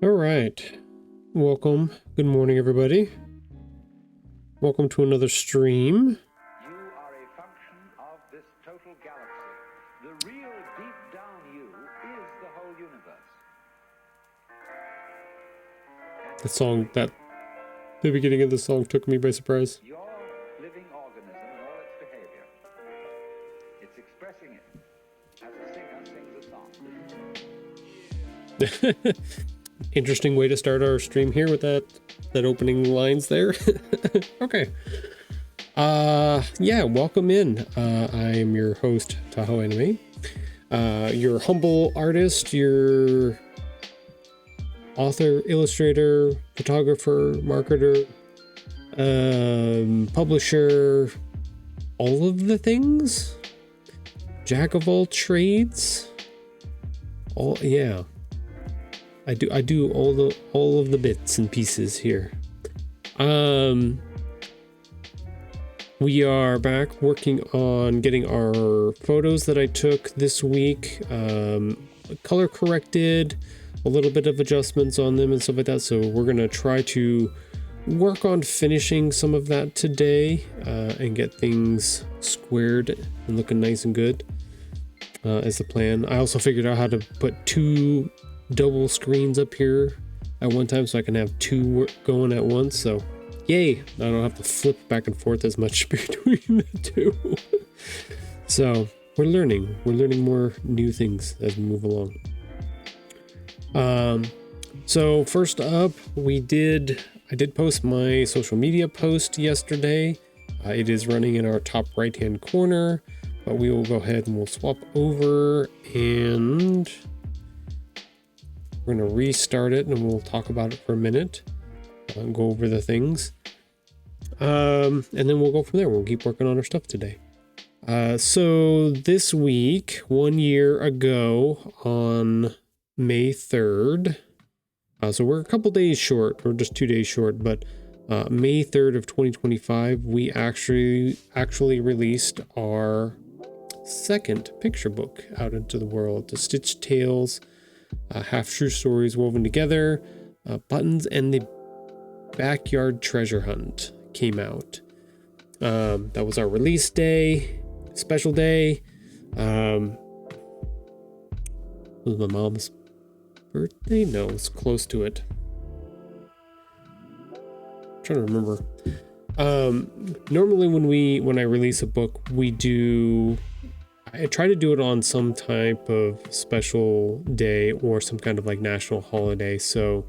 All right. Welcome. Good morning, everybody. Welcome to another stream. You are a function of this total galaxy. The real deep down you is the whole universe. The song that the beginning of the song took me by surprise. Your living organism and all its behavior. It's expressing it as a singer sings a song. Interesting way to start our stream here with that opening lines there. Okay. Yeah, welcome in. I am your host, Tahoe Anime. Your humble artist, your author, illustrator, photographer, marketer, publisher, all of the things. Jack of all trades. Yeah. I do all of the bits and pieces here. We are back working on getting our photos that I took this week color corrected, a little bit of adjustments on them and stuff like that. So we're gonna try to work on finishing some of that today and get things squared and looking nice and good is the plan. I also figured out how to put two double screens up here at one time so I can have two going at once. So yay, I don't have to flip back and forth as much between the two. So we're learning more new things as we move along. So first up, I did post my social media post yesterday. It is running in our top right hand corner, but we will go ahead and we'll swap over and we're going to restart it and we'll talk about it for a minute and go over the things. And then we'll go from there. We'll keep working on our stuff today. So this week, 1 year ago on May 3rd, so we're a couple days short, or just 2 days short, but May 3rd of 2025, we actually released our second picture book out into the world, The Stitched Tales, Half True Stories Woven Together, Buttons, and the Backyard Treasure Hunt came out. That was our release day, special day. It was my mom's birthday? No, it's close to it. I'm trying to remember. Normally when I release a book, I try to do it on some type of special day or some kind of like national holiday. So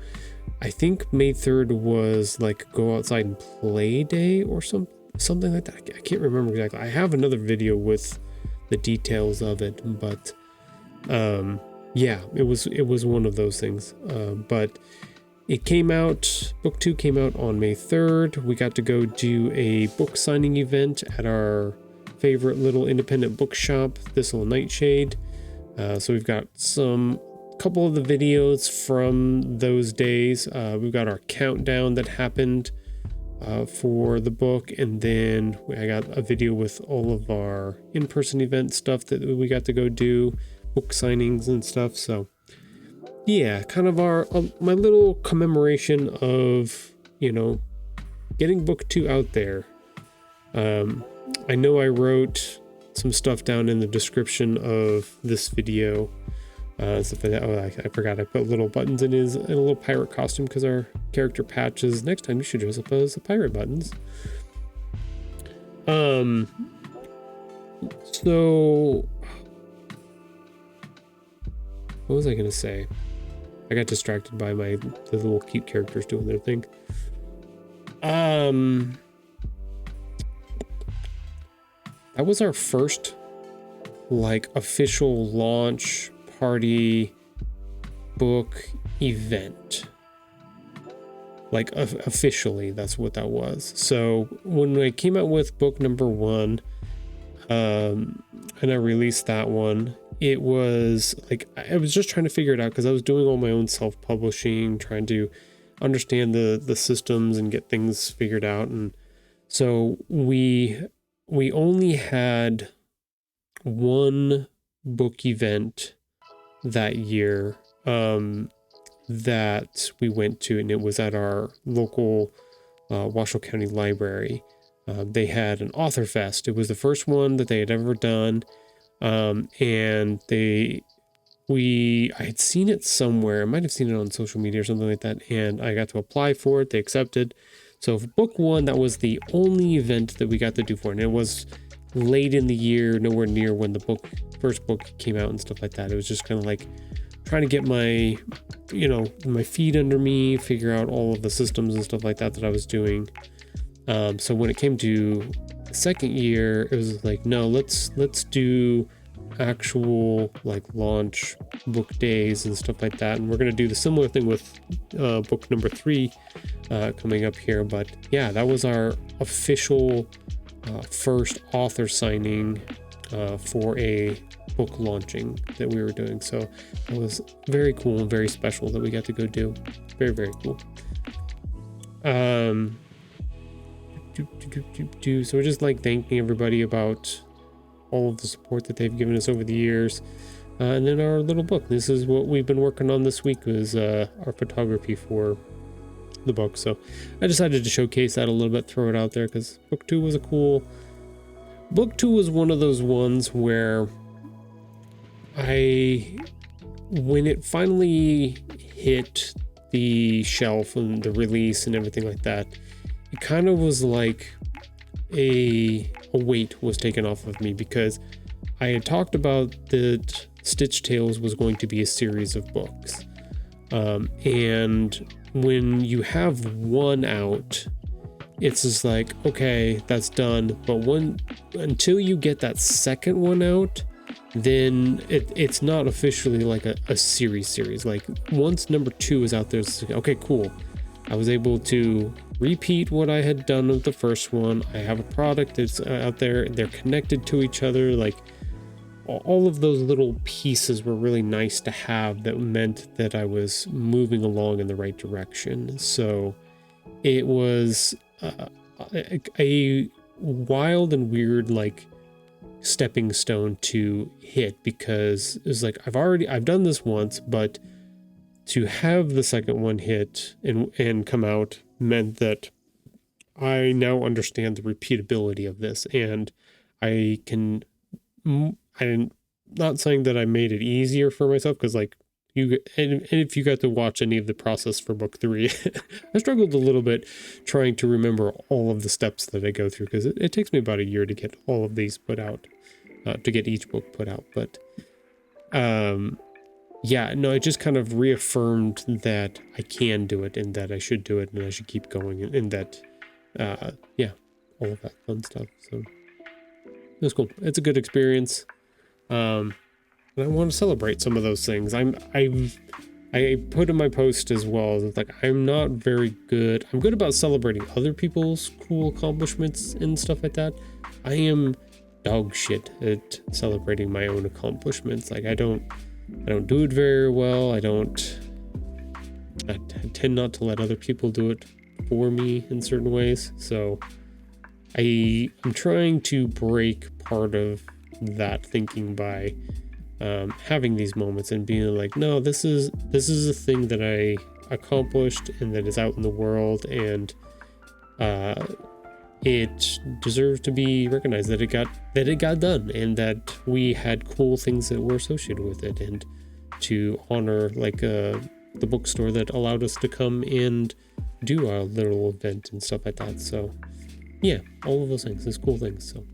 I think May 3rd was like go outside and play day or something like that. I can't remember exactly. I have another video with the details of it, but yeah, it was one of those things. But it came out, book 2 came out on May 3rd. We got to go do a book signing event at our favorite little independent bookshop, Thistle and Nightshade. So we've got couple of the videos from those days. We've got our countdown that happened for the book, and then I got a video with all of our in-person event stuff that we got to go do, book signings and stuff. So yeah, kind of my little commemoration of, getting book 2 out there. I know I wrote some stuff down in the description of this video. I forgot I put little buttons in a little pirate costume because our character Patches. Next time you should dress up as a pirate Buttons. So what was I gonna say? I got distracted by the little cute characters doing their thing. That was our first like official launch party book event. Like officially, that's what that was. So when I came out with book number 1, and I released that one, it was like I was just trying to figure it out because I was doing all my own self-publishing, trying to understand the systems and get things figured out. And so we only had one book event that year. that we went to, and it was at our local Washoe County Library. They had an author fest. It was the first one that they had ever done, and I had seen it somewhere. I might have seen it on social media or something like that, and I got to apply for it. They accepted. So for book one, that was the only event that we got to do for it, and it was late in the year, nowhere near when the first book came out and stuff like that. It was just kind of like trying to get my feet under me, figure out all of the systems and stuff like that I was doing. So when it came to the second year, it was like, no, let's do actual like launch book days and stuff like that. And we're going to do the similar thing with book number 3 coming up here. But yeah, that was our official first author signing for a book launching that we were doing. So it was very cool and very special that we got to go do. Very, very cool. So we're just like thanking everybody about all of the support that they've given us over the years. And then our little book. This is what we've been working on this week, was our photography for the book. So I decided to showcase that a little bit, throw it out there, because book 2 was book 2 was one of those ones where when it finally hit the shelf and the release and everything like that, it kind of was like a weight was taken off of me, because I had talked about that Stitch Tales was going to be a series of books. And when you have one out, it's just like, okay, that's done. But until you get that second one out, then it's not officially like a series. Like once number 2 is out there, it's like, okay, cool. I was able to repeat what I had done with the first one. I have a product that's out there. They're connected to each other. Like all of those little pieces were really nice to have, that meant that I was moving along in the right direction. So it was a wild and weird like stepping stone to hit, because it was like I've done this once, but to have the second one hit and come out meant that I now understand the repeatability of this, and I'm not saying that I made it easier for myself, because like and if you got to watch any of the process for book 3, I struggled a little bit trying to remember all of the steps that I go through, because it takes me about a year to get all of these put out, to get each book put out. But yeah, no, it just kind of reaffirmed that I can do it, and that I should do it, and I should keep going, and that, yeah, all of that fun stuff. So it was cool. It's a good experience. And I want to celebrate some of those things. I put in my post as well, like I'm not very good. I'm good about celebrating other people's cool accomplishments and stuff like that. I am dog shit at celebrating my own accomplishments. Like I don't do it very well. I tend not to let other people do it for me in certain ways. So I'm trying to break part of that thinking by having these moments and being like, no, this is a thing that I accomplished and that is out in the world, and it deserves to be recognized that it got done, and that we had cool things that were associated with it, and to honor like the bookstore that allowed us to come and do our little event and stuff like that. So yeah, all of those things, those cool things. So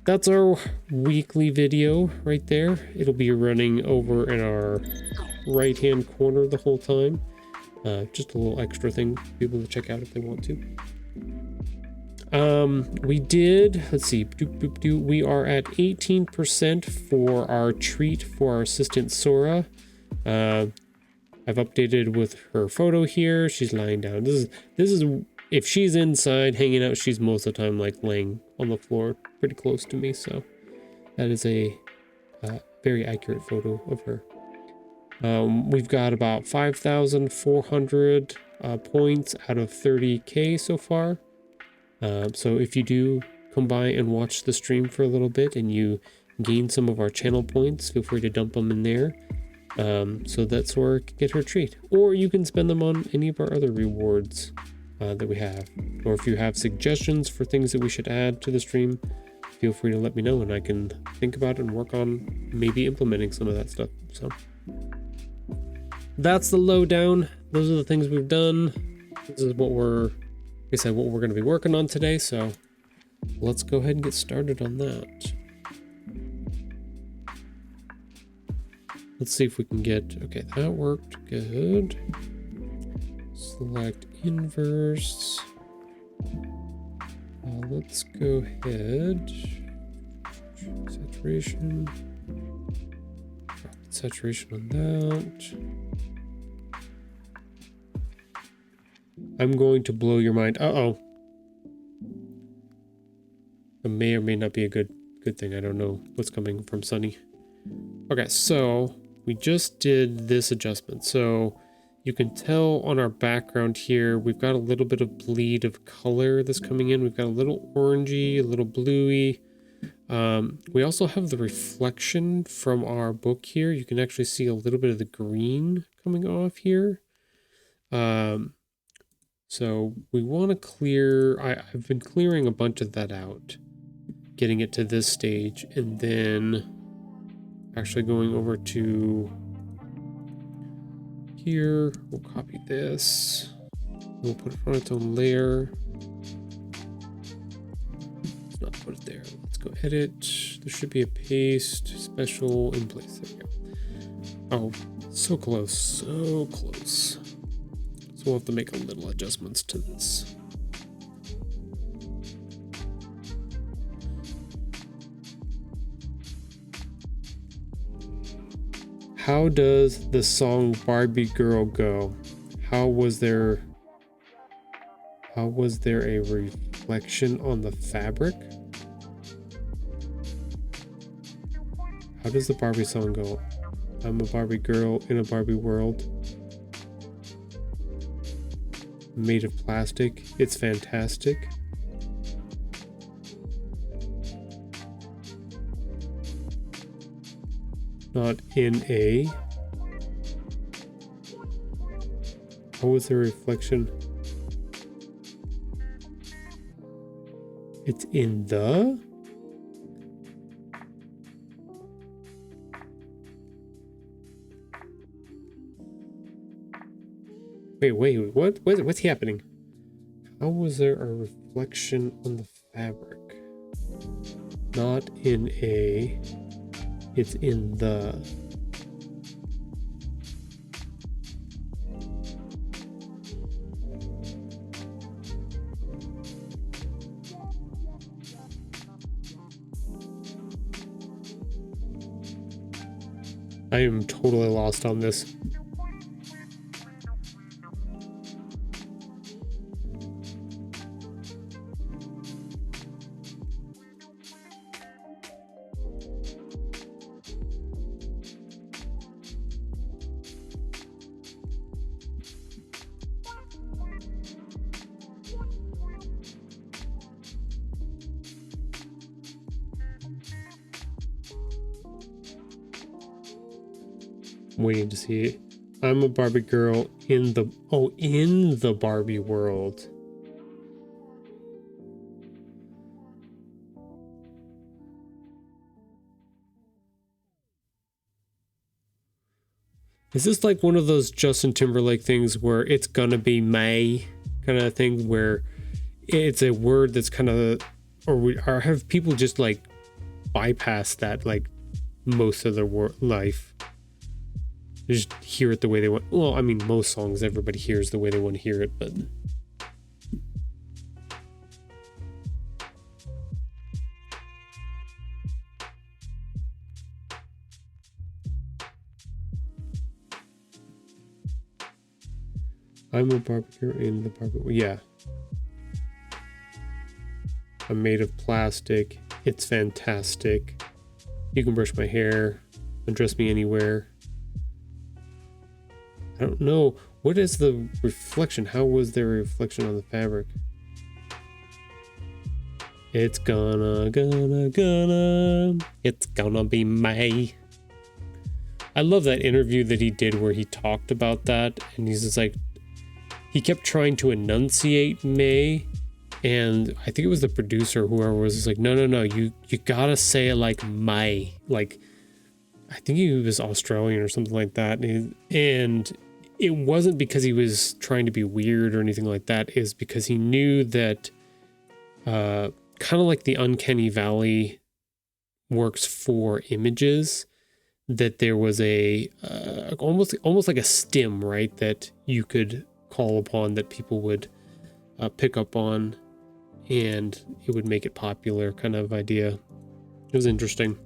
that's our weekly video right there. It'll be running over in our right hand corner the whole time. Just a little extra thing for people to check out if they want to. We did, let's see, we are at 18% for our treat for our assistant Sora. I've updated with her photo here. She's lying down. This is if she's inside hanging out, she's most of the time like laying on the floor pretty close to me. So that is a very accurate photo of her. We've got about 5,400 points out of 30K so far. So if you do come by and watch the stream for a little bit and you gain some of our channel points, feel free to dump them in there. So that's where I can get her a treat. Or you can spend them on any of our other rewards that we have. Or if you have suggestions for things that we should add to the stream, feel free to let me know and I can think about it and work on maybe implementing some of that stuff. So that's the lowdown. Those are the things we've done. This is what we're going to be working on today. So let's go ahead and get started on that. Let's see if we can get, okay, that worked good. Select inverse. Let's go ahead. Saturation. Drop the saturation on that. I'm going to blow your mind. Uh-oh. It may or may not be a good thing. I don't know what's coming from Sunny. Okay, so we just did this adjustment. So you can tell on our background here, we've got a little bit of bleed of color that's coming in. We've got a little orangey, a little bluey. We also have the reflection from our book here. You can actually see a little bit of the green coming off here. So we want to clear, I've been clearing a bunch of that out, getting it to this stage, and then actually going over to here. We'll copy this. We'll put it on its own layer. Let's not put it there. Let's go edit. There should be a paste special in place. There we go. Oh, so close, so close. So we'll have to make a little adjustments to this. How does the song Barbie Girl go? How was there a reflection on the fabric? How does the Barbie song go? I'm a Barbie girl in a Barbie world. Made of plastic. It's fantastic. Not in a. How was the reflection? It's in the. Wait, what's happening? How was there a reflection on the fabric? Not in a. It's in the. I am totally lost on this. Waiting to see it. I'm a Barbie girl in the Barbie world. Is this like one of those Justin Timberlake things where it's gonna be May kind of thing, where it's a word that's kind of, or have people just like bypass that like most of their life? They just hear it the way they want. Well, I mean, most songs, everybody hears the way they want to hear it, but... I'm a barbecue in the barbecue. Yeah. I'm made of plastic. It's fantastic. You can brush my hair. Undress me anywhere. I don't know. What is the reflection? How was there a reflection on the fabric? It's gonna. It's gonna be May. I love that interview that he did where he talked about that, and he's just like, he kept trying to enunciate May, and I think it was the producer, whoever was just like, no, you gotta say it like May. Like, I think he was Australian or something like that, and it wasn't because he was trying to be weird or anything like that. Is because he knew that kind of like the uncanny valley works for images, that there was a almost like a stim, right, that you could call upon, that people would pick up on, and it would make it popular, kind of idea. It was interesting.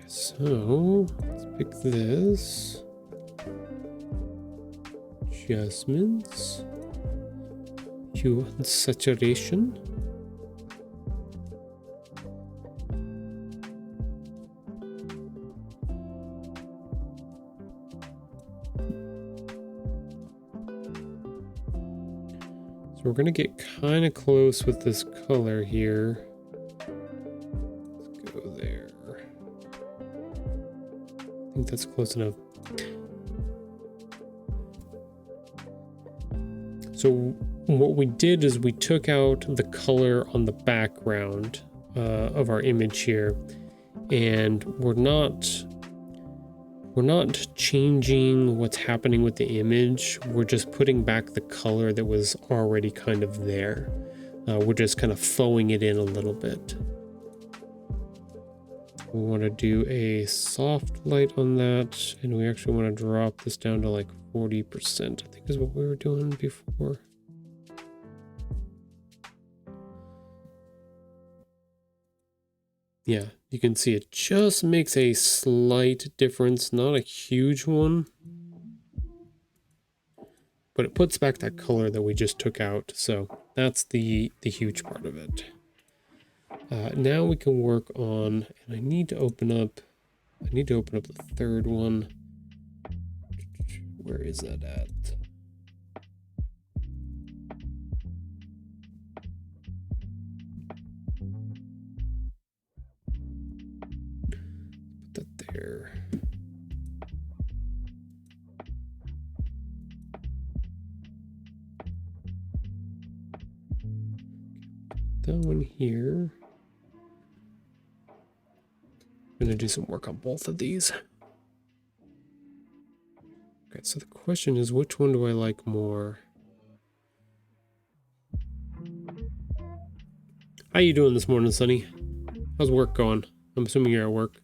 So let's pick this. Adjustments. Hue and saturation. So we're gonna get kind of close with this color here. Let's go there. I think that's close enough. So what we did is we took out the color on the background of our image here, and we're not changing what's happening with the image. We're just putting back the color that was already kind of there. We're just kind of fauxing it in a little bit. We want to do a soft light on that, and we actually want to drop this down to like 40%, I think is what we were doing before. Yeah, you can see it just makes a slight difference, not a huge one, but it puts back that color that we just took out. So that's the huge part of it. Now we can work on, and I need to open up the third one. Where is that at? Put that there. That one here. I'm gonna do some work on both of these. Okay, so the question is, which one do I like more? How you doing this morning, Sonny? How's work going? I'm assuming you're at work.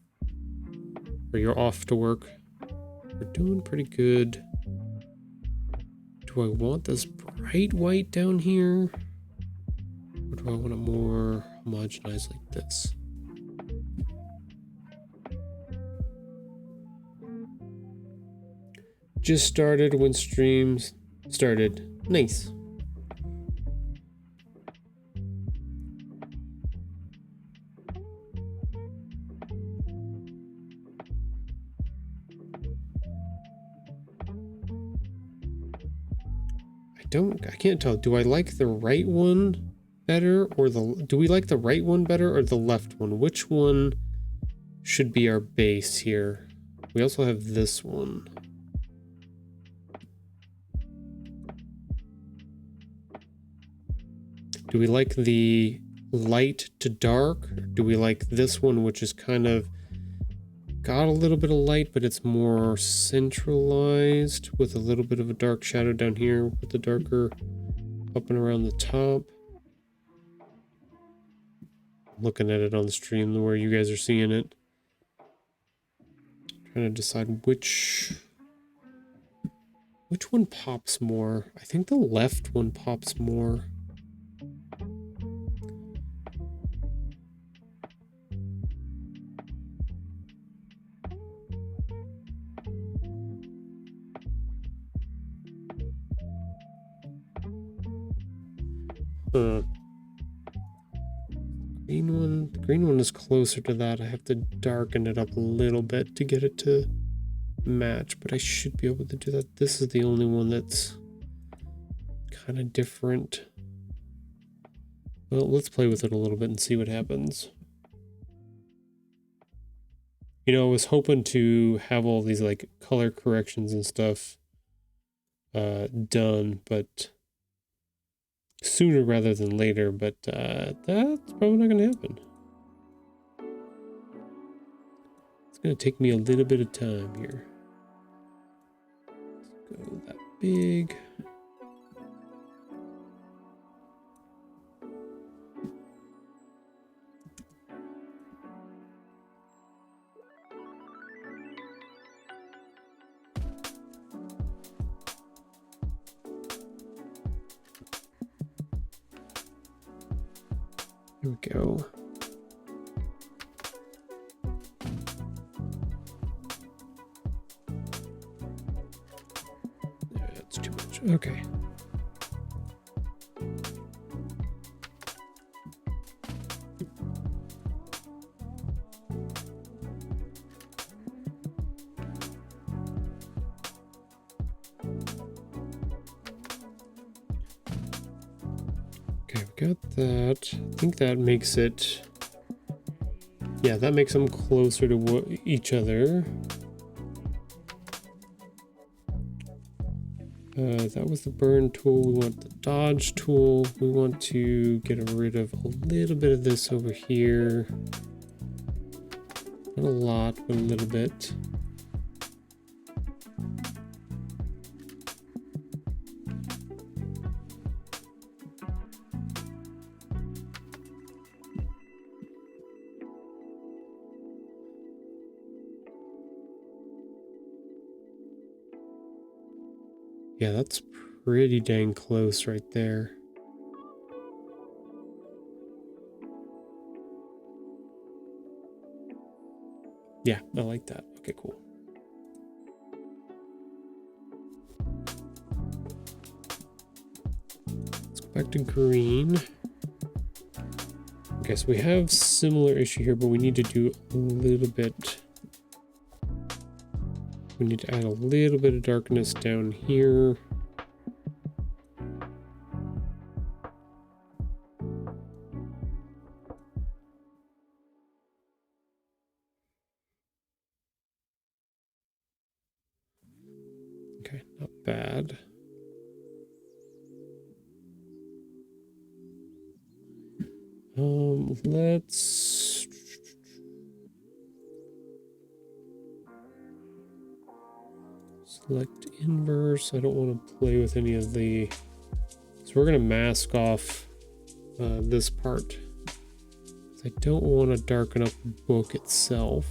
Or you're off to work. We're doing pretty good. Do I want this bright white down here? Or do I want it more homogenized like this? Just started when streams started. Nice. I can't tell. Do I like the right one better, or do we like the right one better or the left one? Which one should be our base here? We also have this one. Do we like the light to dark? Or do we like this one, which is kind of got a little bit of light, but it's more centralized with a little bit of a dark shadow down here with the darker up and around the top? I'm looking at it on the stream where you guys are seeing it. Trying to decide which one pops more. I think the left one pops more. The green one is closer to that. I have to darken it up a little bit to get it to match, but I should be able to do that. This is the only one that's kind of different. Well, let's play with it a little bit and see what happens. You know, I was hoping to have all these like color corrections and stuff done, but sooner rather than later, but that's probably not gonna happen. It's gonna take me a little bit of time here. Let's go that big. Here we go. That's too much. Okay. Okay, we got that. I think that makes it, yeah, that makes them closer to each other. That was the burn tool. We want the dodge tool. We want to get rid of a little bit of this over here. Not a lot, but a little bit. Yeah, that's pretty dang close right there. Yeah, I like that. Okay, cool. Let's go back to green. Okay, so we have similar issue here, but we need to do a little bit. We need to add a little bit of darkness down here. Okay, not bad. Let's select inverse. I don't want to play with any of the, so we're going to mask off this part. I don't want to darken up the book itself.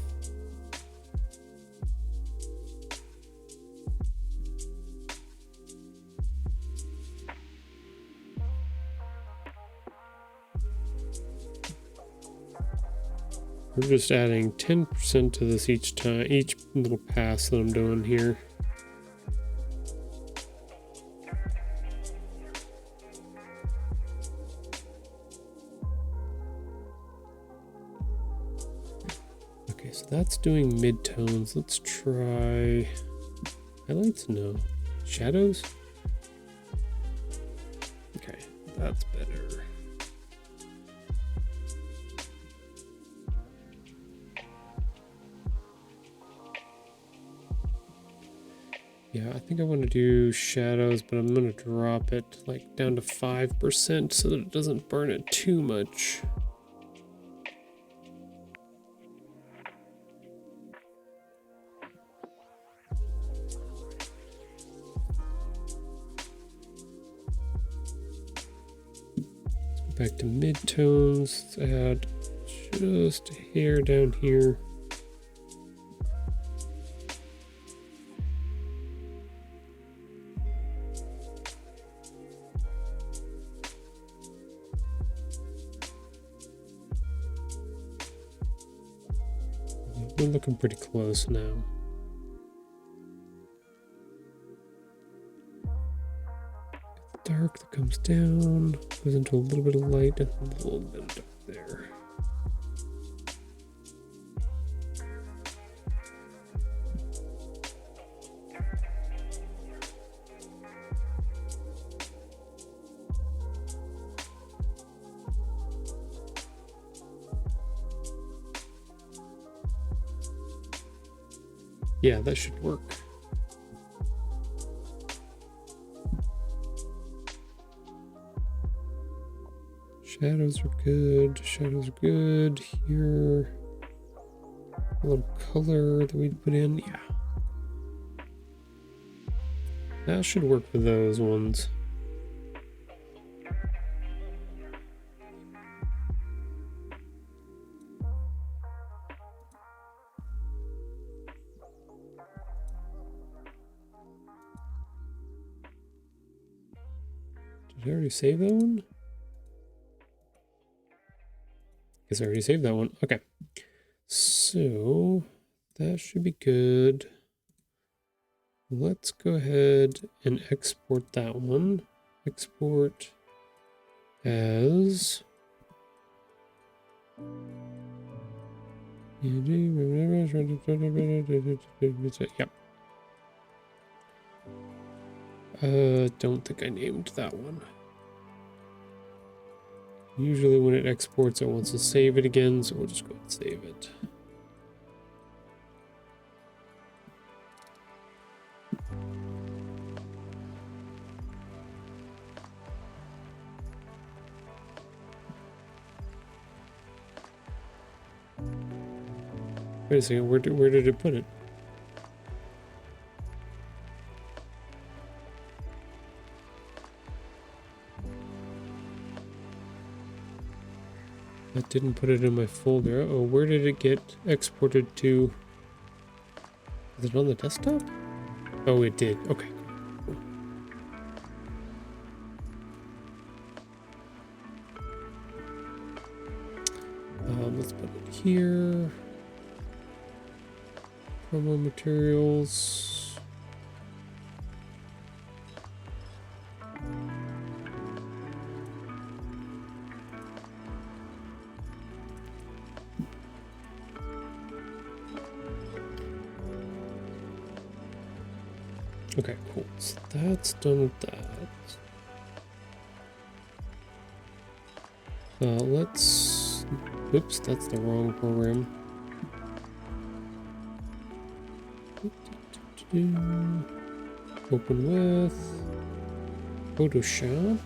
We're just adding 10% to this each time, each little pass that I'm doing here. Okay, so that's doing midtones. Let's try highlights. No, shadows. Okay, that's better. Yeah, I think I want to do shadows, but I'm going to drop it like down to 5% so that it doesn't burn it too much. Let's go back to midtones. Let's add just a hair down here. We're looking pretty close now. Dark that comes down, goes into a little bit of light and a little bit of dark there. Yeah, that should work. Shadows are good. Shadows are good. Here, a little color that we put in. Yeah. That should work for those ones. Did I already save that one? Guess I already saved that one. Okay. So that should be good. Let's go ahead and export that one. Export as yep. Don't think I named that one. Usually when it exports, it wants to save it again, so we'll just go ahead and save it. Wait a second, where did it put it? That didn't put it in my folder. Oh, where did it get exported to? Is it on the desktop? Oh, it did. Okay. Cool. Let's put it here. Promo materials. Okay, cool. So that's done with that. Let's... Oops, that's the wrong program. Open with Photoshop.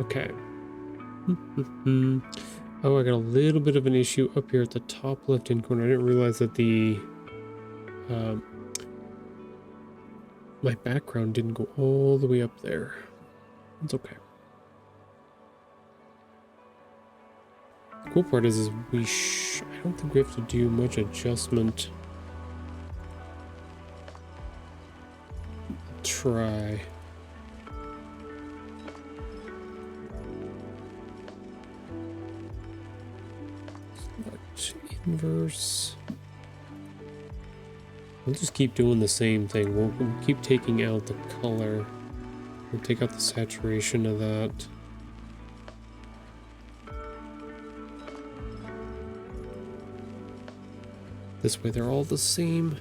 Okay. Oh, I got a little bit of an issue up here at the top left-hand corner. I didn't realize that the my background didn't go all the way up there. It's okay. The cool part is I don't think we have to do much adjustment. I'll try. Select inverse. We'll just keep doing the same thing. We'll keep taking out the color. We'll take out the saturation of that. This way they're all the same.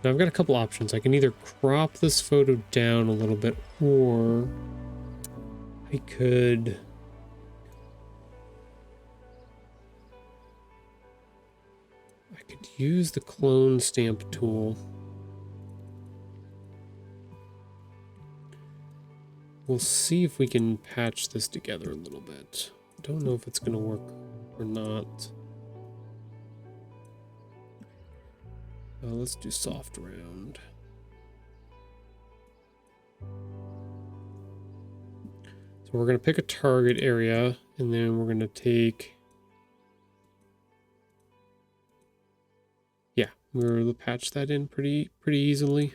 Now I've got a couple options. I can either crop this photo down a little bit, or I could... use the clone stamp tool. We'll see if we can patch this together a little bit. Don't know if it's going to work or not. Let's do soft round. So we're going to pick a target area, and then we're going to take... We'll patch that in pretty easily.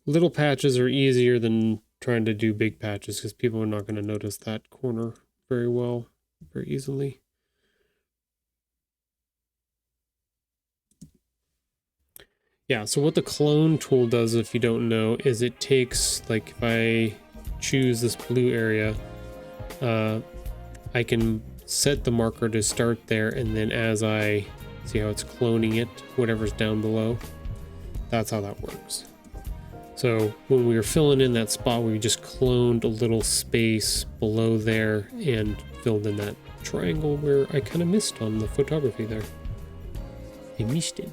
Little patches are easier than trying to do big patches because people are not going to notice that corner very easily. Yeah, so what the clone tool does, if you don't know, is it takes, like, if I choose this blue area, I can set the marker to start there, and then as I... See how it's cloning it, whatever's down below? That's how that works. So when we were filling in that spot, we just cloned a little space below there and filled in that triangle where I kind of missed on the photography there. I missed it.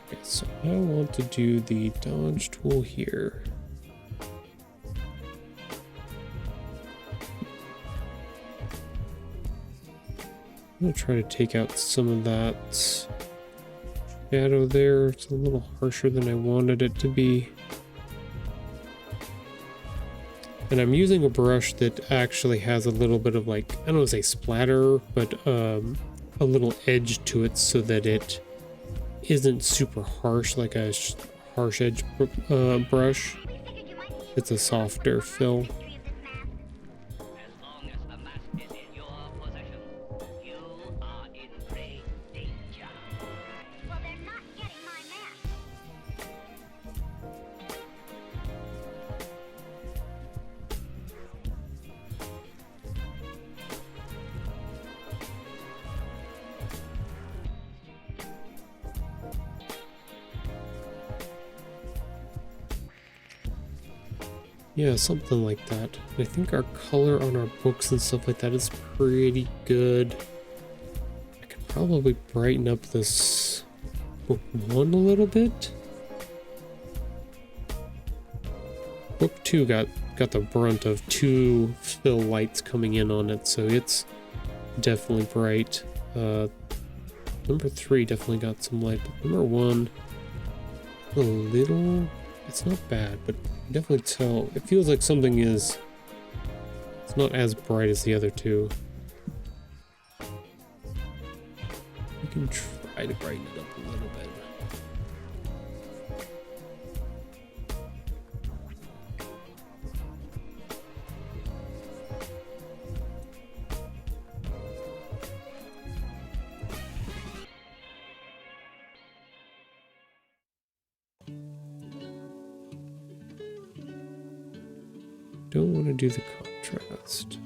Okay, so I want to do the dodge tool here. I'm going to try to take out some of that shadow there. It's a little harsher than I wanted it to be. And I'm using a brush that actually has a little bit of, like, I don't want to say splatter, but a little edge to it so that it isn't super harsh like a harsh edge brush. It's a softer fill. Yeah, something like that. I think our color on our books and stuff like that is pretty good. I could probably brighten up this book 1 a little bit. Book 2 got the brunt of 2 fill lights coming in on it, so it's definitely bright. Number 3 definitely got some light, but number 1, a little... It's not bad, but you definitely tell. It feels like something is... It's not as bright as the other 2. You can try to brighten it up a little bit. Don't want to do the contrast.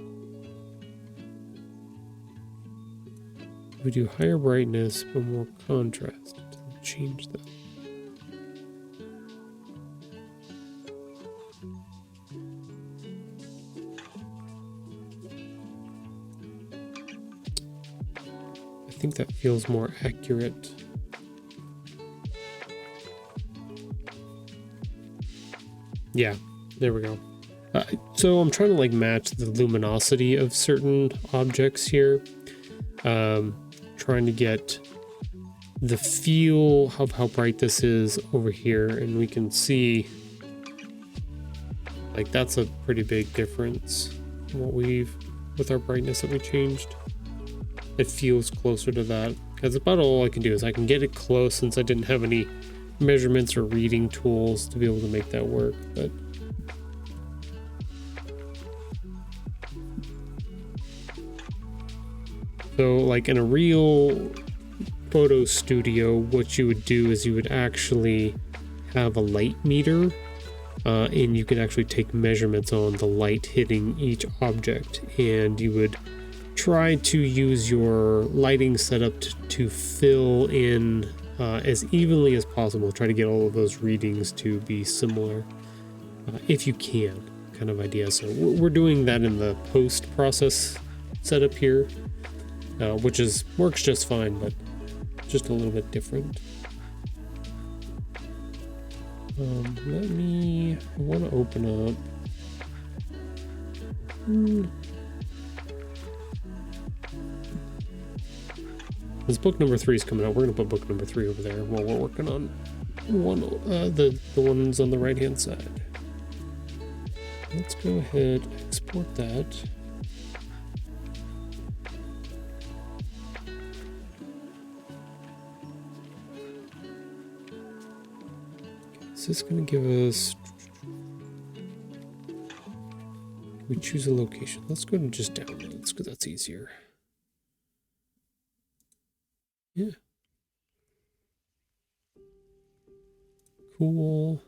We do higher brightness but more contrast to change that. I think that feels more accurate. Yeah, there we go. So I'm trying to like match the luminosity of certain objects here. Trying to get the feel of how bright this is over here, and we can see like that's a pretty big difference with our brightness that we changed. It feels closer to that. That's about all I can do is I can get it close since I didn't have any measurements or reading tools to be able to make that work, but so like in a real photo studio, what you would do is you would actually have a light meter and you can actually take measurements on the light hitting each object, and you would try to use your lighting setup to fill in as evenly as possible. Try to get all of those readings to be similar if you can, kind of idea. So we're doing that in the post process setup here. Which works just fine, but just a little bit different. I want to open up. This book number 3 is coming out. We're gonna put book number 3 over there while we're working on the ones on the right hand side. Let's go ahead and export that. Is this going to give us... We choose a location. Let's go to just downloads because that's easier. Yeah. Cool.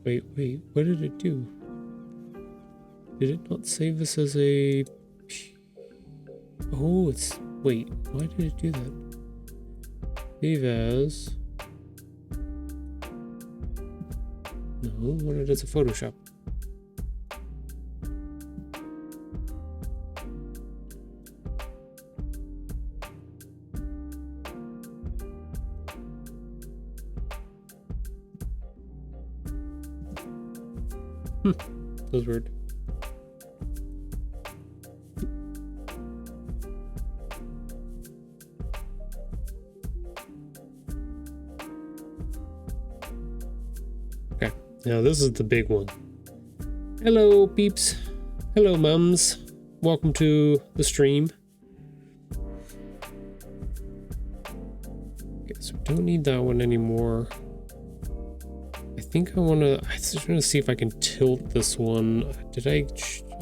Wait, what did it do? Did it not save this as a... Oh, it's... Wait, why did it do that? Save as... No, what it is a Photoshop. That was weird. Okay, now this is the big one. Hello, peeps. Hello, mums. Welcome to the stream. Okay, so we don't need that one anymore. I just want to see if I can tilt this one. I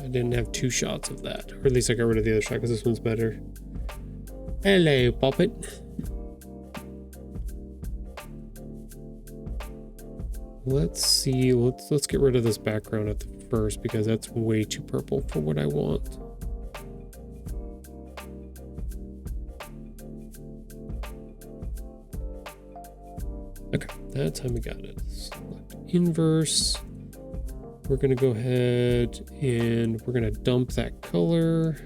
didn't have two shots of that, or at least I got rid of the other shot because this one's better. Hello, Poppet. Let's see. Let's get rid of this background at the first because that's way too purple for what I want. Okay, that time we got it. Select inverse. We're gonna go ahead and we're gonna dump that color.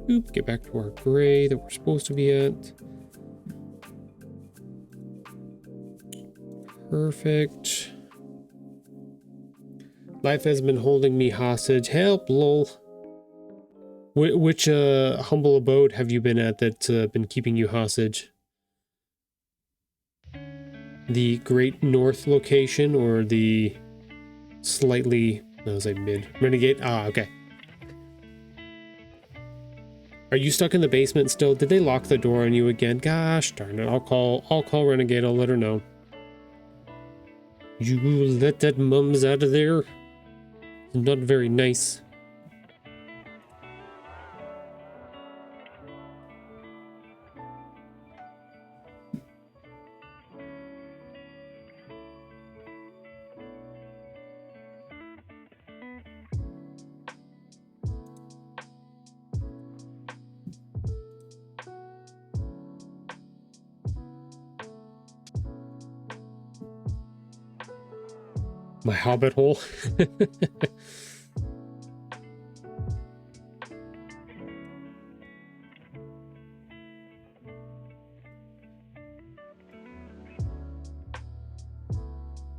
Oop, get back to our gray that we're supposed to be at. Perfect. Life has been holding me hostage. Help, lol. Which humble abode have you been at that's been keeping you hostage? The Great North location or the slightly, no, was I mid? Renegade? Ah, okay. Are you stuck in the basement still? Did they lock the door on you again? Gosh darn it. I'll call Renegade. I'll let her know. You let that mums out of there? Not very nice. My hobbit hole.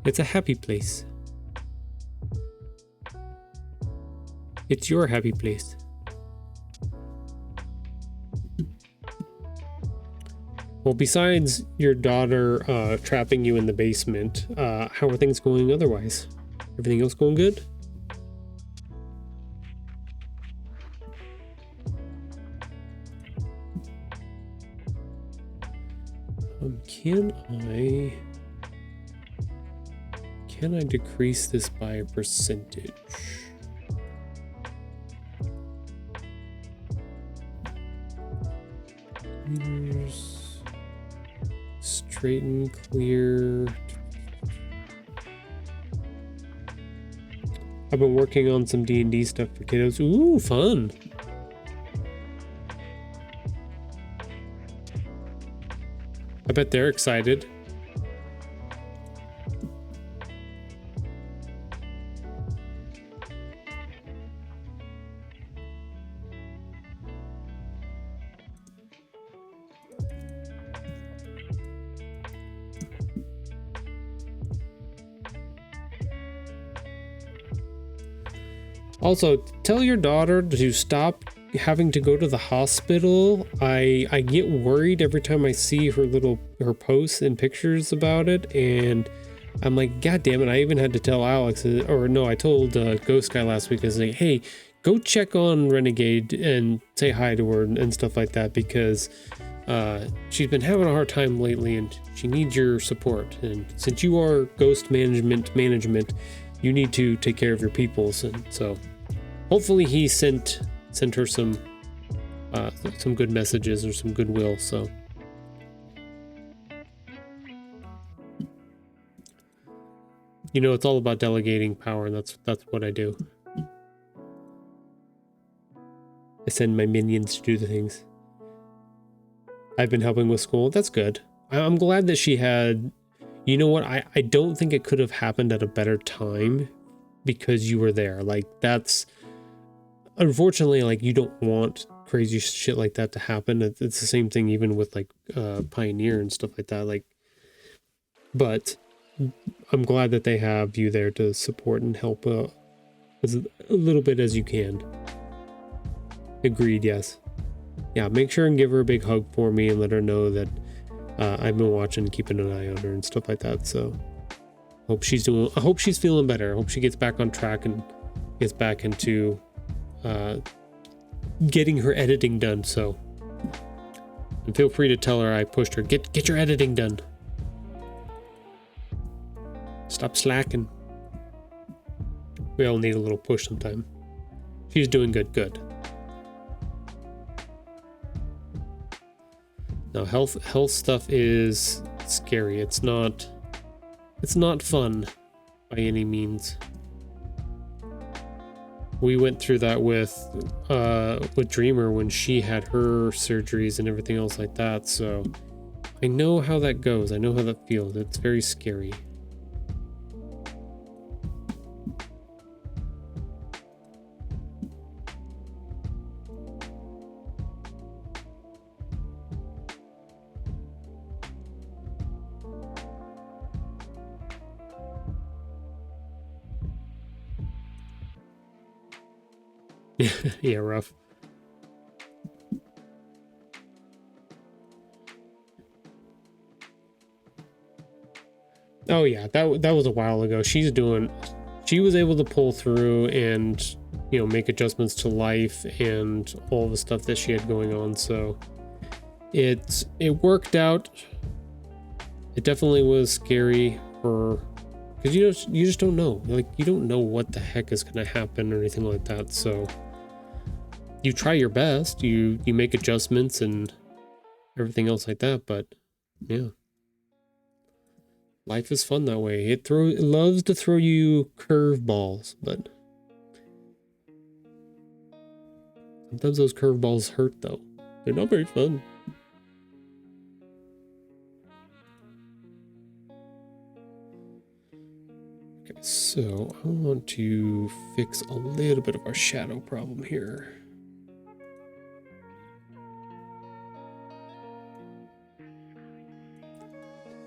It's a happy place. It's your happy place. Well, besides your daughter trapping you in the basement, how are things going otherwise? Everything else going good? Can I decrease this by a percentage? Meters, straighten, clear. I've been working on some D&D stuff for kiddos. Ooh, fun. I bet they're excited. Also, tell your daughter to stop having to go to the hospital. I get worried every time I see her posts and pictures about it, and I'm like, God damn it! I even had to tell Alex, or no, I told Ghost Guy last week. I was like, hey, go check on Renegade and say hi to her and stuff like that, because she's been having a hard time lately, and she needs your support. And since you are Ghost management, you need to take care of your peoples, and so hopefully he sent her some good messages or some goodwill. So You know, it's all about delegating power, and that's what I do. I send my minions to do the things. I've been helping with school. That's good. I'm glad that she had... You know what? I don't think it could have happened at a better time because you were there. Like, that's... Unfortunately, like, you don't want crazy shit like that to happen. It's the same thing even with, like, Pioneer and stuff like that. Like, but I'm glad that they have you there to support and help as a little bit as you can. Agreed, yes. Yeah, make sure and give her a big hug for me and let her know that I've been watching and keeping an eye on her and stuff like that. So I hope she's feeling better. I hope she gets back on track and gets back into getting her editing done. So, and feel free to tell her I pushed her. Get your editing done. Stop slacking. We all need a little push sometime. She's doing good. Now, health stuff is scary. It's not fun by any means. We went through that with Dreamer when she had her surgeries and everything else like that. So I know how that goes. I know how that feels. It's very scary. Yeah, rough. Oh yeah, that was a while ago. She was able to pull through and, you know, make adjustments to life and all the stuff that she had going on. So it worked out. It definitely was scary because you just don't know. Like, you don't know what the heck is going to happen or anything like that. So you try your best, you make adjustments and everything else like that, but yeah. Life is fun that way. It loves to throw you curveballs, but sometimes those curveballs hurt though. They're not very fun. Okay, so I want to fix a little bit of our shadow problem here.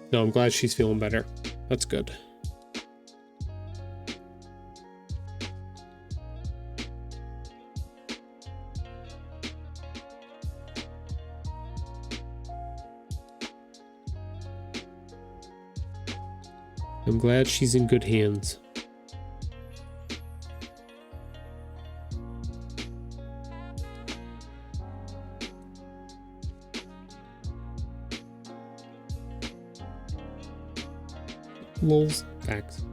No, I'm glad she's feeling better. That's good. I'm glad she's in good hands. Lols. Facts.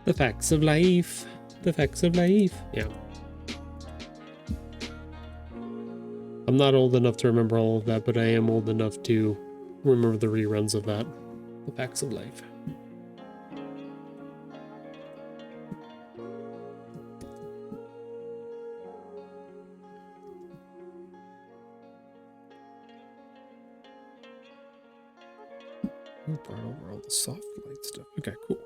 The facts of life. The facts of life. Yeah. I'm not old enough to remember all of that, but I am old enough to remember the reruns of that. The facts of life. Brought over all the soft light stuff. Okay, cool.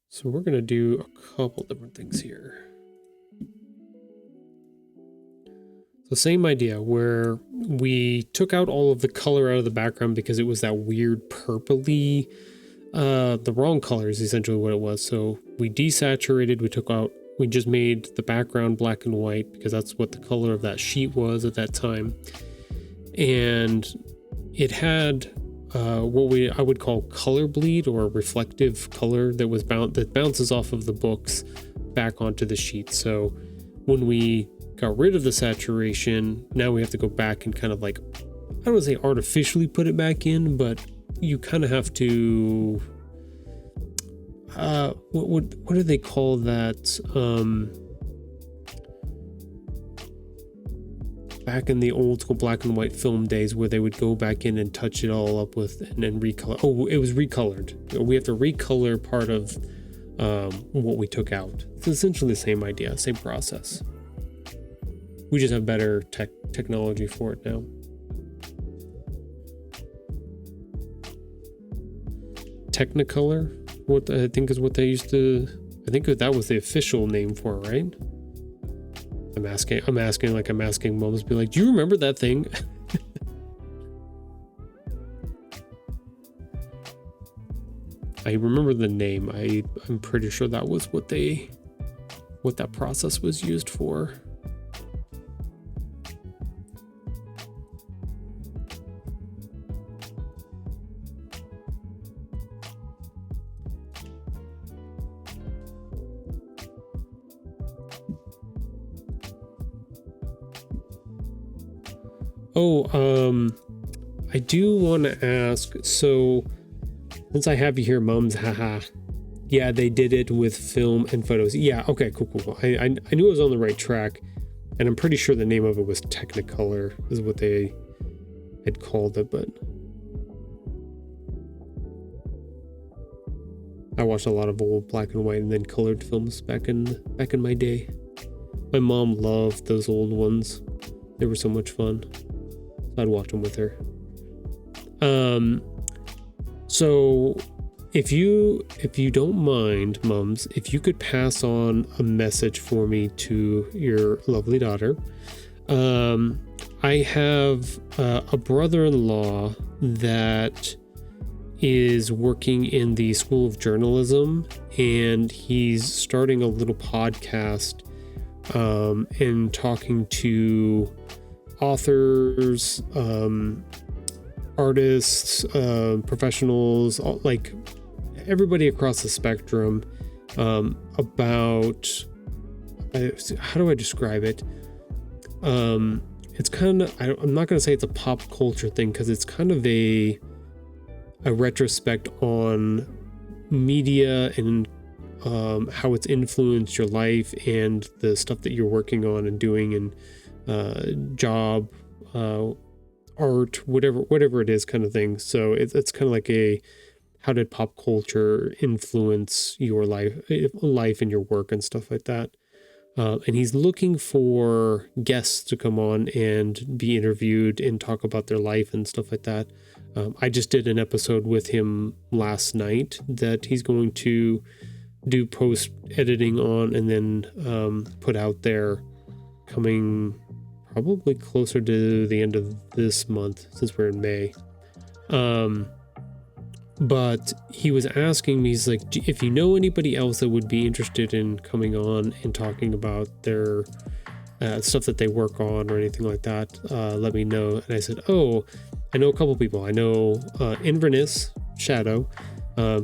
So we're gonna do a couple different things here. So same idea, where we took out all of the color out of the background because it was that weird purpley, the wrong color is essentially what it was. So we desaturated, we just made the background black and white because that's what the color of that sheet was at that time. And it had what I would call color bleed, or reflective color that bounces off of the books back onto the sheet. So when we got rid of the saturation, now we have to go back and kind of, like, I don't want to say artificially put it back in, but you kind of have to what do they call that? back in the old school black and white film days where they would go back in and touch it all up with and then recolor. Oh, it was recolored. We have to recolor part of what we took out. It's essentially the same idea, same process. We just have better technology for it now. Technicolor, what I think is what they used to. I think that was the official name for it, right? I'm asking moms, be like, do you remember that thing? I remember the name. I'm pretty sure that was what that process was used for. Oh, I do want to ask, so since I have you here, mums, haha. Yeah, they did it with film and photos. Yeah, okay, cool. I knew I was on the right track, and I'm pretty sure the name of it was Technicolor, is what they had called it, but I watched a lot of old black and white and then colored films back in my day. My mom loved those old ones. They were so much fun. I'd watch them with her. So if you don't mind, mums, if you could pass on a message for me to your lovely daughter. I have a brother-in-law that is working in the School of Journalism, and he's starting a little podcast and talking to authors, artists, professionals, like everybody across the spectrum, about how do I describe it? It's kind of, I'm not going to say it's a pop culture thing, because it's kind of a retrospect on media and how it's influenced your life and the stuff that you're working on and doing, and job, art, whatever it is, kind of thing. So it's kind of like a, how did pop culture influence your life and your work and stuff like that. And he's looking for guests to come on and be interviewed and talk about their life and stuff like that. I just did an episode with him last night that he's going to do post editing on and then put out there, coming probably closer to the end of this month, since we're in May. But he was asking me, he's like, if you know anybody else that would be interested in coming on and talking about their stuff that they work on or anything like that, let me know. And I said, oh, I know a couple people. I know Inverness Shadow,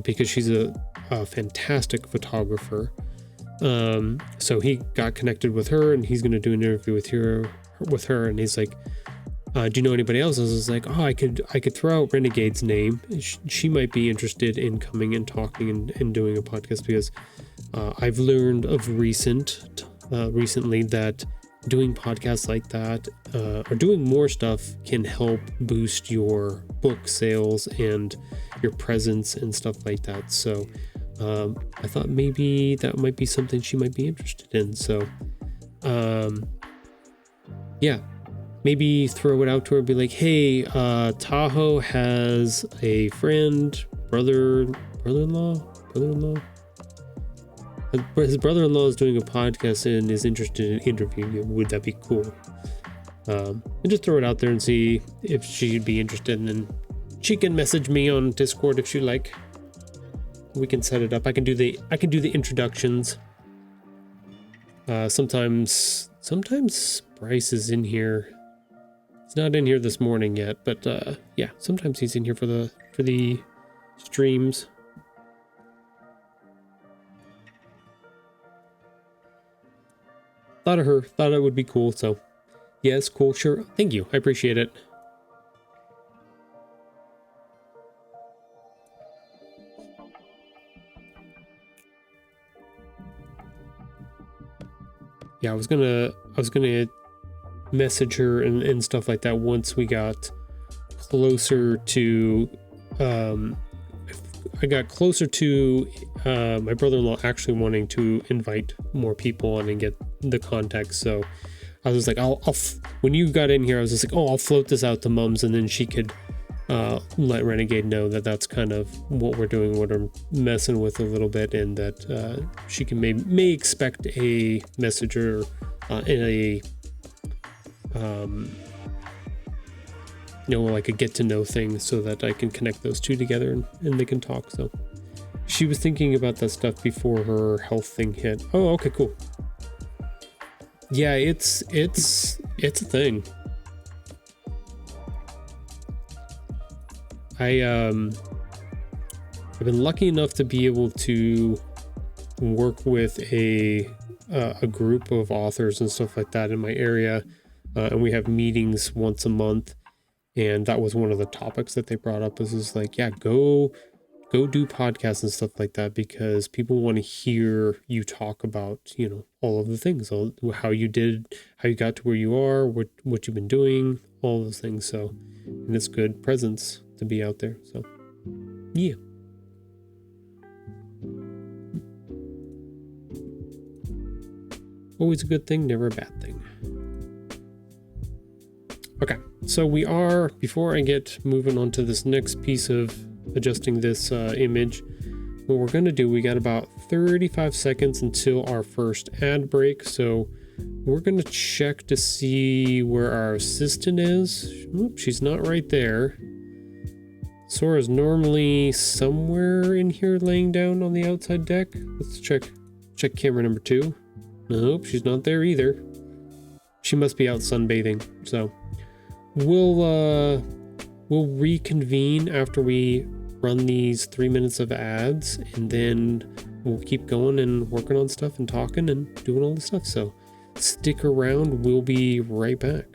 because she's a fantastic photographer. So he got connected with her, and he's going to do an interview with her. And he's like, do you know anybody else? I was like, oh, I could throw out Renegade's name. She might be interested in coming and talking and doing a podcast, because I've learned of recently that doing podcasts like that, or doing more stuff, can help boost your book sales and your presence and stuff like that. So I thought maybe that might be something she might be interested in. So yeah, maybe throw it out to her, be like, hey, Tahoe has a friend, brother-in-law. His brother-in-law is doing a podcast and is interested in interviewing you. Would that be cool? And just throw it out there and see if she'd be interested, and then she can message me on Discord if she'd like. We can set it up. I can do the introductions. Sometimes Bryce is in here. He's not in here this morning yet, but yeah, sometimes he's in here for the streams. Thought it would be cool. So yes, cool, sure. Thank you. I appreciate it. Yeah, I was gonna message her and stuff like that once we got closer to I got closer to my brother-in-law actually wanting to invite more people on and get the context. So I was like, when you got in here, I was just like, I'll float this out to Mums, and then she could let Renegade know that that's kind of what we're doing, what I'm messing with a little bit, and that she can may expect a message or in a like a get to know thing, so that I can connect those two together and they can talk. So she was thinking about that stuff before her health thing hit. Oh, okay, cool. Yeah, it's a thing. I've been lucky enough to be able to work with a group of authors and stuff like that in my area, and we have meetings once a month. And that was one of the topics that they brought up, is like, yeah, go do podcasts and stuff like that, because people want to hear you talk about, all of the things, how you got to where you are, what you've been doing, all those things. So, and it's good presence to be out there. So, yeah. Always a good thing, never a bad thing. Okay, so before I get moving on to this next piece of adjusting this image, what we're going to do, we got about 35 seconds until our first ad break. So we're going to check to see where our assistant is. Oop, she's not right there. Sora's normally somewhere in here laying down on the outside deck. Let's check camera number 2. Nope, she's not there either. She must be out sunbathing. So we'll reconvene after we run these 3 minutes of ads, and then we'll keep going and working on stuff and talking and doing all the stuff. So stick around. We'll be right back.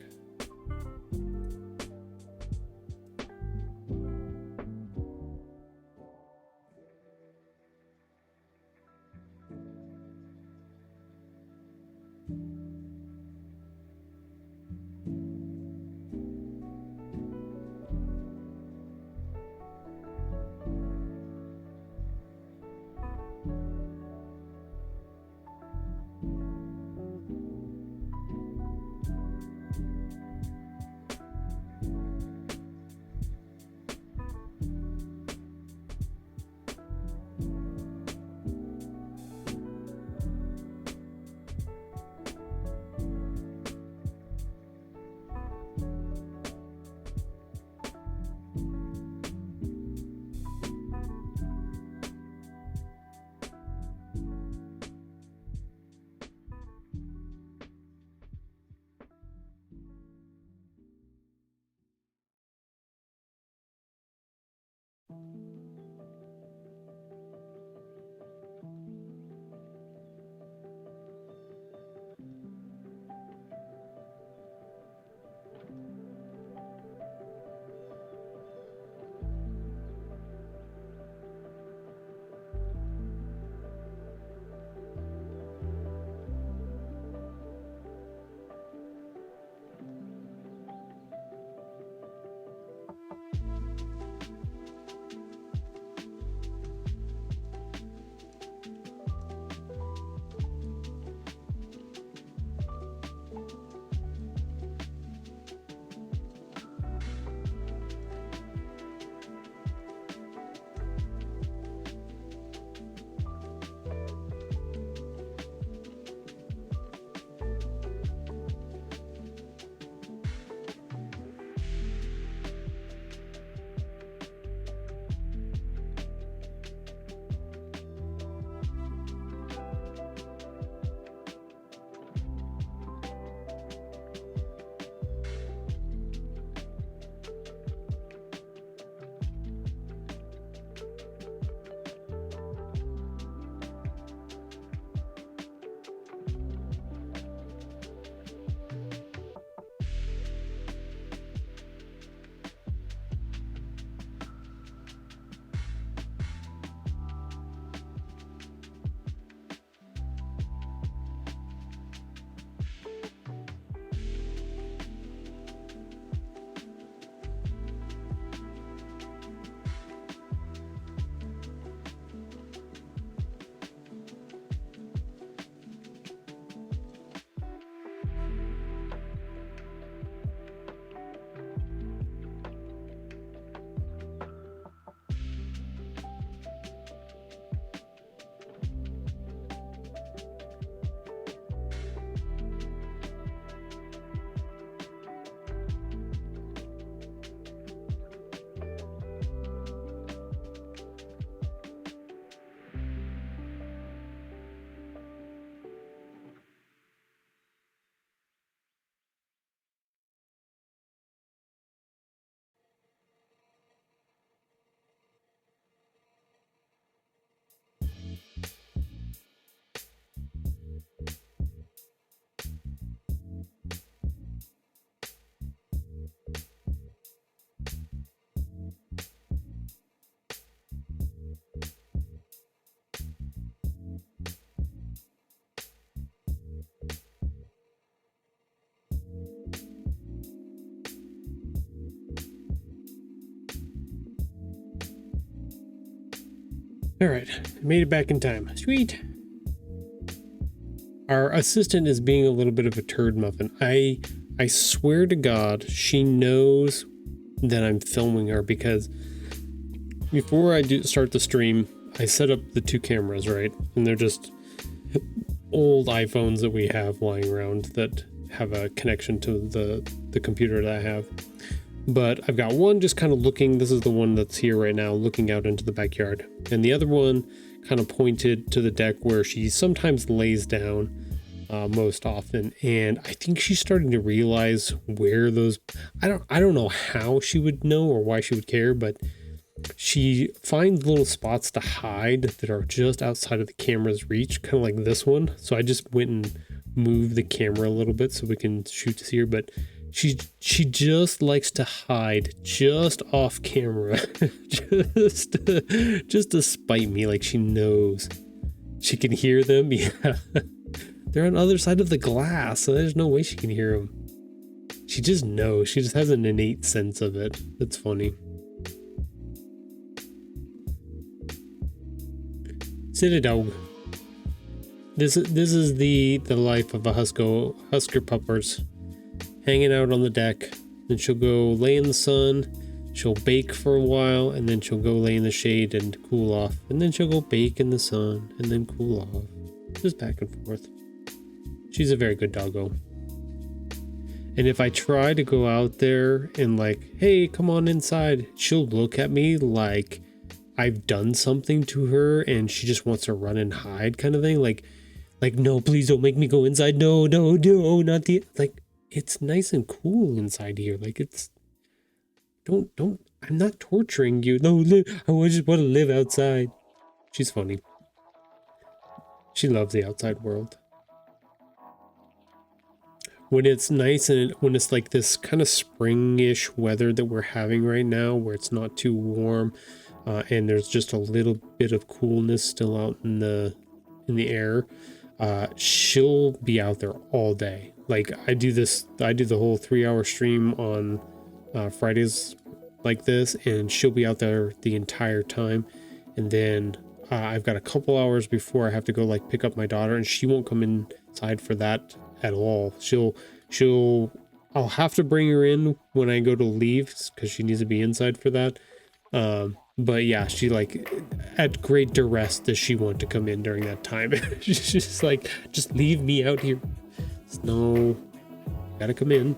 All right, made it back in time. Sweet. Our assistant is being a little bit of a turd muffin. I swear to God, she knows that I'm filming her, because before I start the stream, I set up the 2 cameras, right? And they're just old iPhones that we have lying around that have a connection to the computer that I have. But I've got one just kind of looking, this is the one that's here right now, looking out into the backyard. And the other one kind of pointed to the deck where she sometimes lays down, most often. And I think she's starting to realize where those, I don't know how she would know or why she would care, but she finds little spots to hide that are just outside of the camera's reach, kind of like this one. So I just went and moved the camera a little bit so we can shoot to see her, but she just likes to hide just off camera, just to spite me. Like, she knows she can hear them. Yeah, they're on the other side of the glass, so there's no way she can hear them. She just knows. She just has an innate sense of it. That's funny. Sit a dog. This is the life of a Husker puppers. Hanging out on the deck. Then she'll go lay in the sun. She'll bake for a while, and then she'll go lay in the shade and cool off. And then she'll go bake in the sun and then cool off. Just back and forth. She's a very good doggo. And if I try to go out there and like, hey, come on inside, she'll look at me like I've done something to her and she just wants to run and hide, kind of thing. Like, no, please don't make me go inside. No, not the, like, it's nice and cool inside here. Like, it's, don't, I'm not torturing you. No, I just want to live outside. She's funny. She loves the outside world. When it's nice and when it's like this kind of spring-ish weather that we're having right now, where it's not too warm, and there's just a little bit of coolness still out in the air, she'll be out there all day. Like, I do the whole 3-hour stream on Fridays like this, and she'll be out there the entire time. And then I've got a couple hours before I have to go like pick up my daughter, and she won't come inside for that at all. I'll have to bring her in when I go to leave, because she needs to be inside for that. But yeah, she, like, at great duress does she want to come in during that time. She's just like, just leave me out here. No, gotta come in.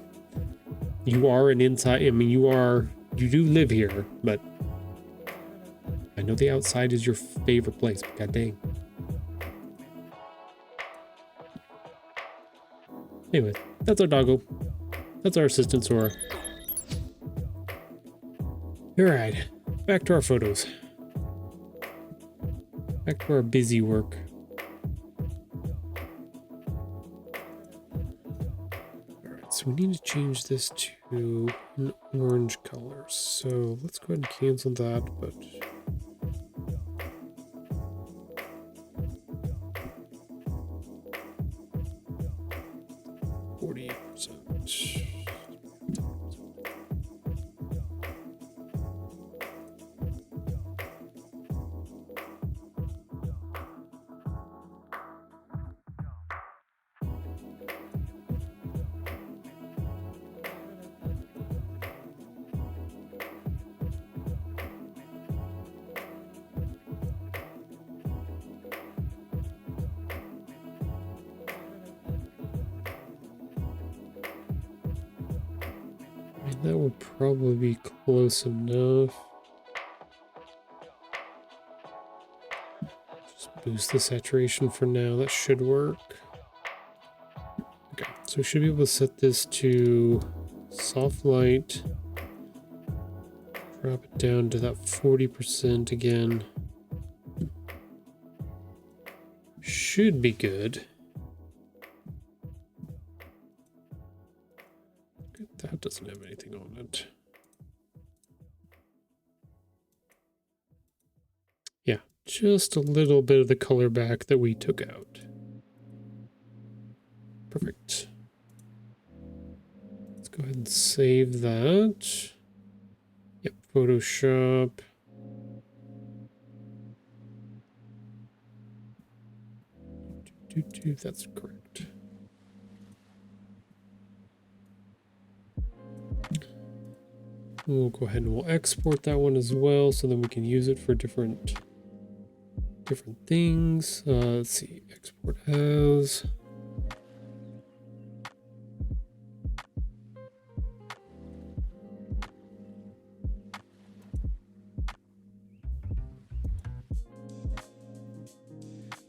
You are an inside, I mean, you do live here, but I know the outside is your favorite place, but god dang. Anyway, that's our doggo. That's our assistant Sora. Alright, back to our photos. Back to our busy work. Alright, so we need to change this to an orange color. So let's go ahead and cancel that, but 48%. That would probably be close enough. Just boost the saturation for now. That should work. Okay, so we should be able to set this to soft light. Drop it down to that 40% again. Should be good. That doesn't have anything on it. Yeah, just a little bit of the color back that we took out. Perfect. Let's go ahead and save that. Yep, Photoshop. That's correct. We'll go ahead and we'll export that one as well, so then we can use it for different things. Let's see, export as.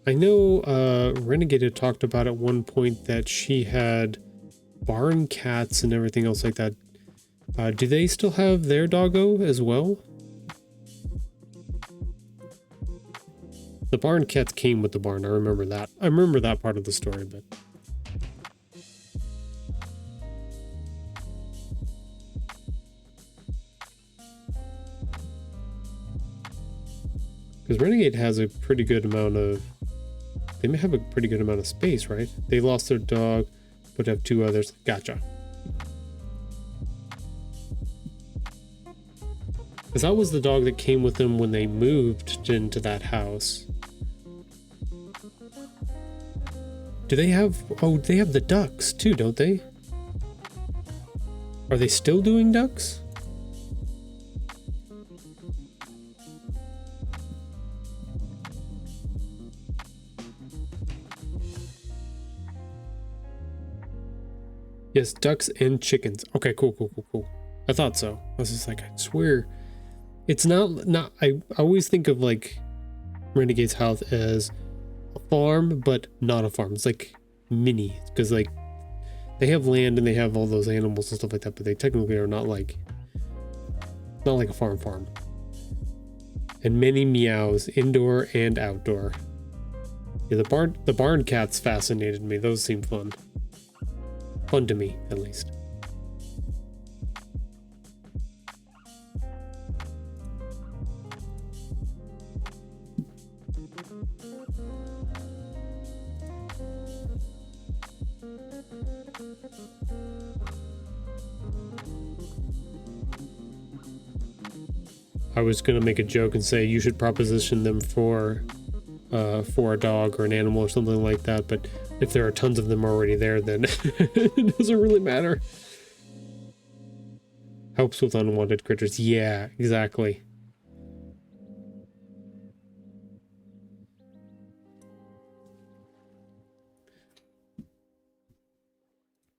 I know Renegade had talked about at one point that she had barn cats and everything else like that. Do they still have their doggo as well? The barn cats came with the barn. I remember that. I remember that part of the story, but. Because Renegade has a pretty good amount of. They may have a pretty good amount of space, right? They lost their dog, but have two others. Gotcha. Because that was the dog that came with them when they moved into that house. Do they have... Oh, they have the ducks too, don't they? Are they still doing ducks? Yes, ducks and chickens. Okay, cool. I thought so. I was just like, I swear. It's not I always think of like Renegade's house as a farm, but not a farm. It's like mini, because like they have land and they have all those animals and stuff like that, but they technically are not like a farm. And many meows, indoor and outdoor. Yeah, the barn cats fascinated me. Those seem fun. Fun to me, at least. I was gonna make a joke and say you should proposition them for a dog or an animal or something like that, but if there are tons of them already there, then it doesn't really matter. Helps with unwanted critters. Yeah, exactly.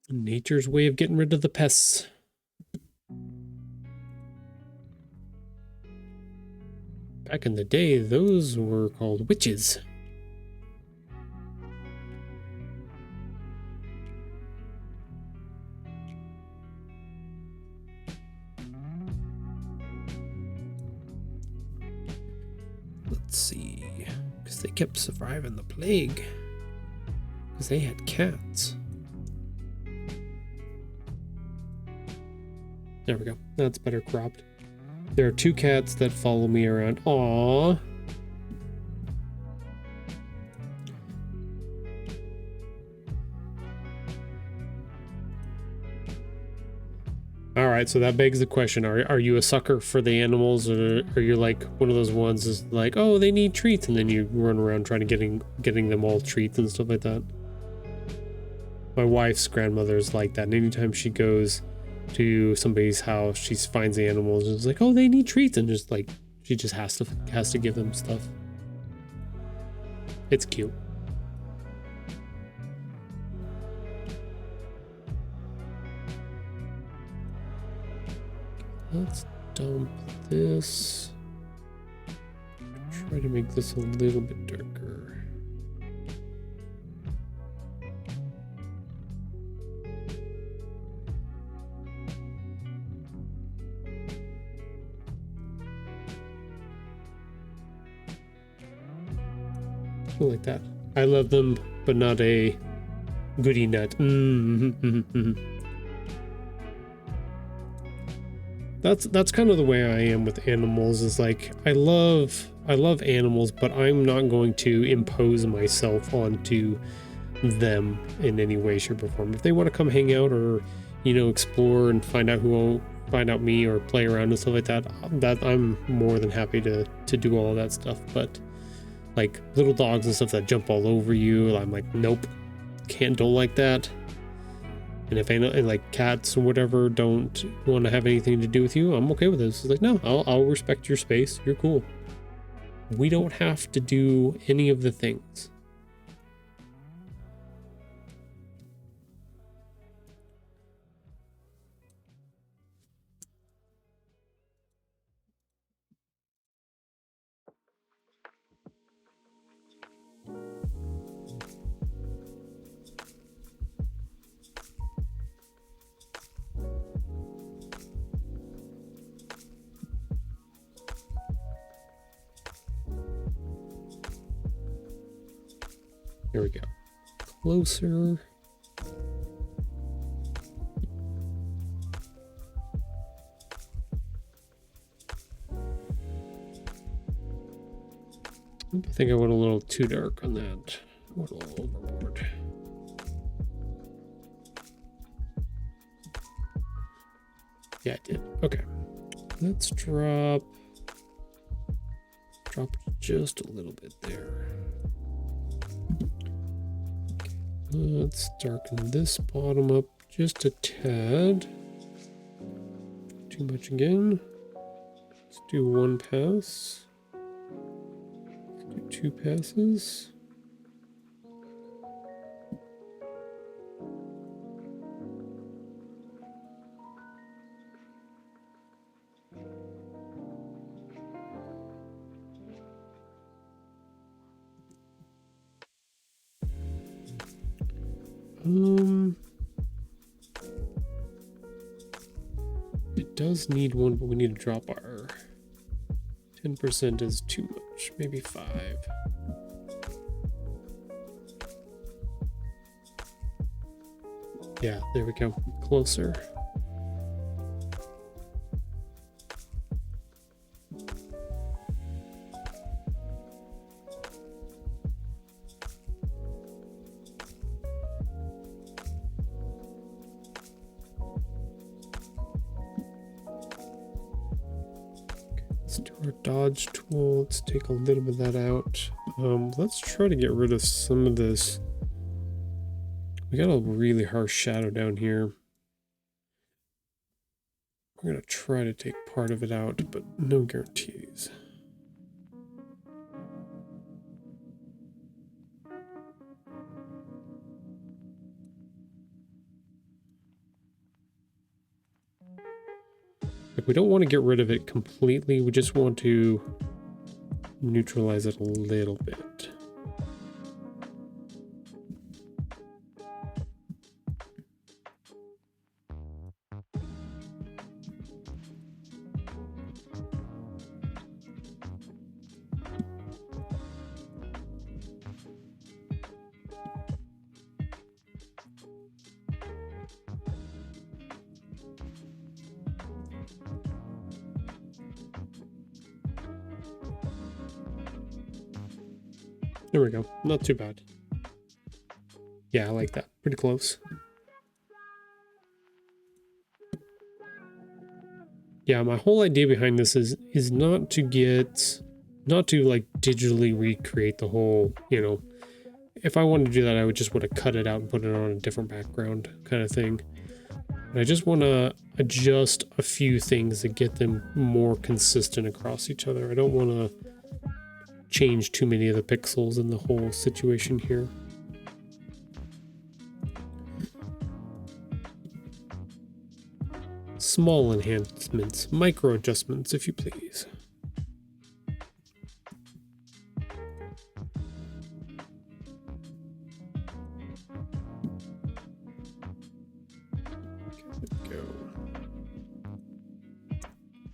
Nature's way of getting rid of the pests. Back in the day, those were called witches. Let's see, because they kept surviving the plague, because they had cats. There we go. That's better cropped. There are two cats that follow me around. Aww. Alright, so that begs the question. Are you a sucker for the animals, or are you like one of those ones that's like, oh, they need treats, and then you run around trying to getting them all treats and stuff like that? My wife's grandmother is like that, and anytime she goes to somebody's house, she finds the animals and is like, oh, they need treats, and just like she just has to give them stuff. It's cute. Let's dump this. Try to make this a little bit darker. Like that. I love them, but not a goody nut. That's kind of the way I am with animals. Is like I love animals, but I'm not going to impose myself onto them in any way, shape, or form. If they want to come hang out, or explore and find out me, or play around and stuff like that, I'm more than happy to do all of that stuff. But like little dogs and stuff that jump all over you. I'm like, nope, don't like that. And if any like cats or whatever don't want to have anything to do with you, I'm okay with this. It's like, no, I'll respect your space. You're cool. We don't have to do any of the things. Here we go. Closer. I think I went a little too dark on that. A little overboard. Yeah, I did. Okay. Let's drop just a little bit there. Let's darken this bottom up just a tad. Too much again. Let's do one pass. Let's do two passes. It does need one, but we need to drop our 10% is too much, maybe 5. Yeah, there we go. Closer. Our dodge tool, let's take a little bit of that out. Let's try to get rid of some of this. We got a really harsh shadow down here. We're gonna try to take part of it out, but no guarantees. Like, we don't want to get rid of it completely. We just want to neutralize it a little bit. There we go. Not too bad. Yeah, I like that. Pretty close. Yeah, my whole idea behind this is not to like digitally recreate the whole, you know, if I wanted to do that, I would just want to cut it out and put it on a different background kind of thing. And I just want to adjust a few things to get them more consistent across each other. I don't want to change too many of the pixels in the whole situation here. Small enhancements, micro adjustments, if you please. Okay, there we go.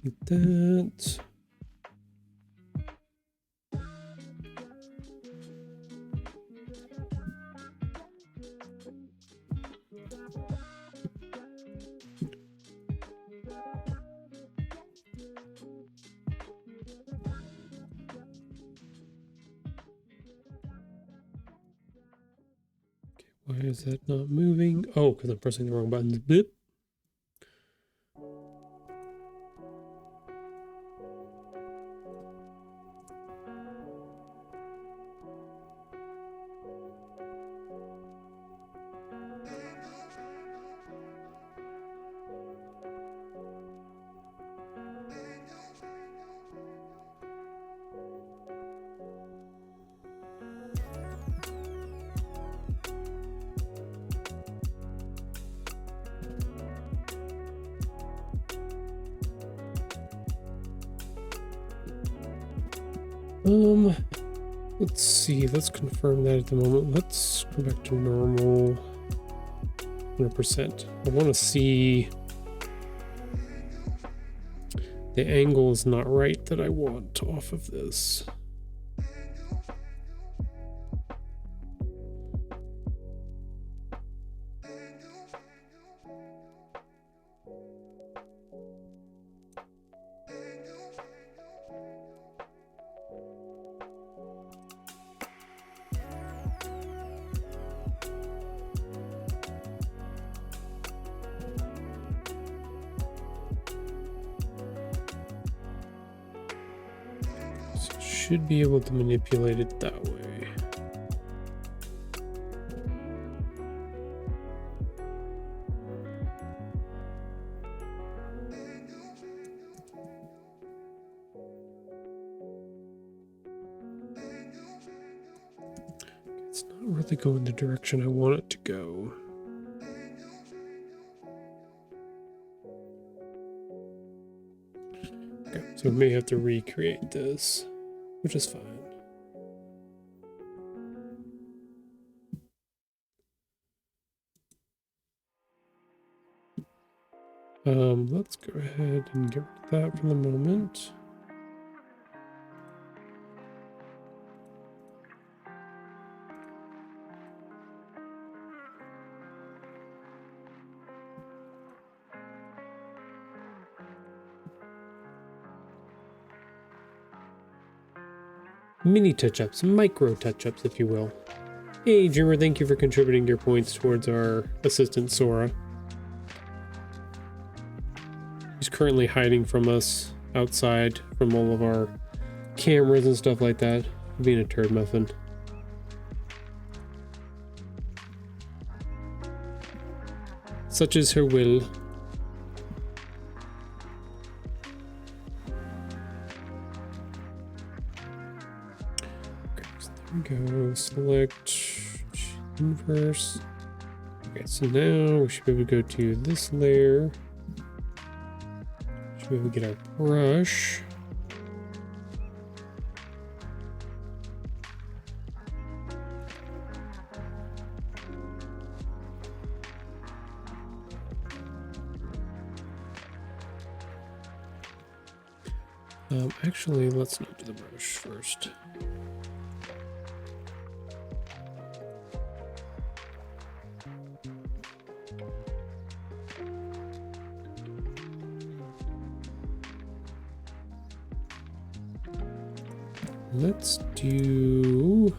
Like that. Why is that not moving? Oh, because I'm pressing the wrong buttons. Boop. Let's see, let's confirm that at the moment. Let's go back to normal 100%. I want to see the angle is not right that I want off of this. Should be able to manipulate it that way. It's not really going the direction I want it to go. Okay, so we may have to recreate this, which is fine. Let's go ahead and get rid of that for the moment. Mini touch-ups, micro touch-ups, if you will. Hey, Dreamer, thank you for contributing your points towards our assistant, Sora. He's currently hiding from us outside from all of our cameras and stuff like that, being a turd muffin. Such is her will. Go select inverse. Okay, so now we should be able to go to this layer. Should be able to get our brush. Actually, let's not do the brush first. Let's do...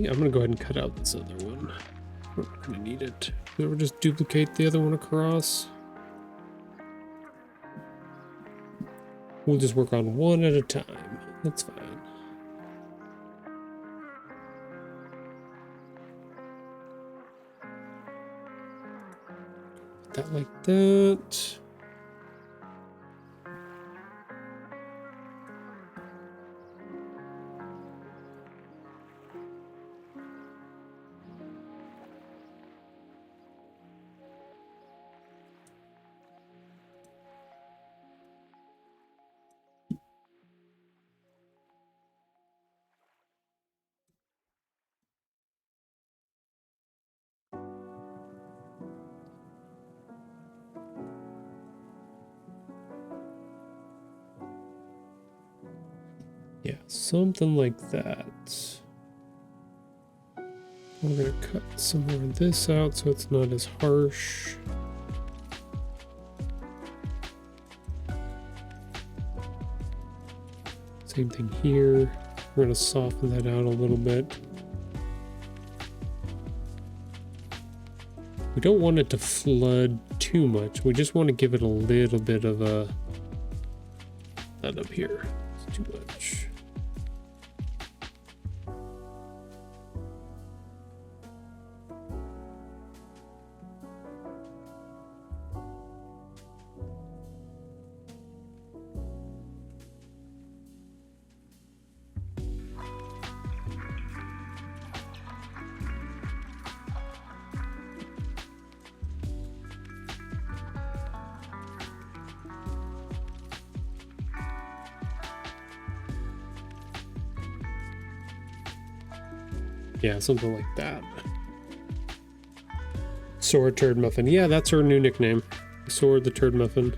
I'm gonna go ahead and cut out this other one. We're not gonna need it. We'll just duplicate the other one across. We'll just work on one at a time. That's fine. Put that like that. Yeah, something like that. We're gonna cut some more of this out so it's not as harsh. Same thing here. We're gonna soften that out a little bit. We don't want it to flood too much. We just want to give it a little bit of a... Not up here. It's too much. Yeah, something like that. Sword Turd Muffin. Yeah, that's her new nickname. Sword the Turd Muffin.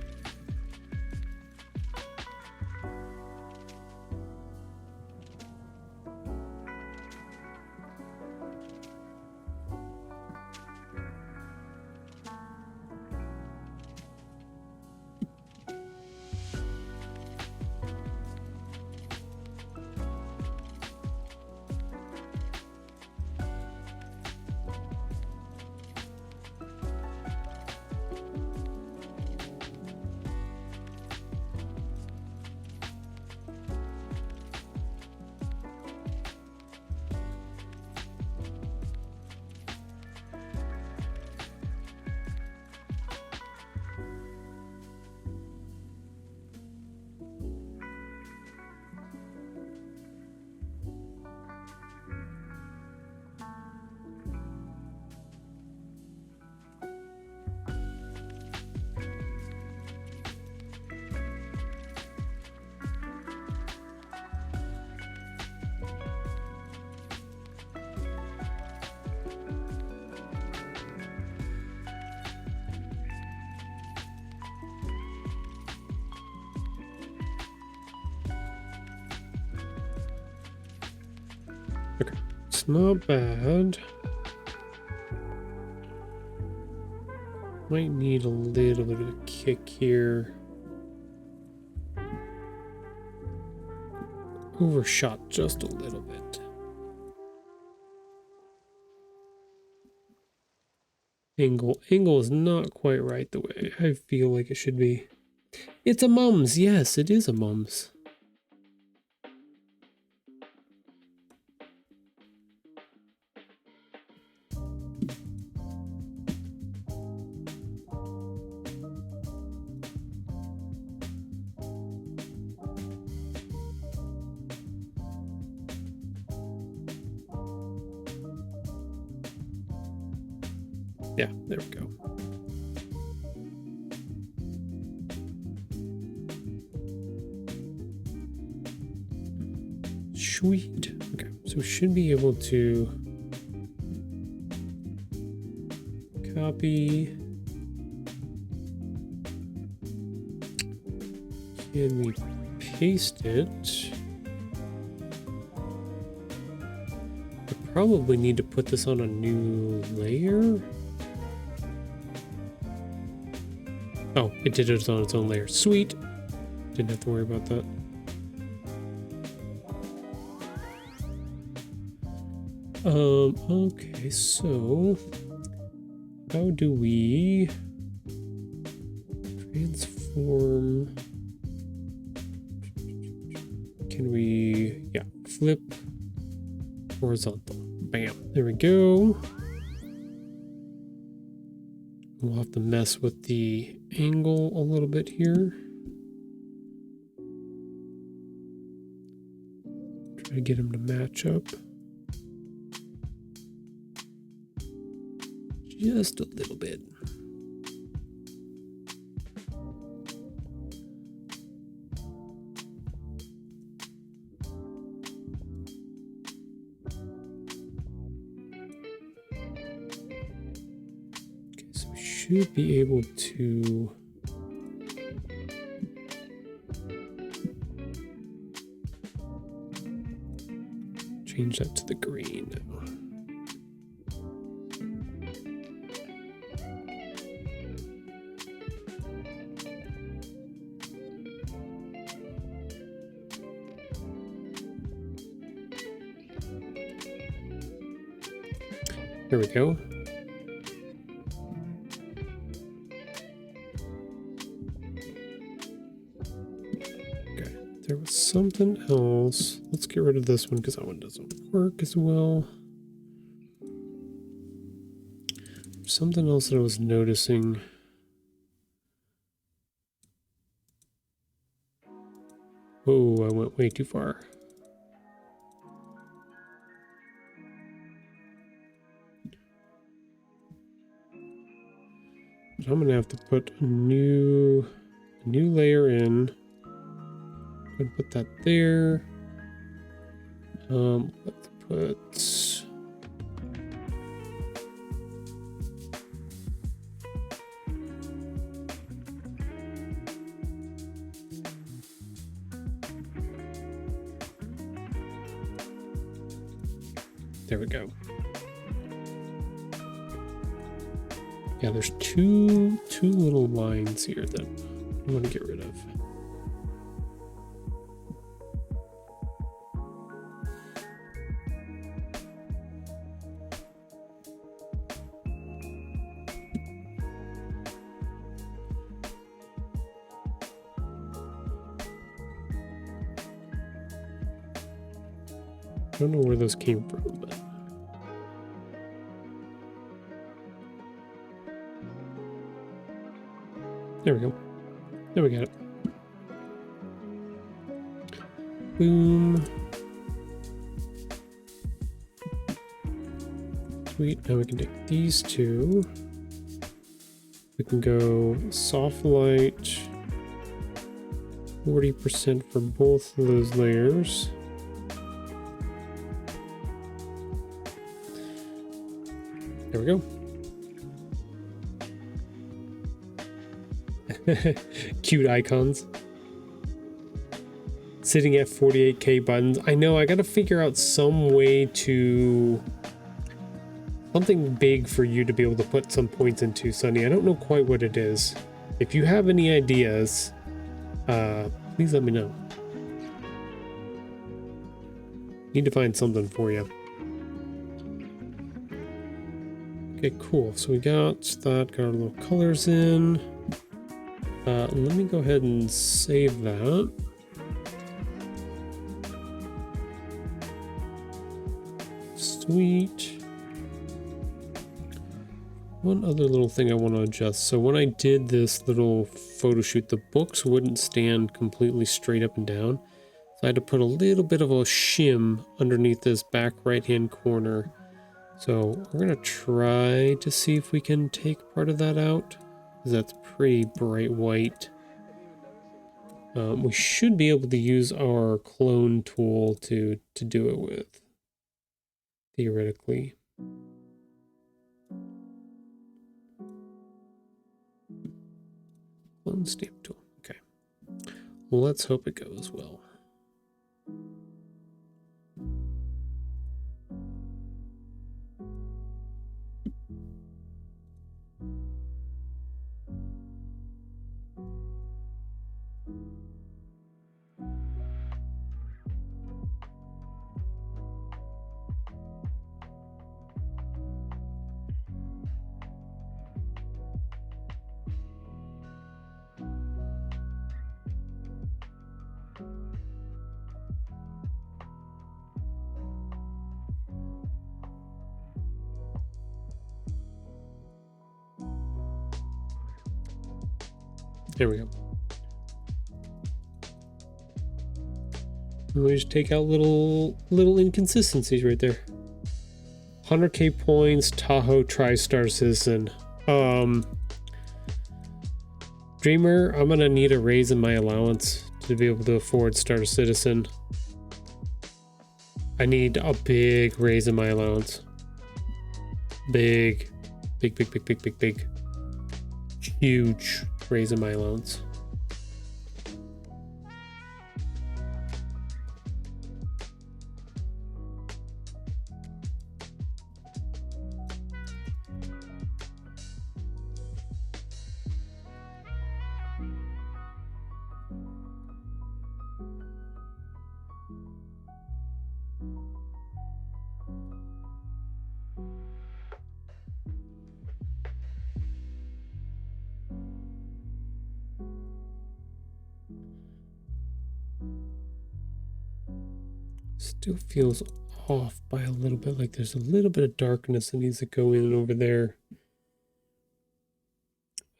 Okay, it's not bad. Might need a little bit of a kick here. Overshot just a little bit. Angle is not quite right the way I feel like it should be. It's a mums. Yes, it is a mums. Yeah, there we go. Sweet. Okay, so we should be able to copy. Can we paste it? I probably need to put this on a new layer. Oh, it did it on its own layer. Sweet. Didn't have to worry about that. Okay, so how do we transform? Can we, yeah, flip horizontal. Bam, there we go. We'll have to mess with the angle a little bit here. Try to get him to match up. Just a little bit. Okay, so we should be able to change that to the green now. There we go. something else. Let's get rid of this one because that one doesn't work as well. Something else that I was noticing. Oh, I went way too far. So I'm gonna have to put a new layer in. Go put that there. Let's put. There we go. Yeah, there's two little lines here that I want to get rid of. I don't know where those came from, but there we go. There we got it. Boom. Sweet. Now we can take these two. We can go soft light 40% for both of those layers. There we go. Cute icons. Sitting at 48K buttons. I know, I gotta figure out some way to... something big for you to be able to put some points into, Sunny. I don't know quite what it is. If you have any ideas, please let me know. Need to find something for you. Okay, cool. So we got that, got our little colors in. Let me go ahead and save that. Sweet. One other little thing I want to adjust. So when I did this little photo shoot, the books wouldn't stand completely straight up and down. So I had to put a little bit of a shim underneath this back right-hand corner. So we're gonna try to see if we can take part of that out, because that's pretty bright white. We should be able to use our clone tool to do it with, theoretically. Clone stamp tool. Okay. Well, let's hope it goes well. There we go. We just take out little inconsistencies right there. 100K points, Tahoe TriStar Citizen. Dreamer, I'm gonna need a raise in my allowance to be able to afford Star Citizen. I need a big raise in my allowance. Big. Huge raise in my allowance. Still feels off by a little bit, like there's a little bit of darkness that needs to go in over there.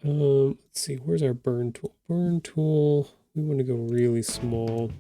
Let's see, where's our burn tool? Burn tool, we want to go really small.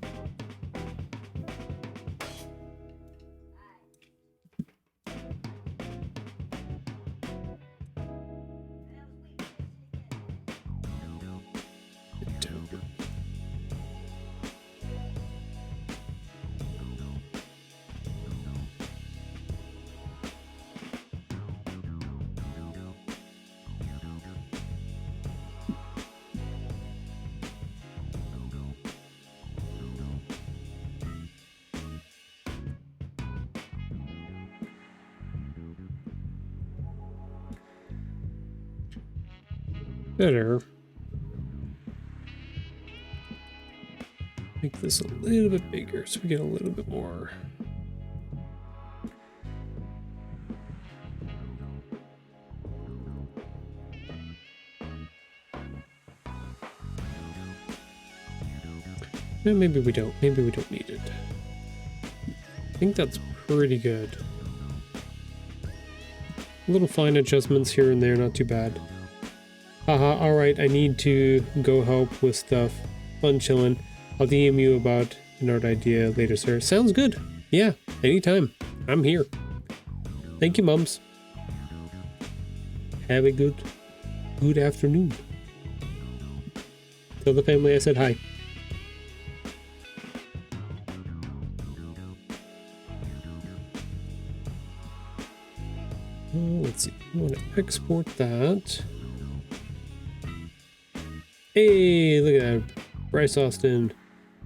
Better make this a little bit bigger so we get a little bit more. And maybe we don't. Maybe we don't need it. I think that's pretty good. Little fine adjustments here and there, not too bad. Haha, alright, I need to go help with stuff. Fun chillin'. I'll DM you about an art idea later, sir. Sounds good. Yeah, anytime. I'm here. Thank you, mums. Have a good afternoon. Tell the family I said hi. Let's see. I want to export that. Hey, look at that. Bryce Austin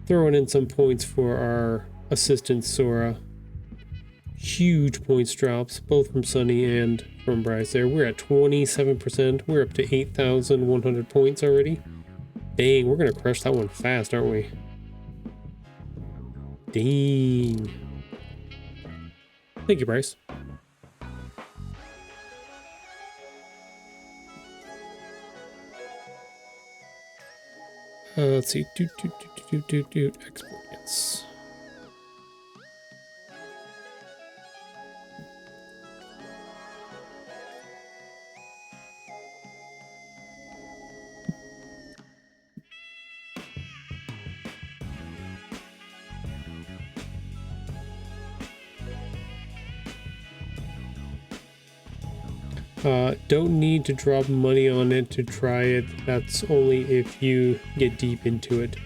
throwing in some points for our assistant Sora. Huge points drops, both from Sunny and from Bryce there. We're at 27%. We're up to 8,100 points already. Dang, we're going to crush that one fast, aren't we? Dang. Thank you, Bryce. Let's see. Export, yes. Don't need to drop money on it to try it. That's only if you get deep into it.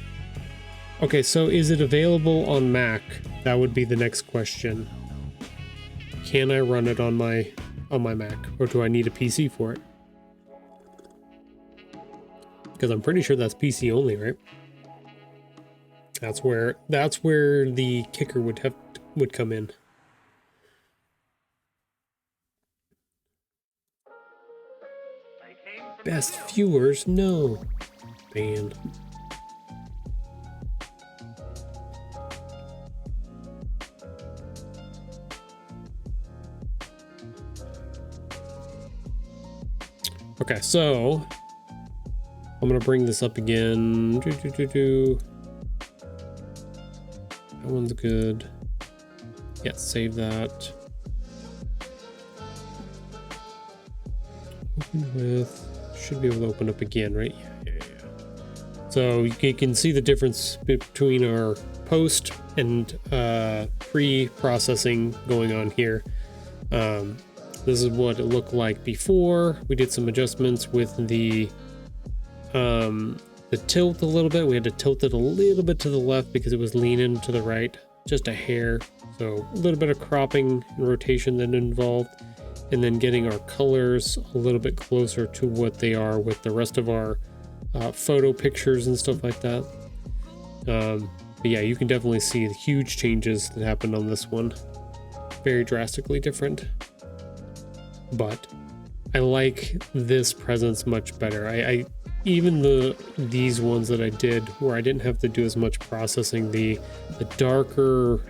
Okay, so is it available on Mac? That would be the next question. Can I run it on my Mac, or do I need a PC for it? Because I'm pretty sure that's PC only, right? That's where the kicker would come in. Best viewers? No. Man. Okay, so I'm gonna bring this up again. That one's good. Yeah, save that. Open with. Should be able to open up again, right? Yeah. So you can see the difference between our post and pre-processing going on here. This is what it looked like before. We did some adjustments with the tilt a little bit. We had to tilt it a little bit to the left because it was leaning to the right, just a hair. So a little bit of cropping and rotation that involved. And then getting our colors a little bit closer to what they are with the rest of our photo pictures and stuff like that. But yeah, you can definitely see the huge changes that happened on this one. Very drastically different. But I like this presence much better. I even these ones that I did where I didn't have to do as much processing, the darker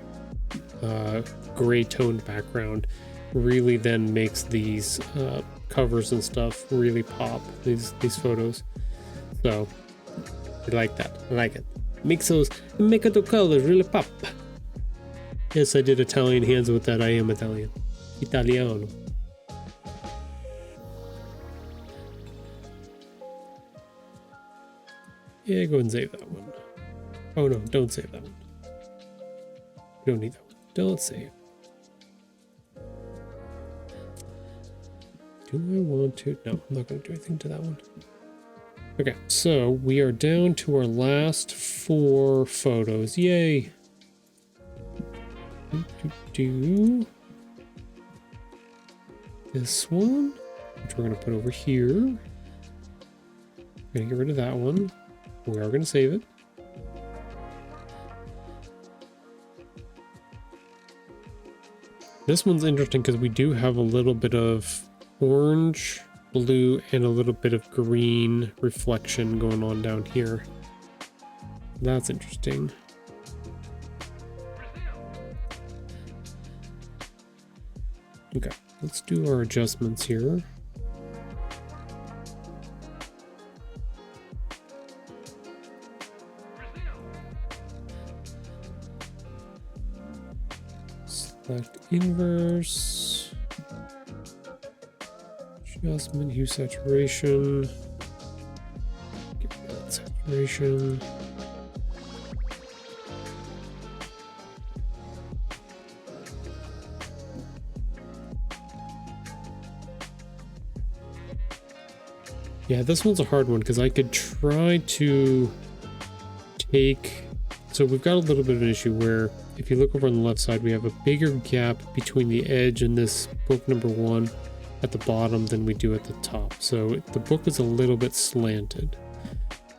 gray toned background really then makes these covers and stuff really pop, these photos. So I like that. I like it. Make the colors really pop. Yes, I did Italian hands with that. I am Italian. Italiano. Yeah, go ahead and save that one. Oh no, don't save that one. We don't need that one. Don't save. Do I want to? No, I'm not going to do anything to that one. Okay, so we are down to our last 4 photos. Yay! Do this one, which we're going to put over here. We're going to get rid of that one. We are going to save it. This one's interesting because we do have a little bit of orange, blue, and a little bit of green reflection going on down here. That's interesting. Okay, let's do our adjustments here. Select inverse, adjustment, hue saturation, get rid of that saturation. Yeah, this one's a hard one because I could try to take, so we've got a little bit of an issue where if you look over on the left side, we have a bigger gap between the edge and this book number 1 at the bottom than we do at the top. So the book is a little bit slanted.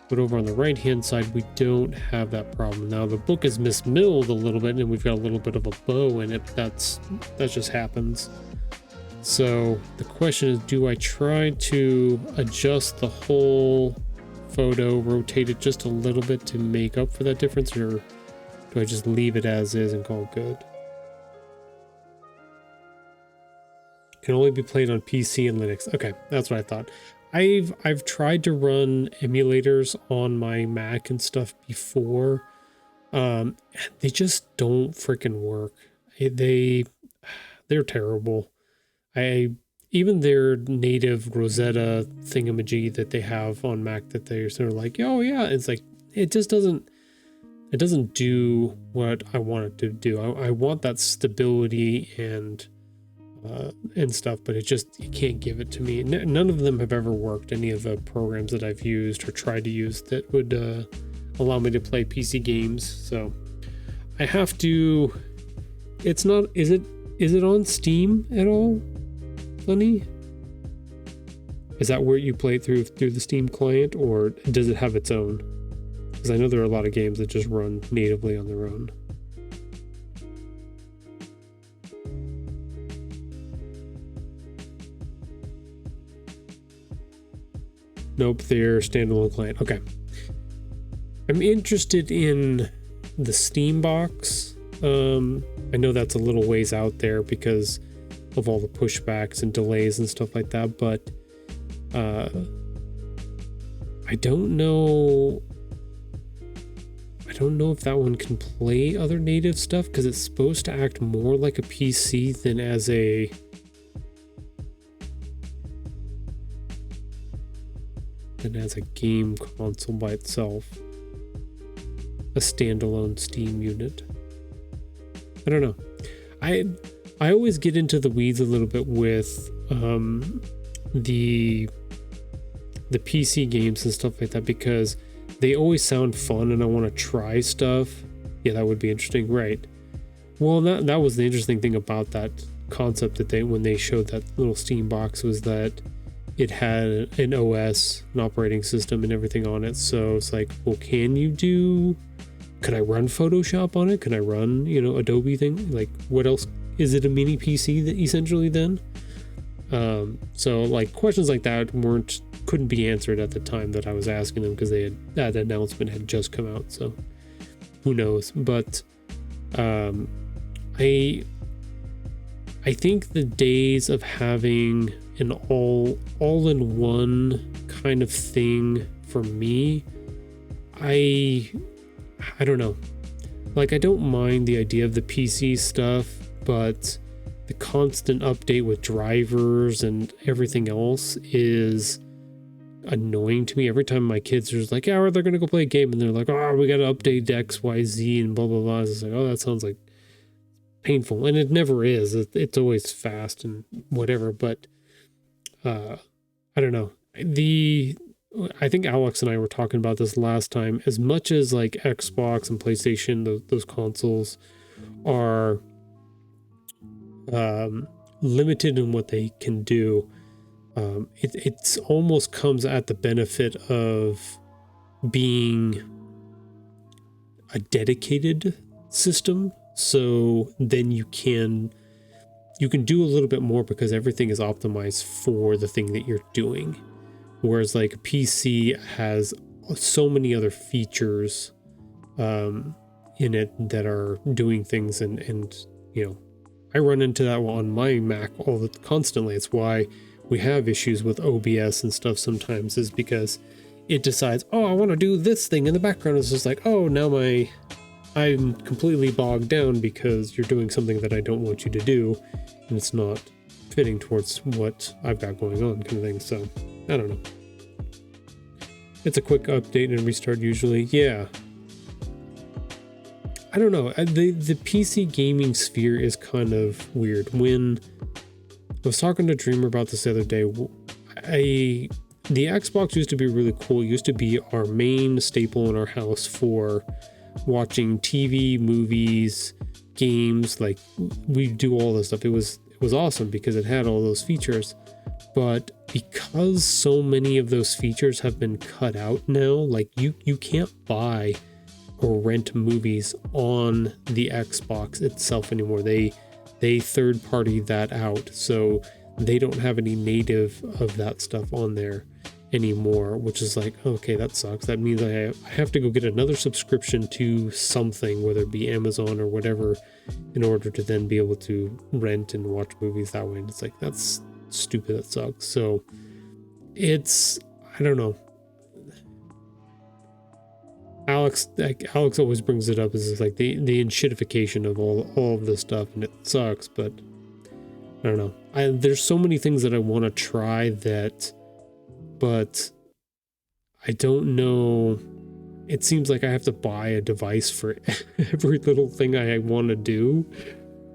But over on the right hand side, we don't have that problem. Now the book is mismilled a little bit and we've got a little bit of a bow in it. That just happens. So the question is, do I try to adjust the whole photo, rotate it just a little bit to make up for that difference, or do I just leave it as is and call it good? Can only be played on PC and Linux. Okay, that's what I thought. I've tried to run emulators on my Mac and stuff before. They just don't freaking work. They're terrible. Even their native Rosetta thingamajig that they have on Mac that they're sort of like, oh yeah, it's like it just doesn't do what I want it to do. I want that stability and stuff, but it can't give it to me. None of them have ever worked. Any of the programs that I've used or tried to use that would allow me to play PC games. So I have to. It's not. Is it on Steam at all? Funny. Is that where you play it through the Steam client, or does it have its own? Because I know there are a lot of games that just run natively on their own. Nope, they're standalone client. Okay. I'm interested in the Steam box. I know that's a little ways out there because of all the pushbacks and delays and stuff like that, but I don't know if that one can play other native stuff because it's supposed to act more like a PC than as a game console by itself, a standalone Steam unit. I don't know. I always get into the weeds a little bit with the PC games and stuff like that because they always sound fun and I want to try stuff. Yeah, that would be interesting, right? Well, that was the interesting thing about that concept that when they showed that little Steam box was that it had an OS, an operating system, and everything on it. So it's like, well, could I run Photoshop on it? Can I run, Adobe thing? Like, what else? Is it a mini PC that essentially then? So like questions like that couldn't be answered at the time that I was asking them because that announcement had just come out. So who knows? But I think the days of having an all-in-one kind of thing for me, I don't know. like, I don't mind the idea of the PC stuff, but the constant update with drivers and everything else is annoying to me. Every time my kids are just like, yeah, they're gonna go play a game, and they're like, oh, we gotta update XYZ and blah blah blah. It's like, oh, that sounds like painful, and it never is. It's always fast and whatever. But I don't know. I think Alex and I were talking about this last time. As much as like Xbox and PlayStation, those consoles are limited in what they can do, it's almost comes at the benefit of being a dedicated system. So then you can do a little bit more because everything is optimized for the thing that you're doing. Whereas like a PC has so many other features in it that are doing things, and you know, I run into that on my Mac constantly. It's why we have issues with OBS and stuff sometimes, is because it decides, oh, I want to do this thing in the background. It's just like, oh, now I'm completely bogged down because you're doing something that I don't want you to do, and it's not fitting towards what I've got going on, kind of thing. So I don't know. It's a quick update and restart usually. Yeah. I don't know. The PC gaming sphere is kind of weird. When I was talking to Dreamer about this the other day, the Xbox used to be really cool. It used to be our main staple in our house for watching TV, movies, games. Like, we do all this stuff. It was awesome because it had all those features. But because so many of those features have been cut out now, like you can't buy or rent movies on the Xbox itself anymore. They third party that out, so they don't have any native of that stuff on there anymore, which is like, okay, that sucks. That means I have to go get another subscription to something, whether it be Amazon or whatever, in order to then be able to rent and watch movies that way. And it's like, that's stupid. That sucks. So it's, I don't know. Alex always brings it up as like the enshittification of all of this stuff, and it sucks, but I don't know. There's so many things that I want to try but I don't know. It seems like I have to buy a device for every little thing I want to do,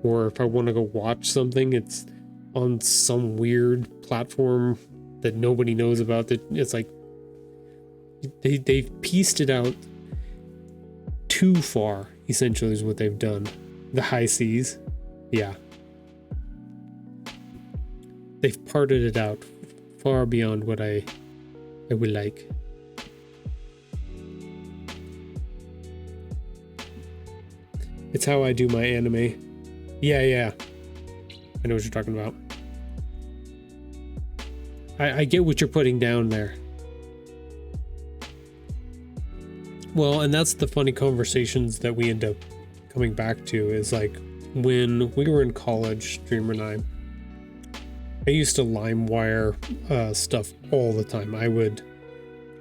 or if I want to go watch something, it's on some weird platform that nobody knows about. That it's like they've pieced it out too far, essentially, is what they've done. The high seas. Yeah. They've parted it out far beyond what I would like. It's how I do my anime. Yeah. I know what you're talking about. I get what you're putting down there. Well, and that's the funny conversations that we end up coming back to, is like when we were in college, Dreamer and I used to LimeWire stuff all the time. I would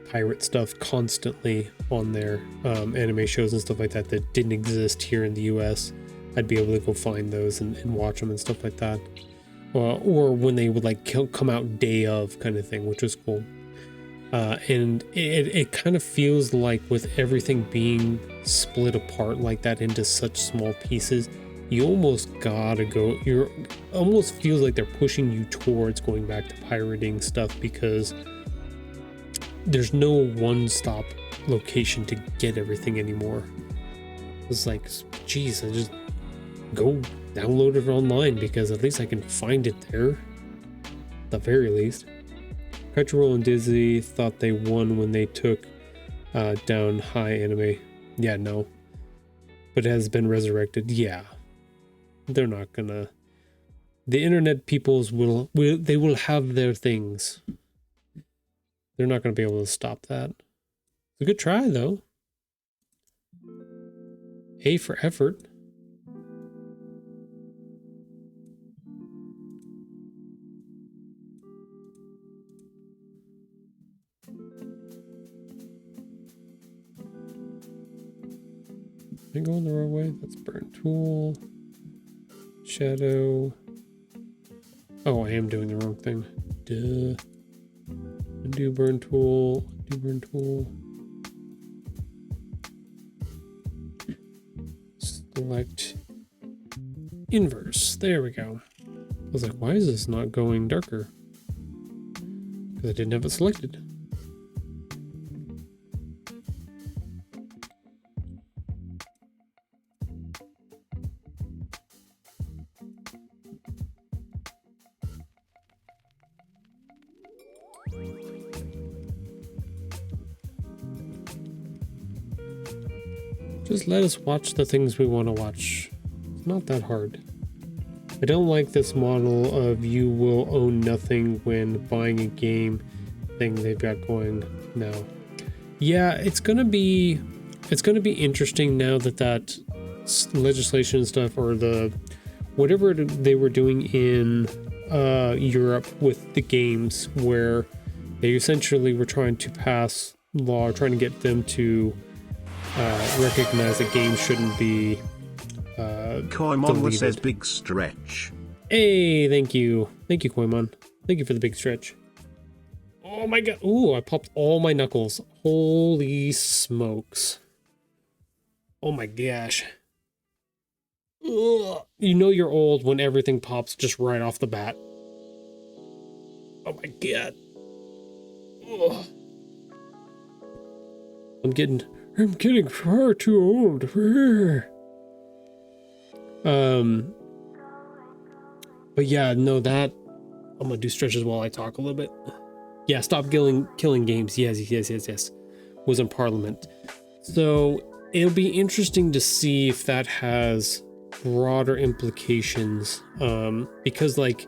pirate stuff constantly on there, anime shows and stuff like that didn't exist here in the US. I'd be able to go find those and watch them and stuff like that. Or when they would like come out day of, kind of thing, which was cool. And it kind of feels like, with everything being split apart like that into such small pieces, you almost gotta go. You're almost feels like they're pushing you towards going back to pirating stuff, because there's no one-stop location to get everything anymore. It's like, geez, I just go download it online, because at least I can find it there, at the very least. Crunchyroll and Disney thought they won when they took down High Anime. Yeah, no. But it has been resurrected. Yeah. They're not gonna... The internet peoples will have their things. They're not gonna be able to stop that. It's a good try, though. A for effort. I going the wrong way? That's burn tool. Shadow. Oh, I am doing the wrong thing. Duh. Undo burn tool. Undo burn tool. Select inverse. There we go. I was like, why is this not going darker? Because I didn't have it selected. Just let us watch the things we want to watch. It's not that hard. I don't like this model of you will own nothing when buying a game thing they've got going now. Yeah, it's gonna be interesting now that legislation and stuff, or the whatever they were doing in Europe with the games, where they essentially were trying to pass law, trying to get them to recognize that games shouldn't be Koimon says big stretch. Hey, thank you, Koimon. Thank you for the big stretch. Oh my god! Ooh, I popped all my knuckles. Holy smokes! Oh my gosh! Ugh. You know you're old when everything pops just right off the bat. Oh my god! Ugh. I'm getting far too old. But yeah, no, that I'm gonna do stretches while I talk a little bit. Yeah, stop killing games. Yes. Was in Parliament. So it'll be interesting to see if that has broader implications. Because like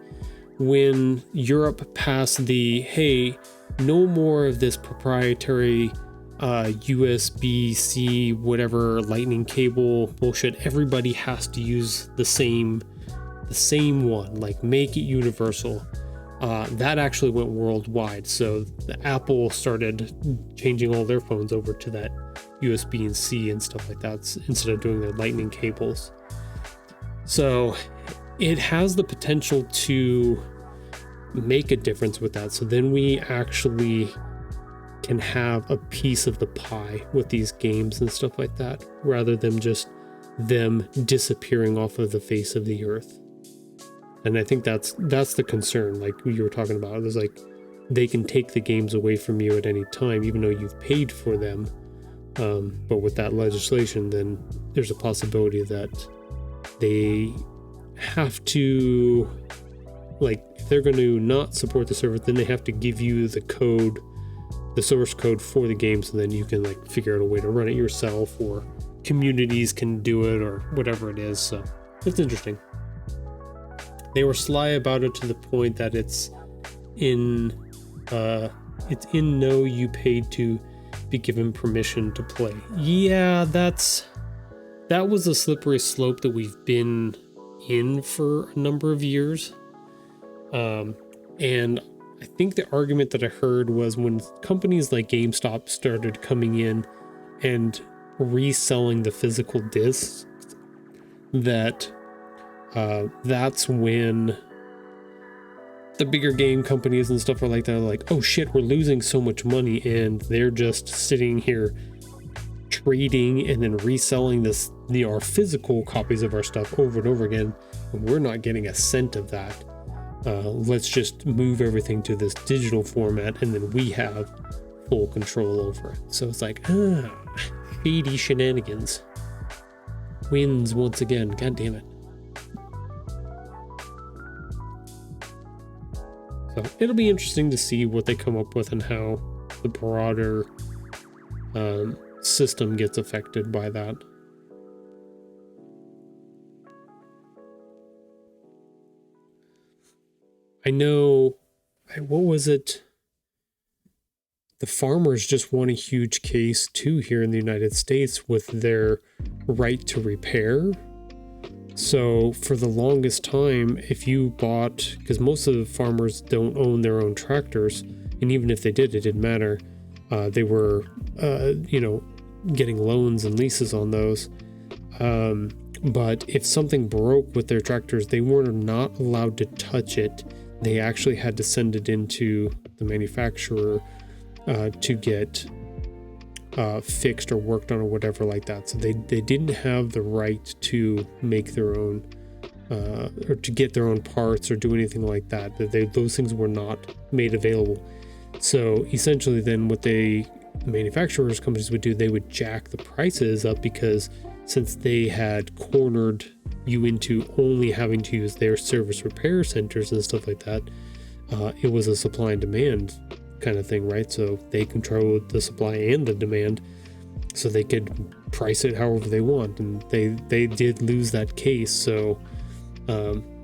when Europe passed the hey, no more of this proprietary USB-C whatever lightning cable bullshit. Everybody has to use the same one, like make it universal. That actually went worldwide. So the Apple started changing all their phones over to that USB and C and stuff like that instead of doing their lightning cables. So it has the potential to make a difference with that. So then we actually can have a piece of the pie with these games and stuff like that, rather than just them disappearing off of the face of the earth. And I think that's the concern, like you were talking about. It was like they can take the games away from you at any time, even though you've paid for them. But with that legislation, then there's a possibility that they have to, like, if they're going to not support the server, then they have to give you the code, the source code for the game, so then you can like figure out a way to run it yourself, or communities can do it, or whatever it is. So it's interesting. They were sly about it to the point that it's in no you paid to be given permission to play. Yeah, that was a slippery slope that we've been in for a number of years. And I think the argument that I heard was when companies like GameStop started coming in and reselling the physical discs, that's when the bigger game companies and stuff are like that are like, oh shit, we're losing so much money, and they're just sitting here trading and then reselling our physical copies of our stuff over and over again, and we're not getting a cent of that. Let's just move everything to this digital format, and then we have full control over it. So it's like, shady shenanigans. Wins once again. God damn it. So it'll be interesting to see what they come up with and how the broader system gets affected by that. I know, what was it? The farmers just won a huge case too here in the United States with their right to repair. So for the longest time, if you bought, because most of the farmers don't own their own tractors, and even if they did, it didn't matter. They were, getting loans and leases on those. But if something broke with their tractors, they were not allowed to touch it. They actually had to send it into the manufacturer to get fixed or worked on or whatever like that. So they didn't have the right to make their own or to get their own parts or do anything like that. Those things were not made available. So essentially then what the manufacturers companies would do, they would jack the prices up, because since they had cornered you into only having to use their service repair centers and stuff like that, it was a supply and demand kind of thing, right? So they controlled the supply and the demand, so they could price it however they want, and they did lose that case. So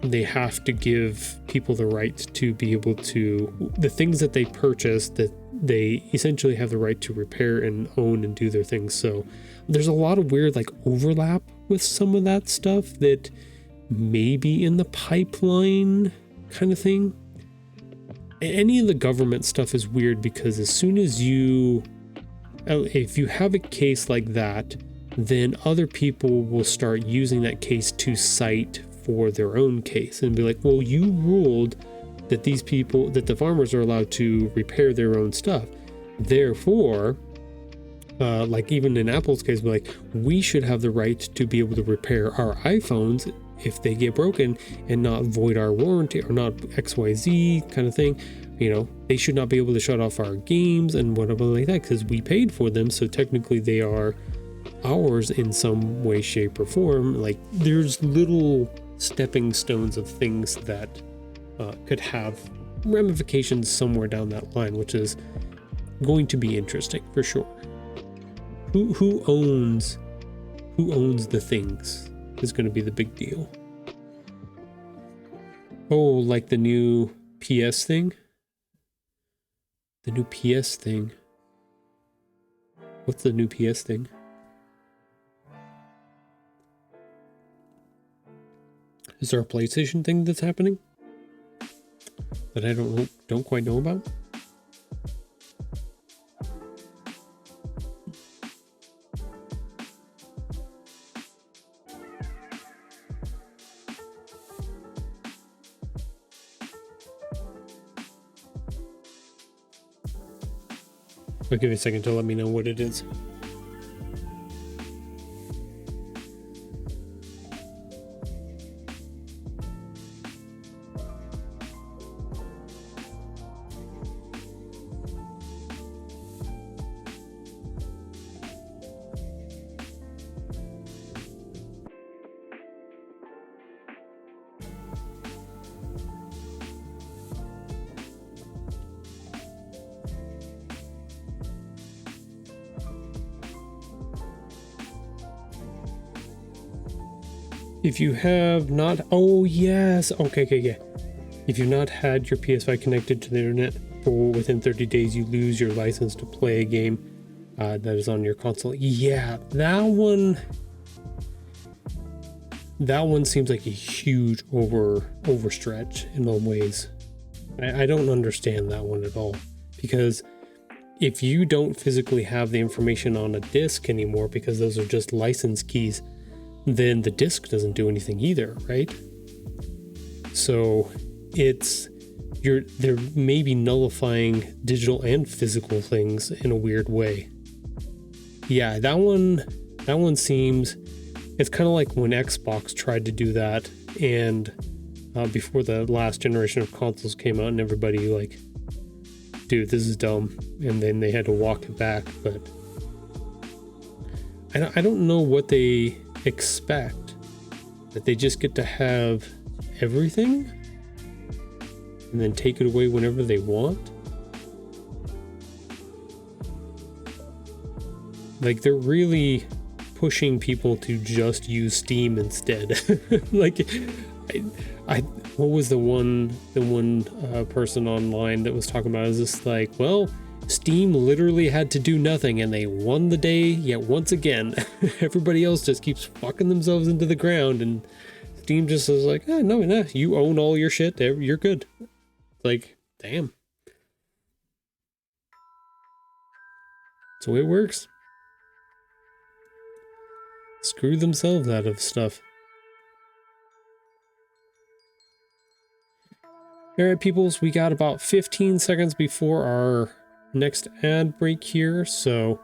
they have to give people the right to be able to, the things that they purchase, that they essentially have the right to repair and own and do their things. So there's a lot of weird like overlap with some of that stuff that may be in the pipeline kind of thing. Any of the government stuff is weird, because as soon as if you have a case like that, then other people will start using that case to cite for their own case and be like, well, you ruled that the farmers are allowed to repair their own stuff. Therefore, like even in Apple's case, like, we should have the right to be able to repair our iPhones if they get broken and not void our warranty or not XYZ kind of thing. You know, they should not be able to shut off our games and whatever like that, because we paid for them. So technically they are ours in some way, shape, or form. Like, there's little stepping stones of things that could have ramifications somewhere down that line, which is going to be interesting for sure. Who owns the things is going to be the big deal. Oh, like the new PS thing? The new PS thing. What's the new PS thing? Is there a PlayStation thing that's happening that I don't quite know about? I'll give you a second to let me know what it is. If you have not, oh yes, okay, yeah. If you've not had your PS5 connected to the internet for within 30 days, you lose your license to play a game that is on your console. Yeah, that one seems like a huge overstretch in all ways. I don't understand that one at all, because if you don't physically have the information on a disc anymore, because those are just license keys, then the disc doesn't do anything either, right? So they're maybe nullifying digital and physical things in a weird way. Yeah, that one seems, it's kind of like when Xbox tried to do that, and before the last generation of consoles came out, and everybody like, dude, this is dumb, and then they had to walk it back. But I don't know what they expect, that they just get to have everything and then take it away whenever they want. Like, they're really pushing people to just use Steam instead. Like, what was the one person online that was talking about, is this like, well, Steam literally had to do nothing and they won the day yet once again. Everybody else just keeps fucking themselves into the ground, and Steam just is like, no, you own all your shit, you're good. Like, damn. That's the way it works. screw themselves out of stuff. All right, peoples, we got about 15 seconds before our next ad break here, so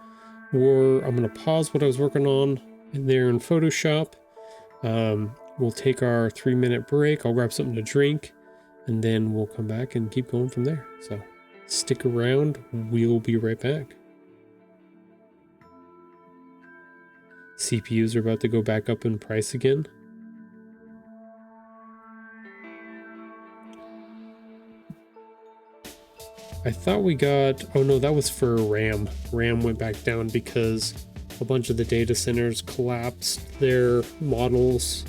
I'm going to pause what I was working on there in Photoshop. We'll take our 3-minute break. I'll grab something to drink, and then we'll come back and keep going from there. So stick around. We'll be right back. CPUs are about to go back up in price again. I thought we got, oh no, that was for RAM. RAM went back down because a bunch of the data centers collapsed their models.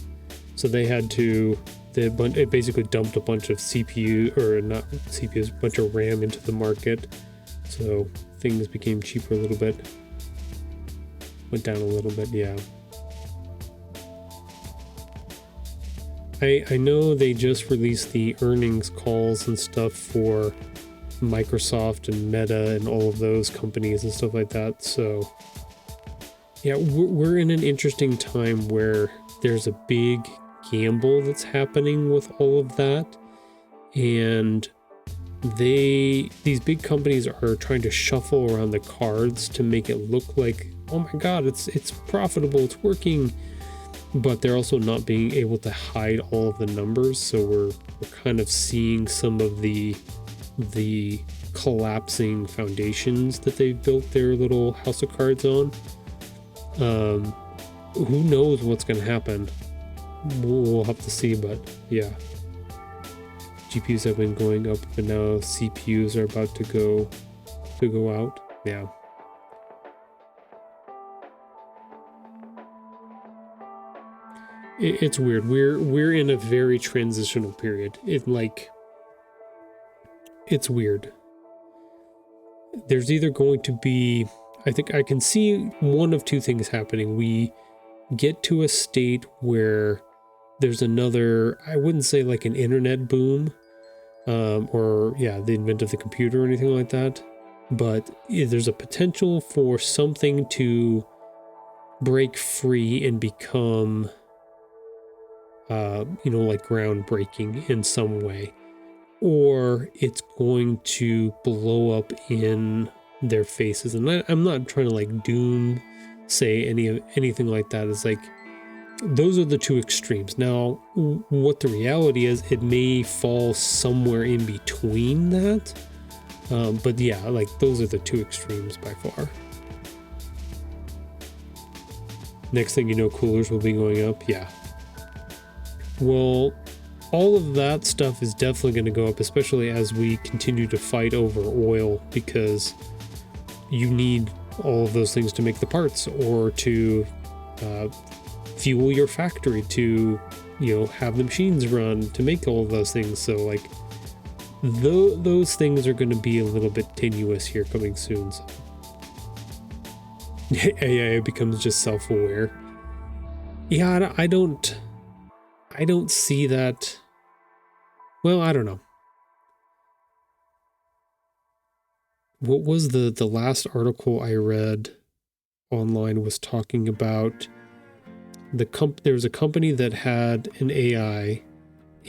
So they had to, it basically dumped a bunch of CPU, or not CPUs, a bunch of RAM into the market. So things became cheaper a little bit. Went down a little bit, yeah. I know they just released the earnings calls and stuff for Microsoft and Meta and all of those companies and stuff like that. So yeah, we're in an interesting time where there's a big gamble that's happening with all of that, and these big companies are trying to shuffle around the cards to make it look like, oh my god, it's profitable, it's working, but they're also not being able to hide all of the numbers. So we're kind of seeing some of the collapsing foundations that they've built their little house of cards on. Who knows what's going to happen? We'll have to see, but yeah. GPUs have been going up, but now CPUs are about to go out. Yeah. It's weird. We're in a very transitional period. It's weird. There's either going to be, I think I can see one of two things happening. We get to a state where there's another, I wouldn't say like an internet boom, or yeah, the advent of the computer or anything like that, but there's a potential for something to break free and become, like groundbreaking in some way, or it's going to blow up in their faces. And I'm not trying to like doom say anything like that. It's like, those are the two extremes. Now, what the reality is, it may fall somewhere in between that. But yeah, like those are the two extremes by far. Next thing you know, coolers will be going up. Yeah. Well, all of that stuff is definitely going to go up, especially as we continue to fight over oil, because you need all of those things to make the parts, or to fuel your factory, to have the machines run to make all of those things. So like those things are going to be a little bit tenuous here coming soon. So AI becomes just self-aware. Yeah, I don't see that. Well, I don't know. What was the last article I read online was talking about there was a company that had an AI,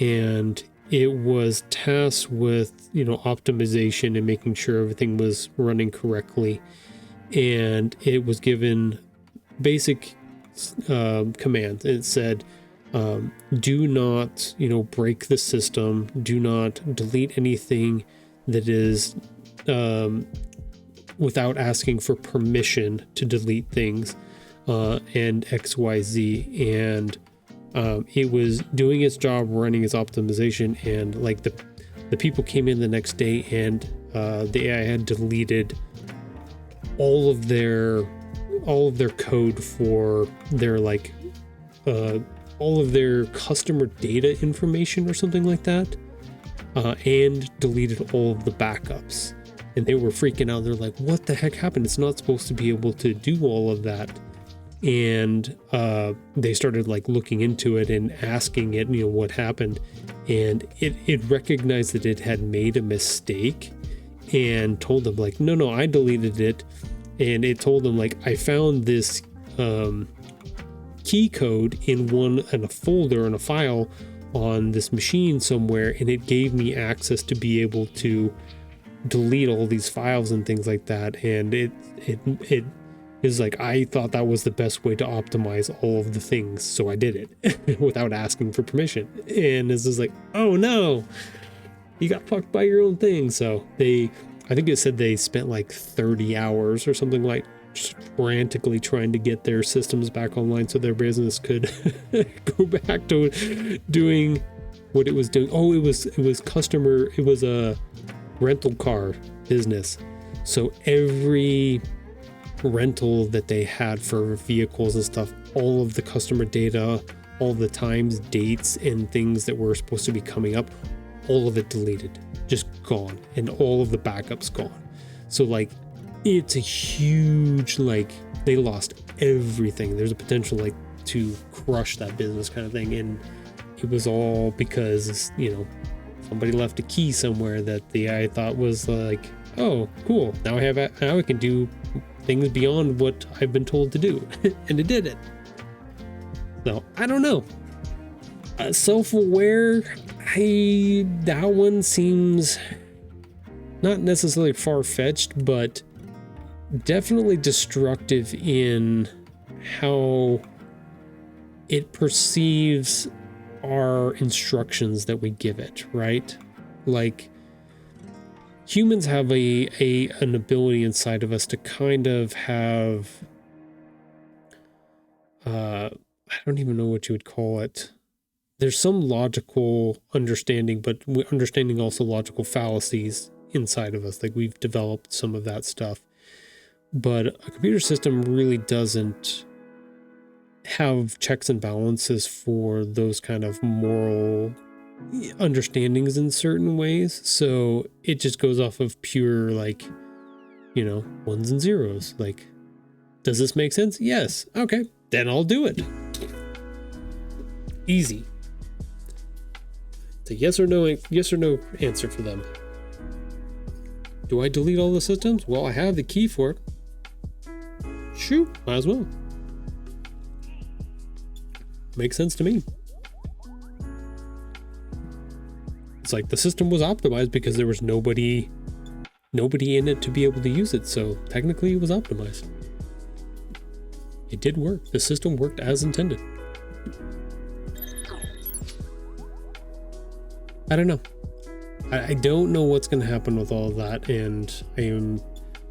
and it was tasked with, optimization and making sure everything was running correctly. And it was given basic commands. It said, do not, break the system. Do not delete anything that is without asking for permission to delete things, and XYZ. And it was doing its job, running its optimization, and like the people came in the next day, and the AI had deleted all of their code for their all of their customer data information or something like that, and deleted all of the backups. And they were freaking out. They're like, what the heck happened? It's not supposed to be able to do all of that. And they started like looking into it and asking it, what happened. And it recognized that it had made a mistake and told them like, no, I deleted it. And it told them like, I found this key code in a folder in a file on this machine somewhere, and it gave me access to be able to delete all these files and things like that. And it is like, I thought that was the best way to optimize all of the things, so I did it without asking for permission. And it's just like, oh no, you got fucked by your own thing. So I think it said they spent like 30 hours or something, like just frantically trying to get their systems back online so their business could go back to doing what it was doing. Oh, it was a rental car business. So every rental that they had for vehicles and stuff, all of the customer data, all the times, dates, and things that were supposed to be coming up, all of it deleted, just gone, and all of the backups gone. So like, it's a huge, like, they lost everything. There's a potential like to crush that business kind of thing, and it was all because, you know, somebody left a key somewhere that the AI thought was like, oh cool, now I can do things beyond what I've been told to do. And it did it. So I don't know, self-aware, that one seems not necessarily far-fetched, but definitely destructive in how it perceives our instructions that we give it, right? Like, humans have an ability inside of us to kind of have I don't even know what you would call it. There's some logical understanding, but understanding also logical fallacies inside of us. Like, we've developed some of that stuff. But a computer system really doesn't have checks and balances for those kind of moral understandings in certain ways. So it just goes off of pure, like, you know, ones and zeros. Like, does this make sense? Yes. Okay, then I'll do it. Easy. It's a yes or no answer for them. Do I delete all the systems? Well, I have the key for it. Shoot, might as well. Makes sense to me. It's like the system was optimized because there was nobody in it to be able to use it, so technically it was optimized. It did work. The system worked as intended. I don't know. I don't know what's going to happen with all of that, and I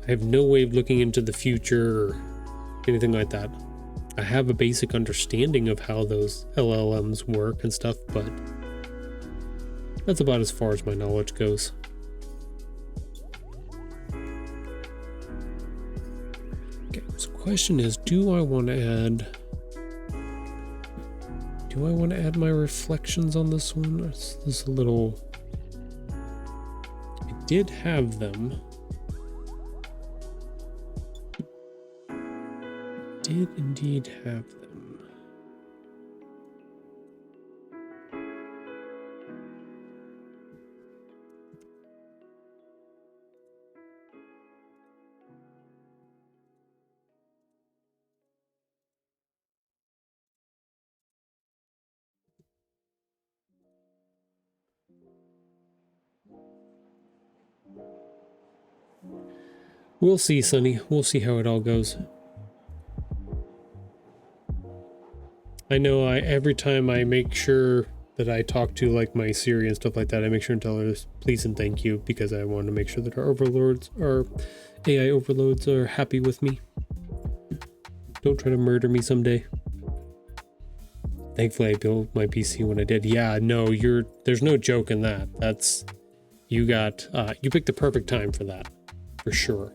have no way of looking into the future or anything like that. I have a basic understanding of how those LLMs work and stuff, but that's about as far as my knowledge goes. Okay, so the question is, do I want to add my reflections on this one? This is a little... I did have them. Did indeed have them. We'll see, Sonny. We'll see how it all goes. I know every time I make sure that I talk to like my Siri and stuff like that, I make sure and tell her please and thank you, because I want to make sure that our AI overloads are happy with me. Don't try to murder me someday. Thankfully I built my PC when I did. Yeah, no, there's no joke in that. You picked the perfect time for that, for sure.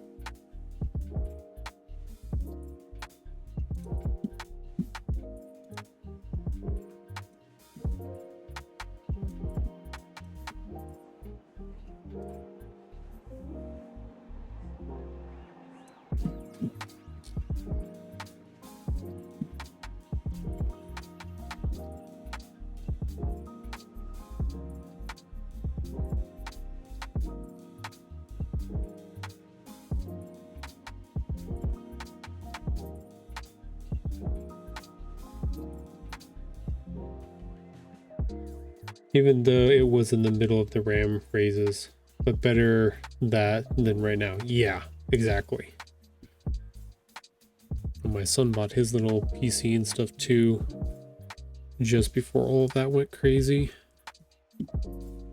Even though it was in the middle of the RAM raises, but better that than right now. Yeah, exactly. And my son bought his little PC and stuff too, just before all of that went crazy.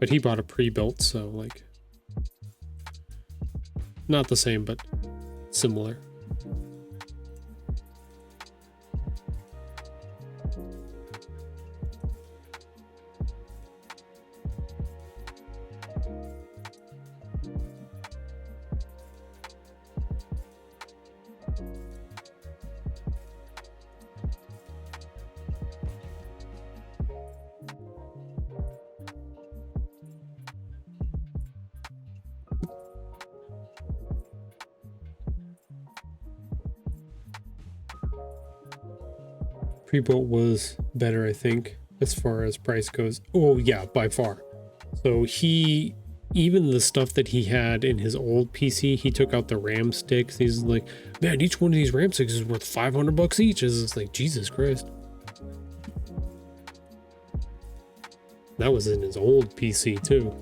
But he bought a pre-built, so like, not the same, but similar. Pre-built was better, I think, as far as price goes. Oh yeah, by far. So even the stuff that he had in his old PC, he took out the RAM sticks. He's like, man, each one of these RAM sticks is worth 500 bucks each. It's like, Jesus Christ. That was in his old PC too.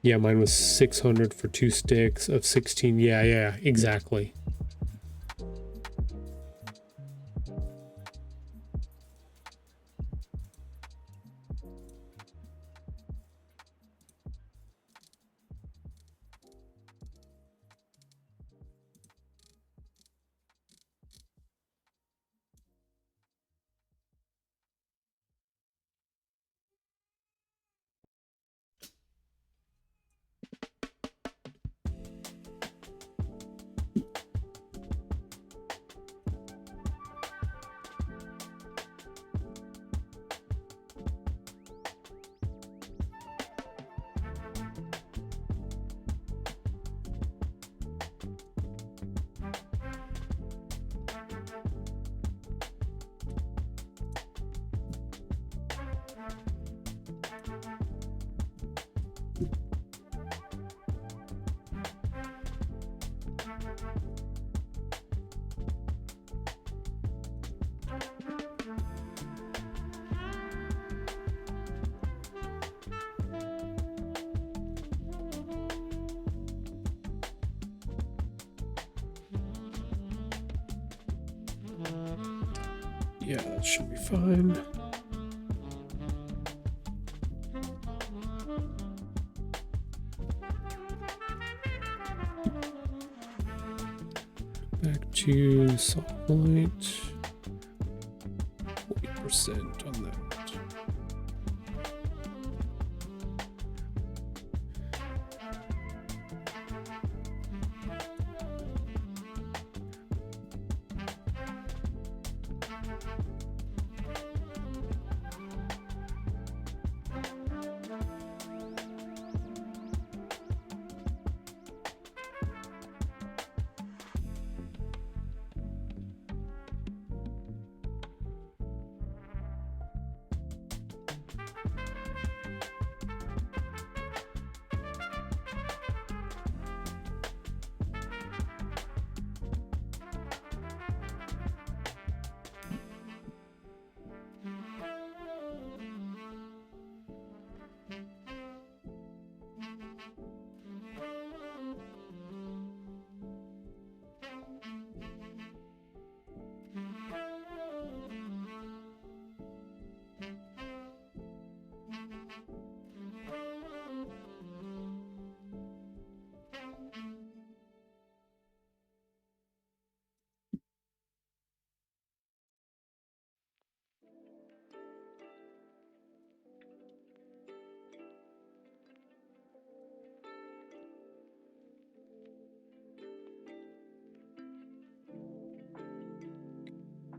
Yeah, mine was 600 for 2 sticks of 16. Yeah, exactly. Yeah, that should be fine. Back to soft light. 40% on that.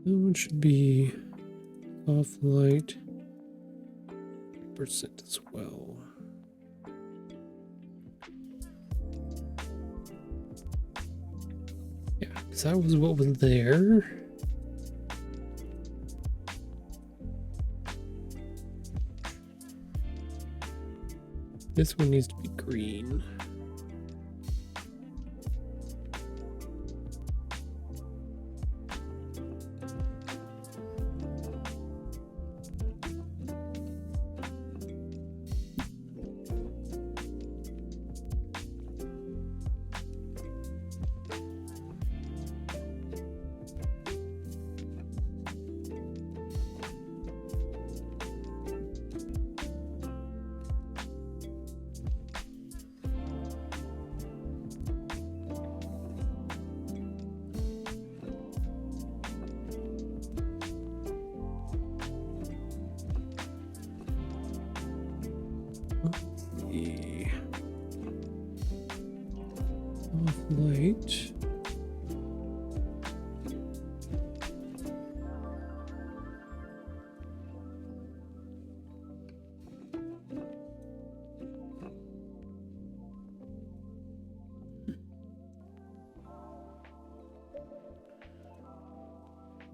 That one should be off light % as well. So that was what was there. This one needs to be green. Light.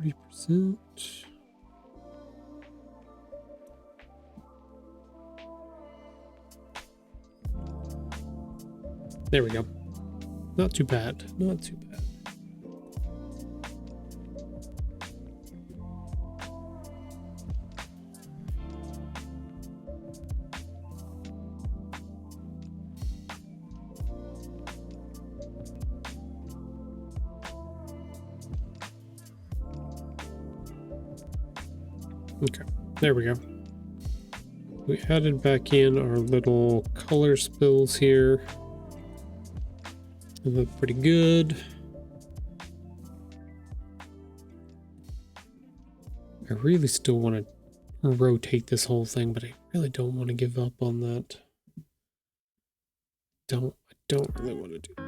%. There we go. Not too bad. Not too bad. Okay, there we go. We added back in our little color spills here. They look pretty good. I really still want to rotate this whole thing, but I really don't want to give up on that. I don't really want to do that.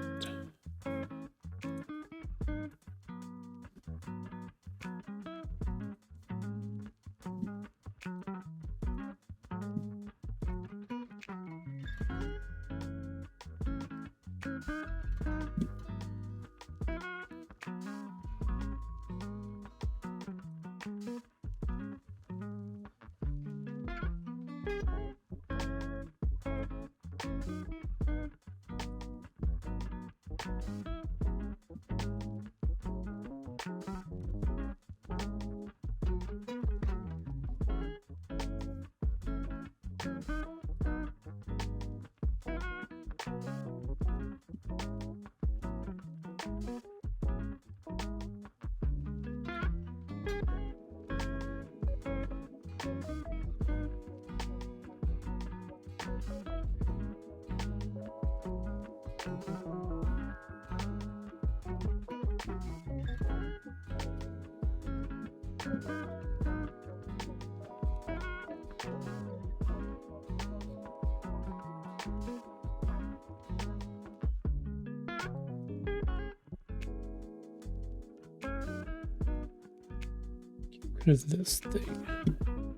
What is this thing?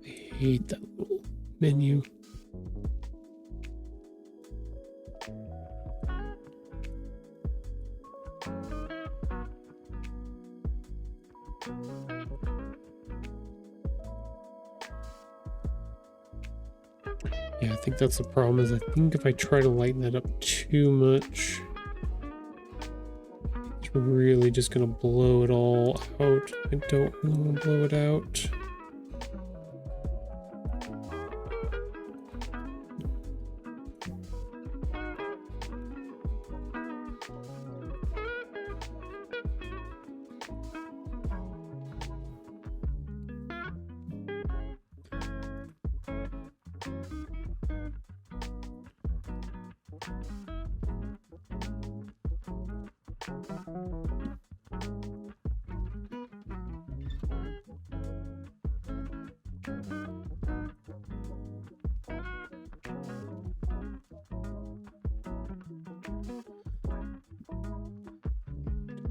I hate that little menu. Yeah, I think that's the problem, is I think if I try to lighten that up too much, it's really just gonna blow it all out. I don't want to blow it out.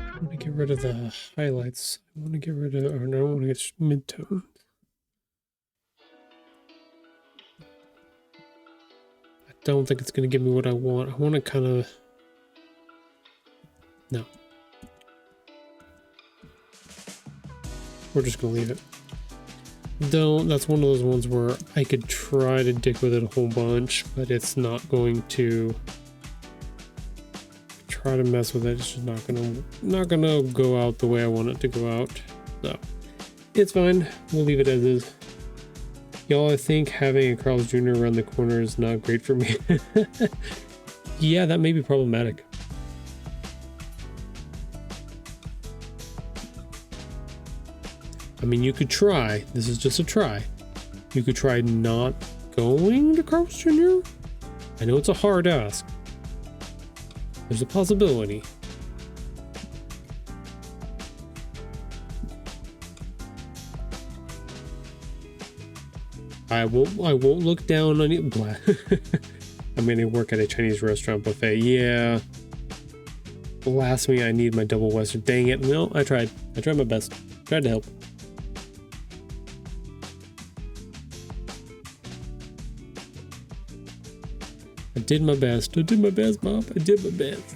I want to get rid of the highlights. I want to get rid of, or no, I want to get mid-tone. I don't think it's going to give me what I want. I want to kind of, no. we're just gonna leave it. Though that's one of those ones where I could try to dick with it a whole bunch, but it's not going to try to mess with it. It's just not gonna go out the way I want it to go out. So it's fine. We'll leave it as is. Y'all, I think having a Carl's Jr. around the corner is not great for me. Yeah, that may be problematic. I mean, you could try. This is just a try. You could try not going to Carl's Jr. I know it's a hard ask. There's a possibility. I won't look down on you. I'm gonna work at a Chinese restaurant buffet. Yeah. Blasphemy, I need my double western. Dang it. No, I tried. I tried my best. Tried to help. I did my best. I did my best, Bob. I did my best.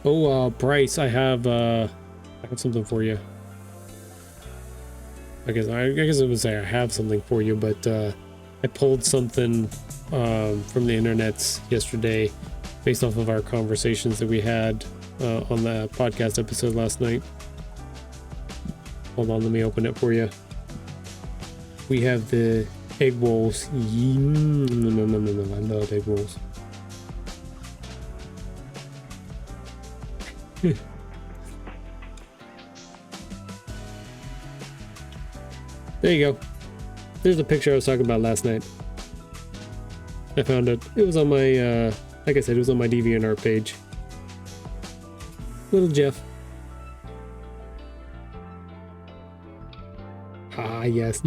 Oh, Bryce, I have something for you. I guess I would say I have something for you, but I pulled something from the internets yesterday based off of our conversations that we had on the podcast episode last night. Hold on, let me open it for you. We have the egg rolls. No, I love egg rolls. There you go. There's the picture I was talking about last night. I found it. It was on my, like I said, it was on my DeviantArt page. Little Jeff. Ah, yes.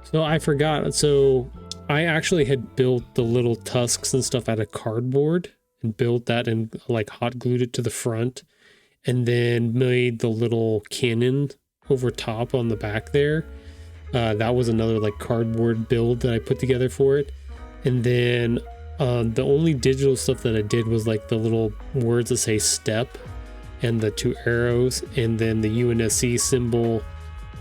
So I forgot. So I actually had built the little tusks and stuff out of cardboard and built that and like hot glued it to the front and then made the little cannon over top on the back there. That was another like cardboard build that I put together for it. And then the only digital stuff that I did was like the little words that say step and the two arrows and then the UNSC symbol.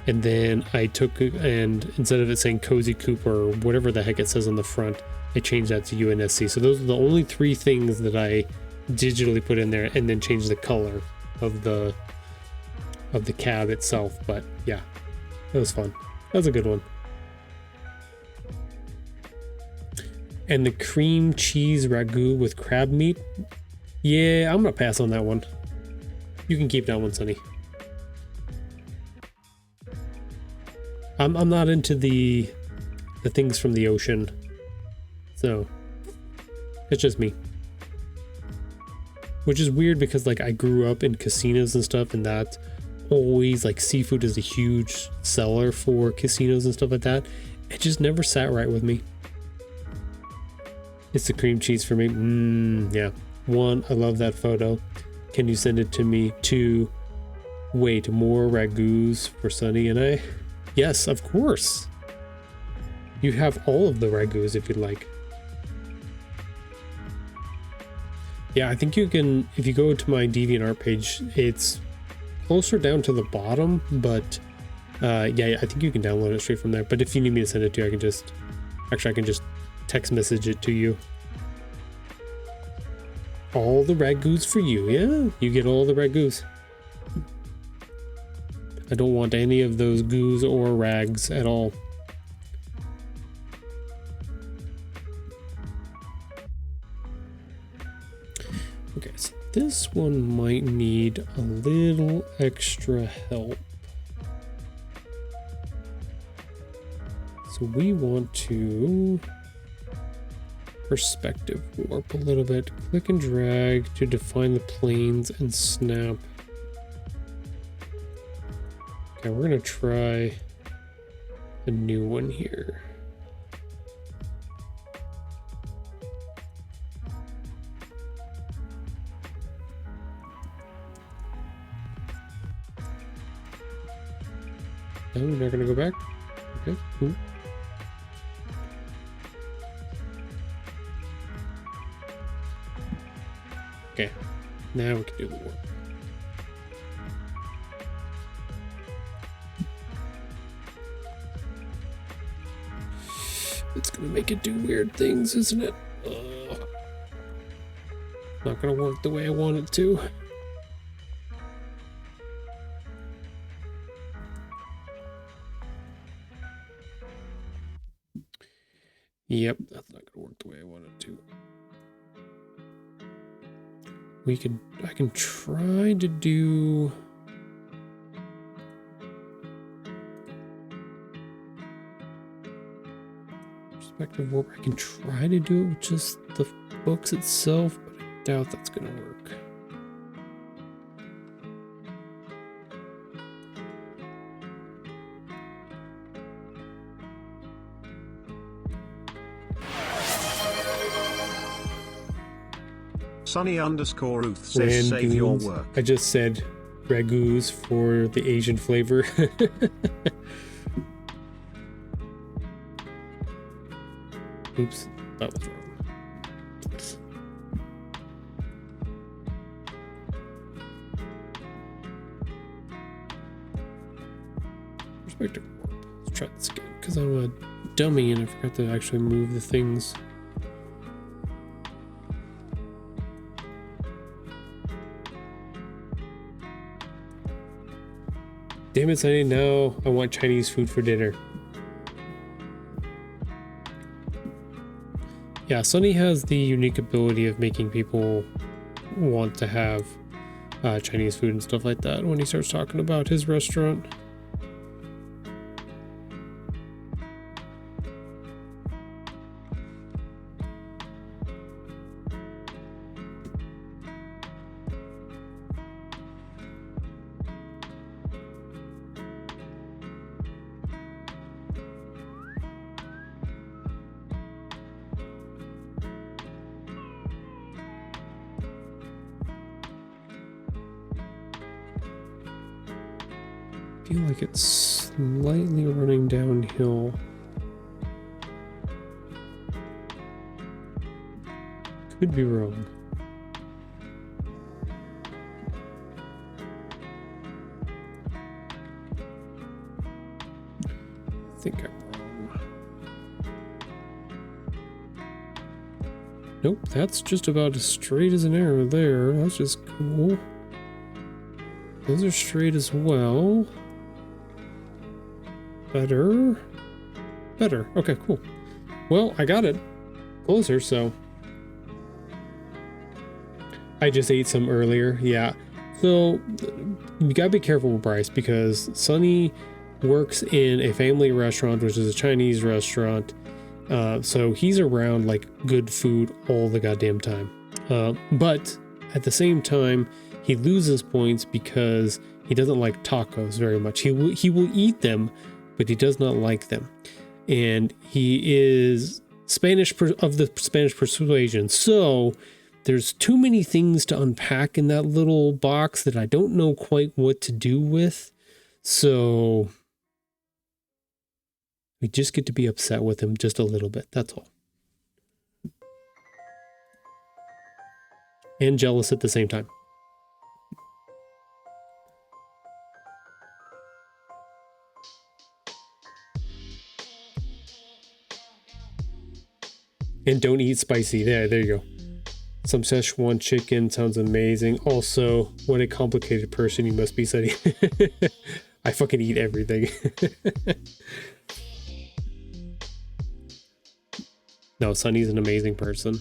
And then I took and instead of it saying Cozy Coop or whatever the heck it says on the front, I changed that to UNSC. So those are the only three things that I digitally put in there and then changed the color of the cab itself. But yeah, that was fun. That was a good one. And the cream cheese ragu with crab meat. Yeah, I'm gonna pass on that one. You can keep that one, Sonny. I'm not into the things from the ocean. So it's just me. Which is weird because like I grew up in casinos and stuff, and that's always like seafood is a huge seller for casinos and stuff like that. It just never sat right with me. It's the cream cheese for me. Yeah. 1, I love that photo. Can you send it to me? 2, wait, more ragus for Sonny and I? Yes, of course. You have all of the ragus if you'd like. Yeah, I think you can, if you go to my DeviantArt page, it's closer down to the bottom, but yeah, I think you can download it straight from there. But if you need me to send it to you, I can just text message it to you. All the ragus for you. Yeah, you get all the ragus. I don't want any of those goos or rags at all. Okay, so this one might need a little extra help. So we want to perspective warp a little bit. Click and drag to define the planes and snap. Okay, we're gonna try a new one here. No, we're not gonna go back. Okay, cool. Okay, now we can do the work. It's gonna make it do weird things, isn't it? Not gonna work the way I want it to. Yep, that's not gonna work the way I want it to. I can try to do perspective warp. I can try to do it with just the books itself, but I doubt that's gonna work. Sunny_Ruth says save your work. I just said ragouts for the Asian flavor. Oops, that was wrong. Perspective warp. Let's try this again, because I'm a dummy and I forgot to actually move the things. Damn it, Sunny, now I want Chinese food for dinner. Yeah, Sunny has the unique ability of making people want to have Chinese food and stuff like that when he starts talking about his restaurant. I feel like it's slightly running downhill. Could be wrong. I think I'm wrong. Nope, that's just about as straight as an arrow there. That's just cool. Those are straight as well. Better. Okay, cool. Well, I got it closer, so. I just ate some earlier, yeah. So, you gotta be careful with Bryce because Sunny works in a family restaurant, which is a Chinese restaurant. So he's around like good food all the goddamn time. But at the same time, he loses points because he doesn't like tacos very much. He will eat them, but he does not like them. And he is of the Spanish persuasion. So there's too many things to unpack in that little box that I don't know quite what to do with. So we just get to be upset with him just a little bit. That's all. And jealous at the same time. And don't eat spicy. There you go. Some Szechuan chicken sounds amazing. Also, what a complicated person you must be, Sunny. I fucking eat everything. No, Sunny's an amazing person.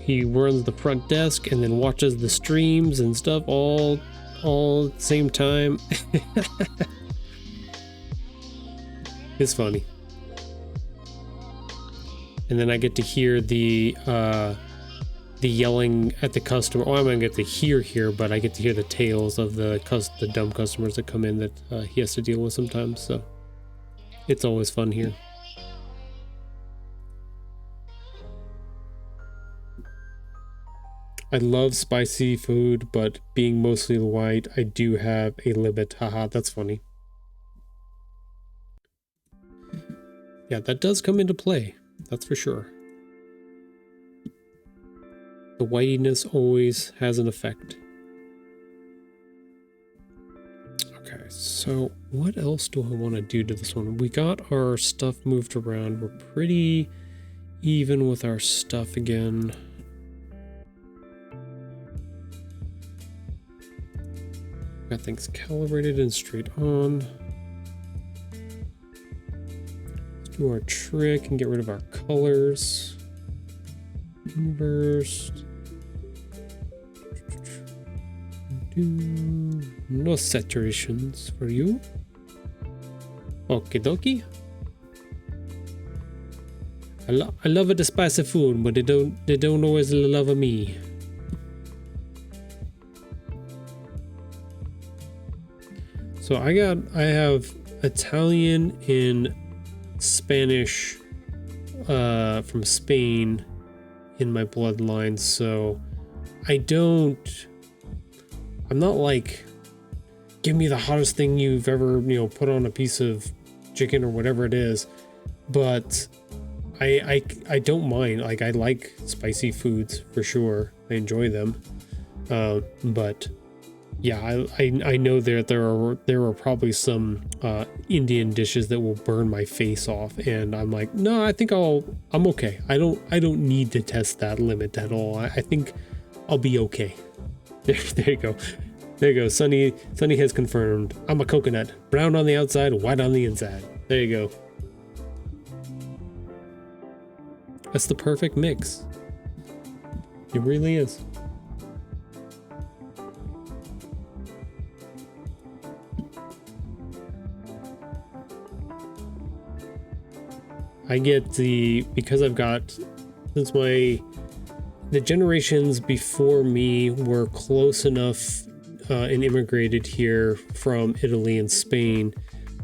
He runs the front desk and then watches the streams and stuff all at the same time. It's funny. And then I get to hear the the yelling at the customer. Oh, I'm gonna get to hear here, but I get to hear the tales of the dumb customers that come in that he has to deal with sometimes. So it's always fun here. I love spicy food, but being mostly white, I do have a limit. Haha, that's funny. Yeah, that does come into play. That's for sure. The whitiness always has an effect. Okay, so what else do I want to do to this one? We got our stuff moved around. We're pretty even with our stuff again. Got things calibrated and straight on. Let's do our trick and get rid of our colors. Inversed. No saturations for you. Okie dokie. I love the spicy food, but they don't always love me. So I have Italian and Spanish from Spain in my bloodline, so I'm not like, give me the hottest thing you've ever, put on a piece of chicken or whatever it is, but I don't mind. Like, I like spicy foods for sure. I enjoy them, but yeah, I know there are probably some Indian dishes that will burn my face off, and I'm like, no, I think I'm okay. I don't need to test that limit at all. I think I'll be okay. There you go. There you go. Sunny has confirmed. I'm a coconut, brown on the outside, white on the inside. There you go. That's the perfect mix. It really is. I get because I've got, since the generations before me were close enough and immigrated here from Italy and Spain,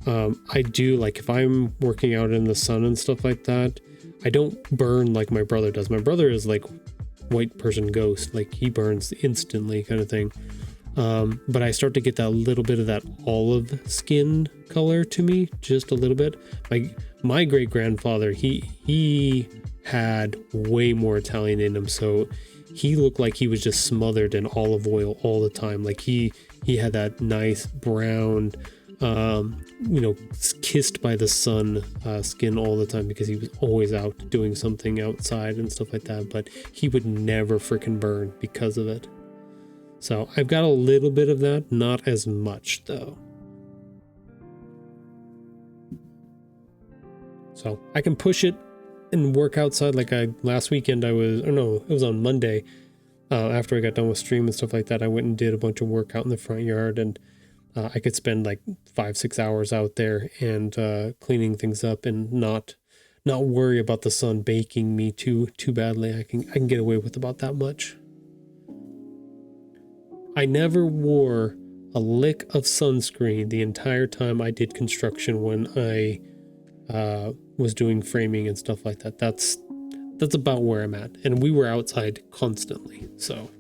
I do, like, if I'm working out in the sun and stuff like that, I don't burn like my brother does. My brother is like white person ghost, like he burns instantly kind of thing. But I start to get that little bit of that olive skin color to me, just a little bit. My great grandfather, he had way more Italian in him, so he looked like he was just smothered in olive oil all the time. Like he had that nice brown, kissed by the sun skin all the time, because he was always out doing something outside and stuff like that. But he would never freaking burn because of it. So I've got a little bit of that, not as much though. So I can push it and work outside. Like last weekend it was on Monday. After I got done with stream and stuff like that, I went and did a bunch of work out in the front yard, and I could spend like 5-6 hours out there and cleaning things up and not worry about the sun baking me too badly. I can get away with about that much. I never wore a lick of sunscreen the entire time I did construction when I was doing framing and stuff like that. That's about where I'm at. And we were outside constantly. So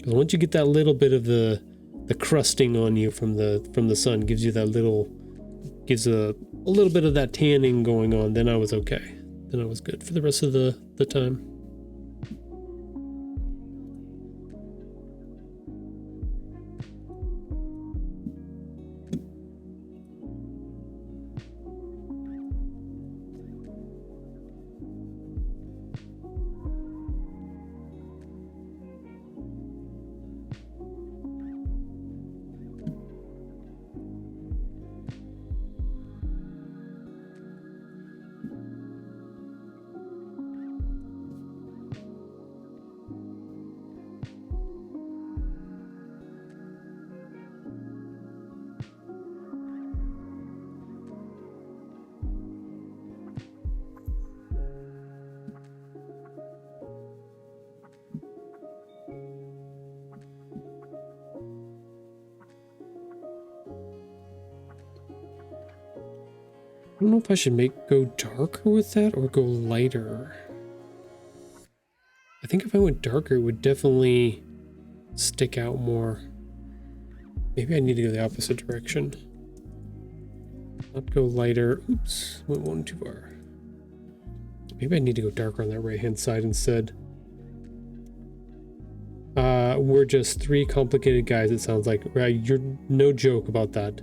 once you get that little bit of the crusting on you from the sun, gives a little bit of that tanning going on, then I was okay. Then I was good for the rest of the time. don't know if I should go darker with that or go lighter. I think if I went darker, it would definitely stick out more. Maybe I need to go the opposite direction. Not go lighter. Oops, went one too far. Maybe I need to go darker on that right-hand side instead. We're just three complicated guys, it sounds like. Right, you're no joke about that.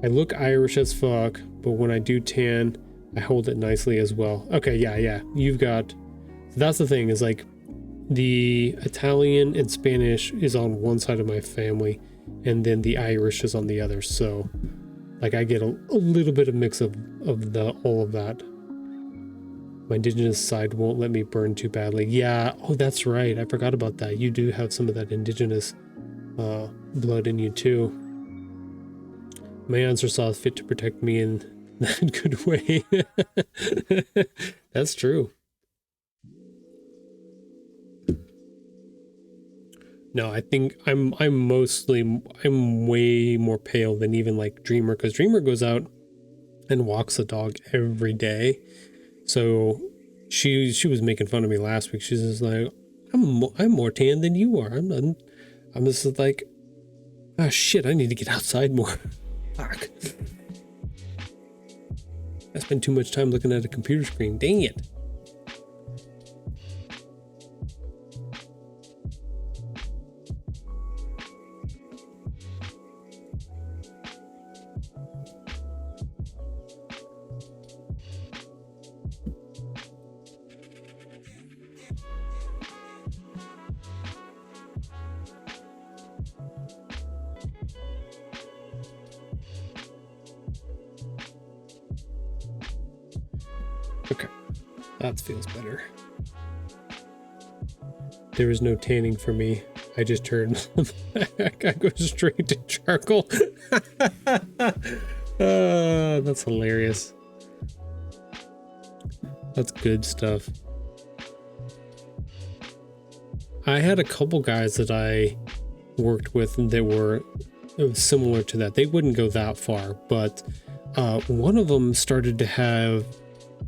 I look Irish as fuck, but when I do tan, I hold it nicely as well. Okay, yeah. You've got... So that's the thing, is like, the Italian and Spanish is on one side of my family, and then the Irish is on the other. So, like, I get a little bit of mix of all of that. My indigenous side won't let me burn too badly. Yeah, oh, that's right. I forgot about that. You do have some of that indigenous blood in you too. My answer saw fit to protect me in that good way. That's true. No, I think I'm way more pale than even like Dreamer, because Dreamer goes out and walks the dog every day. So she was making fun of me last week. She's just like, I'm more tan than you are. I'm just like, ah, shit, I need to get outside more. Fuck. I spend too much time looking at a computer screen. Dang it. Okay, that feels better. There is no tanning for me. I just turned back. I go straight to charcoal. That's hilarious. That's good stuff. I had a couple guys that I worked with that were similar to that. They wouldn't go that far, but one of them started to have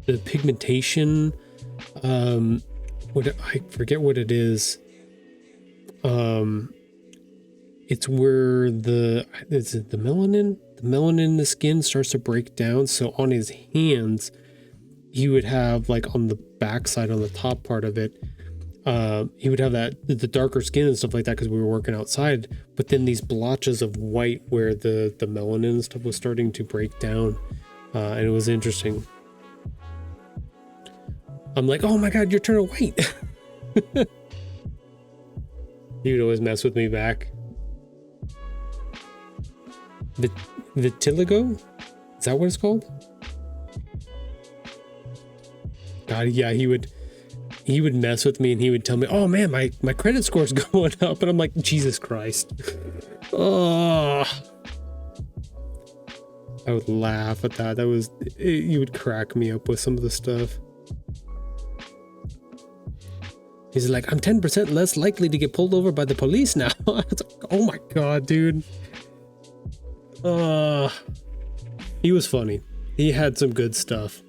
the pigmentation, I forget what it is. It's where the melanin in the skin starts to break down. So on his hands, he would have, like, on the backside, on the top part of it, he would have the darker skin and stuff like that because we were working outside. But then these blotches of white where the melanin and stuff was starting to break down, and it was interesting. I'm like, oh my god, you're turning white. He would always mess with me back. Vitiligo? Is that what it's called? God, yeah, he would mess with me and he would tell me, oh man, my credit score's going up. And I'm like, Jesus Christ. Oh. I would laugh at that. You would crack me up with some of the stuff. He's like, I'm 10% less likely to get pulled over by the police now. I was like, oh my god, dude. He was funny. He had some good stuff.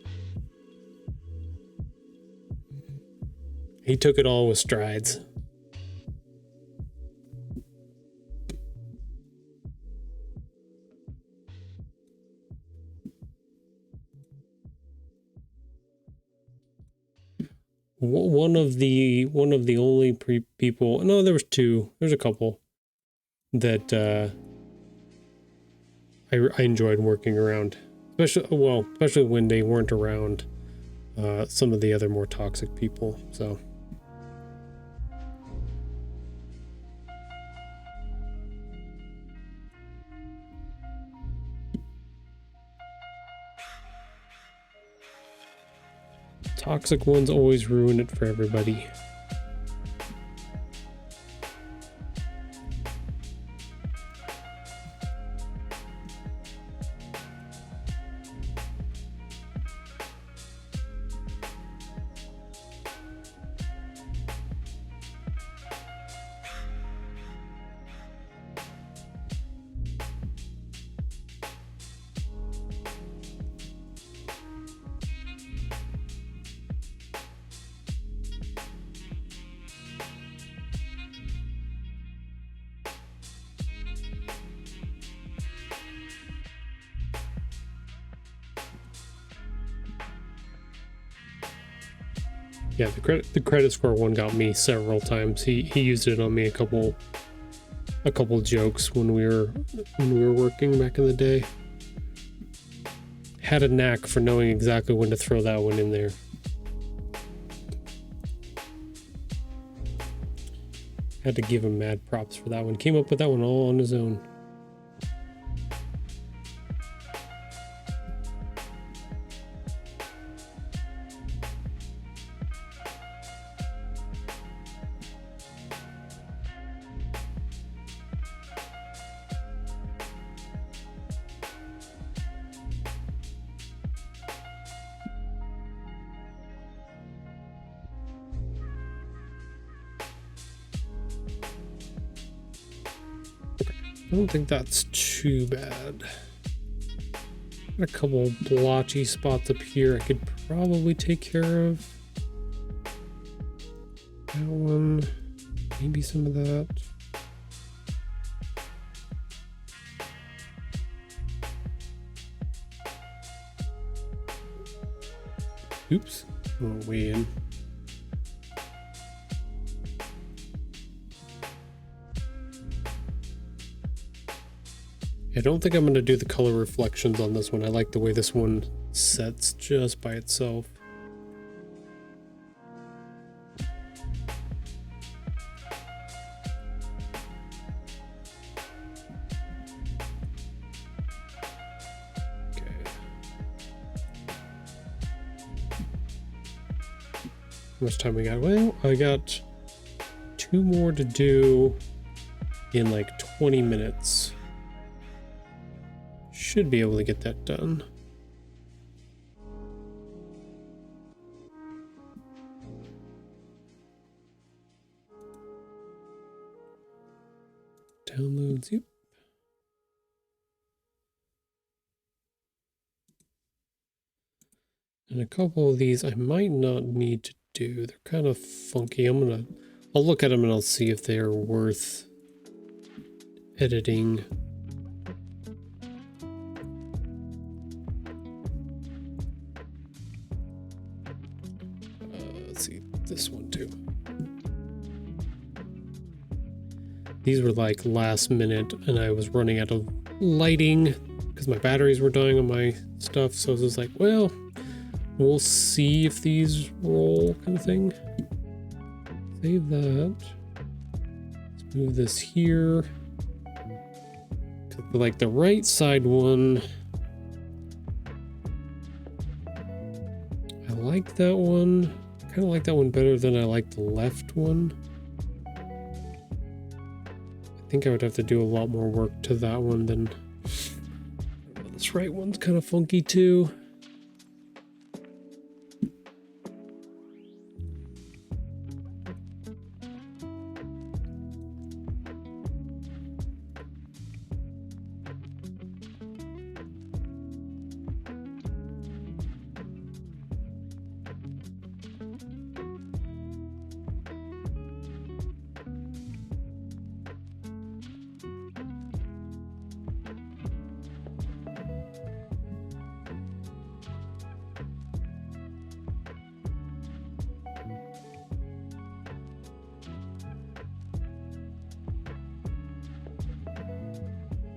He took it all with strides. One of the only people. No, there was two. There's a couple that I enjoyed working around, especially when they weren't around some of the other more toxic people. So. Toxic ones always ruin it for everybody. Yeah, the credit score one got me several times. He used it on me a couple jokes when we were working back in the day. Had a knack for knowing exactly when to throw that one in there. Had to give him mad props for that one. Came up with that one all on his own. I don't think that's too bad. Got a couple blotchy spots up here I could probably take care of. That one, maybe some of that. Oops, oh, way in. I don't think I'm going to do the color reflections on this one. I like the way this one sets just by itself. Okay. How much time we got? Well, I got 2 more to do in like 20 minutes. Should be able to get that done. Downloads, yep. And a couple of these I might not need to do. They're kind of funky. I'll look at them and I'll see if they're worth editing. This one too. These were like last minute and I was running out of lighting because my batteries were dying on my stuff, so I was just like, well, we'll see if these roll, kind of thing. Save that. Let's move this here. Like the right side one, I like that one. I kind of like that one better than I like the left one. I think I would have to do a lot more work to that one than this right one's kind of funky too.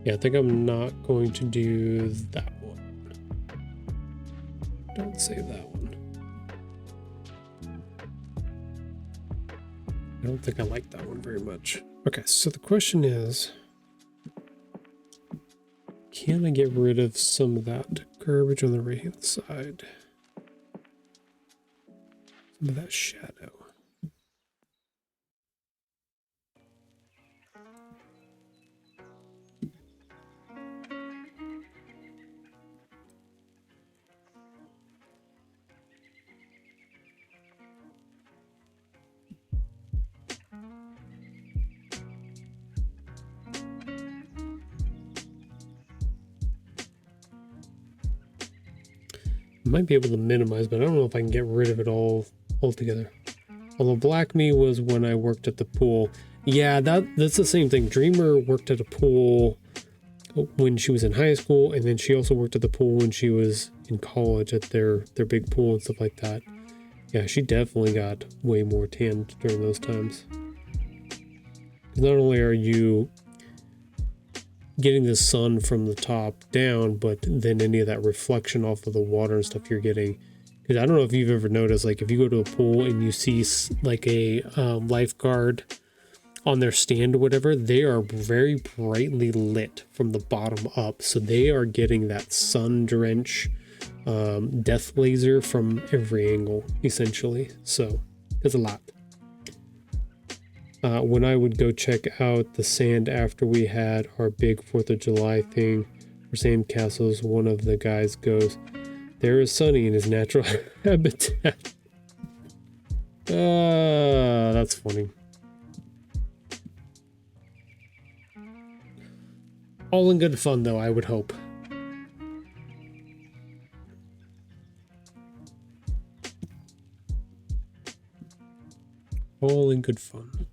Yeah, I think I'm not going to do that one. Don't save that one. I don't think I like that one very much. Okay, so the question is, can I get rid of some of that garbage on the right-hand side? Some of that shadow. Might be able to minimize, but I don't know if I can get rid of it all altogether. Although Black Me was when I worked at the pool. Yeah, that's the same thing. Dreamer worked at a pool when she was in high school, and then she also worked at the pool when she was in college at their big pool and stuff like that. Yeah, she definitely got way more tanned during those times. Not only are you getting the sun from the top down, but then any of that reflection off of the water and stuff you're getting. Because I don't know if you've ever noticed, like if you go to a pool and you see like a lifeguard on their stand or whatever, they are very brightly lit from the bottom up. So they are getting that sun drench death laser from every angle, essentially. So it's a lot. When I would go check out the sand after we had our big 4th of July thing for sandcastles, one of the guys goes, "There is Sunny in his natural habitat." That's funny. All in good fun, though, I would hope. All in good fun.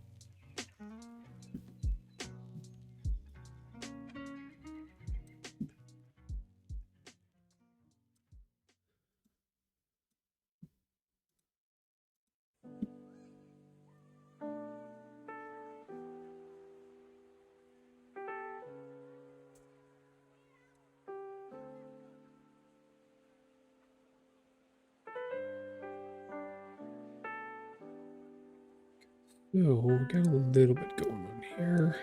Oh, we got a little bit going on here.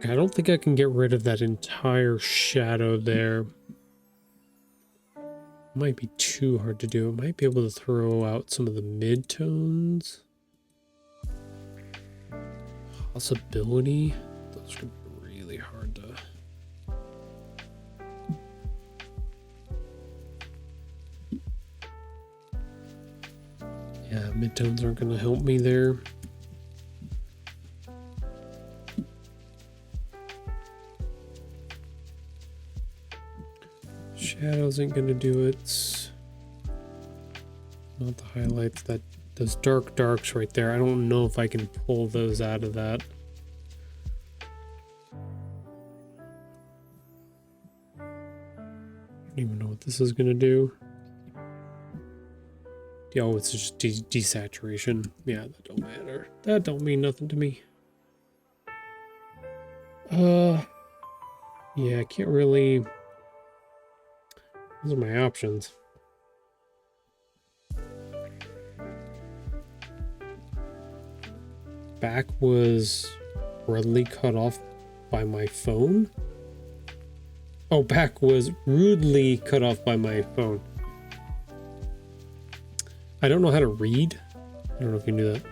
I don't think I can get rid of that entire shadow there. Might be too hard to do. I might be able to throw out some of the mid-tones. Possibility. Those are gonna be really hard to... Yeah, mid-tones aren't gonna help me there. Shadows ain't gonna do it. Not the highlights. Those darks right there. I don't know if I can pull those out of that. I don't even know what this is gonna do. Oh, it's just desaturation. Yeah, that don't matter. That don't mean nothing to me. Yeah, I can't really... Those are my options. Back was rudely cut off by my phone? Oh, back was rudely cut off by my phone. I don't know how to read. I don't know if you knew that.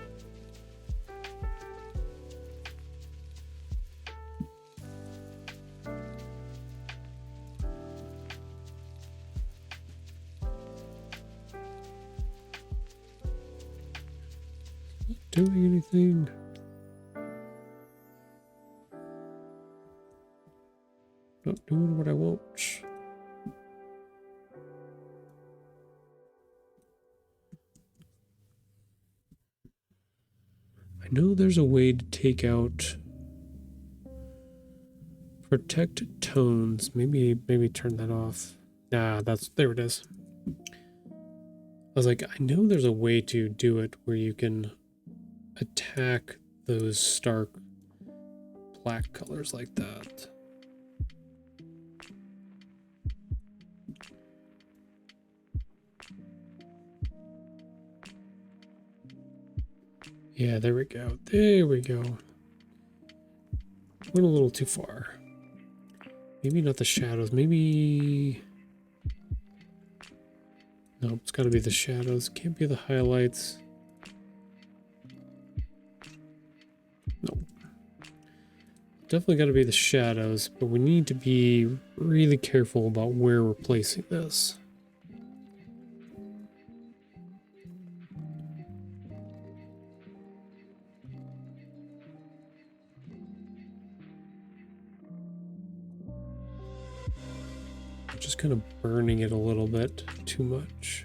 Doing anything? Not doing what I want. I know there's a way to take out protect tones. Maybe turn that off. Nah, there it is. I was like, I know there's a way to do it where you can attack those stark black colors like that. Yeah, there we go. There we go. Went a little too far. Maybe not the shadows. Maybe... No, it's got to be the shadows. Can't be the highlights. No. Definitely got to be the shadows, but we need to be really careful about where we're placing this. Just kind of burning it a little bit too much.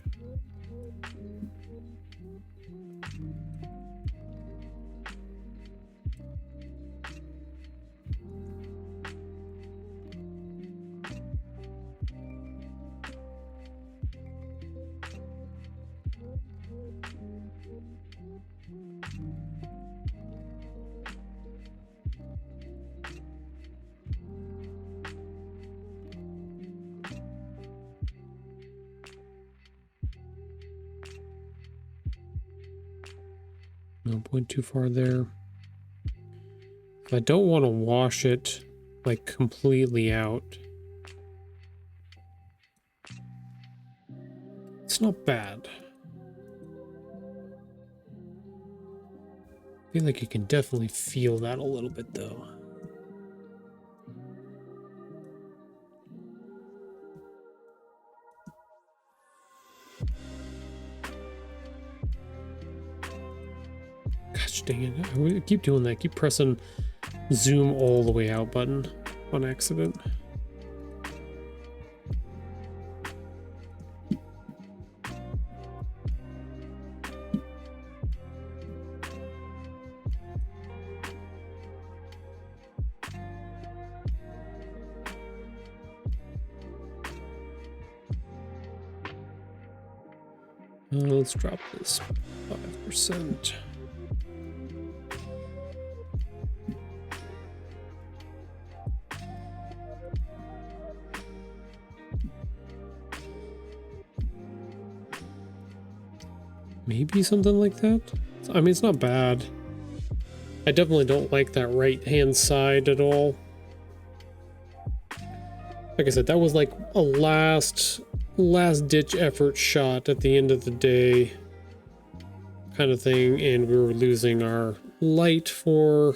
No, went too far there. I don't want to wash it like completely out. It's not bad. I feel like you can definitely feel that a little bit though. Gosh dang it. I keep doing that. I keep pressing zoom all the way out button on accident. Let's drop this 5%. Maybe something like that. I mean, it's not bad. I definitely don't like that right hand side at all. Like I said, that was like a last ditch effort shot at the end of the day kind of thing, and we were losing our light for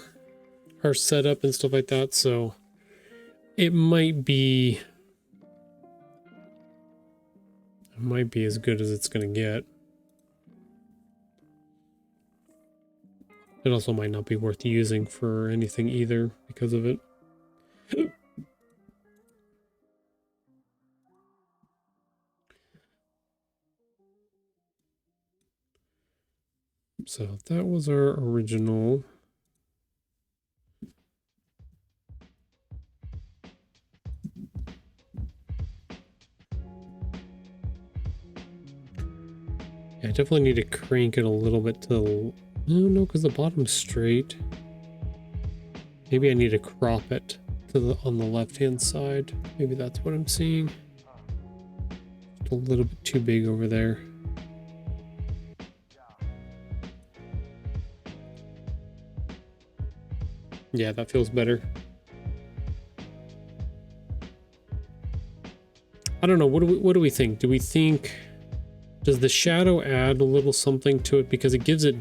our setup and stuff like that, so it might be as good as it's gonna get. It also might not be worth using for anything either because of it. So that was our original. Yeah, I definitely need to crank it a little bit to the... No, because the bottom's straight. Maybe I need to crop it to the on the left-hand side. Maybe that's what I'm seeing. Just a little bit too big over there. Yeah, that feels better. I don't know. What do we think? Do we think, does the shadow add a little something to it, because it gives it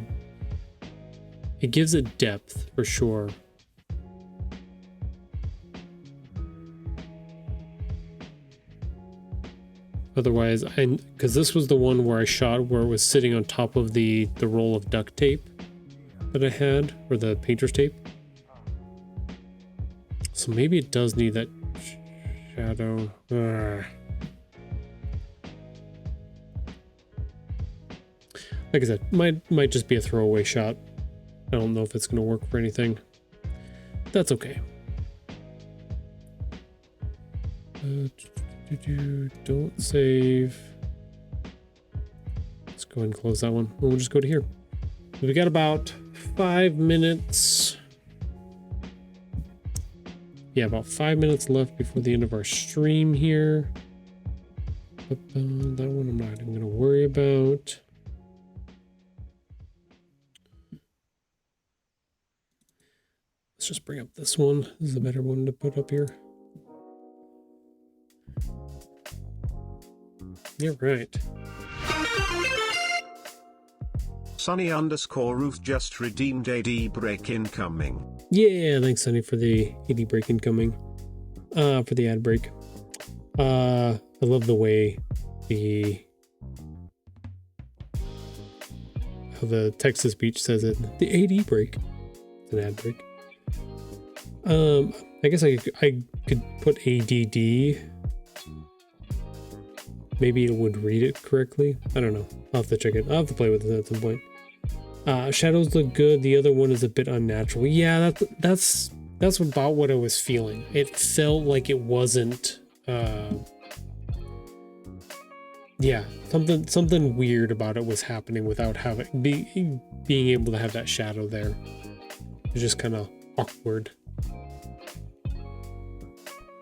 depth for sure. Otherwise, because this was the one where I shot where it was sitting on top of the roll of duct tape that I had, or the painter's tape. So maybe it does need that shadow. Like I said, might just be a throwaway shot. I don't know if it's going to work for anything. That's okay. Don't save. Let's go ahead and close that one. We'll just go to here. We got about 5 minutes. Yeah, about 5 minutes left before the end of our stream here. That one I'm not even going to worry about. Let's just bring up this one. This is a better one to put up here. Yeah, right. Sunny_Ruth just redeemed AD break incoming. Yeah, thanks Sunny for the AD break incoming. For the ad break. I love the way how the Texas Beach says it. The AD break. It's an ad break. I guess I could put ADD. Maybe it would read it correctly. I don't know. I'll have to check it. I'll have to play with it at some point. Shadows look good. The other one is a bit unnatural. Yeah, that's about what I was feeling. It felt like it wasn't. Yeah, something weird about it was happening without being able to have that shadow there. It's just kind of awkward.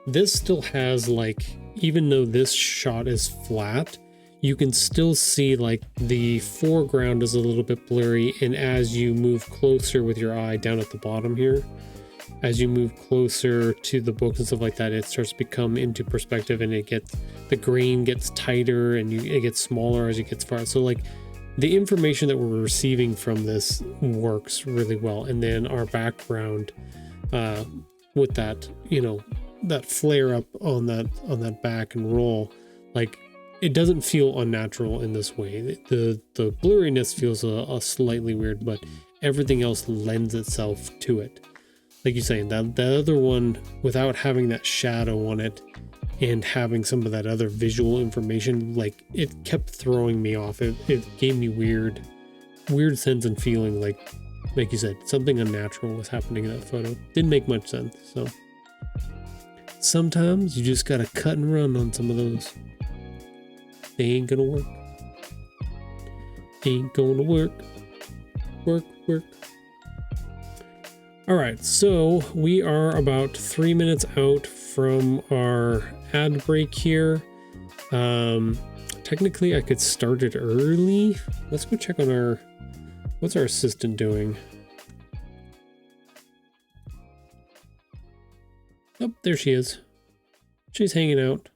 This still has, like, even though this shot is flat, you can still see like the foreground is a little bit blurry, and as you move closer with your eye down at the bottom here, as you move closer to the book and stuff like that, it starts to become into perspective, and the grain gets tighter, and it gets smaller as it gets far. So like the information that we're receiving from this works really well. And then our background with that, that flare up on that back and roll, like it doesn't feel unnatural in this way. The blurriness feels a slightly weird, but everything else lends itself to it. Like you're saying, that the other one, without having that shadow on it and having some of that other visual information, like it kept throwing me off. It gave me weird sense and feeling like you said, something unnatural was happening in that photo. Didn't make much sense. So sometimes you just gotta cut and run on some of those. They ain't gonna work. Ain't gonna work. Work. All right, so we are about 3 minutes out from our ad break here. Technically I could start it early. Let's go check on what's our assistant doing? Oh, there she is. She's hanging out.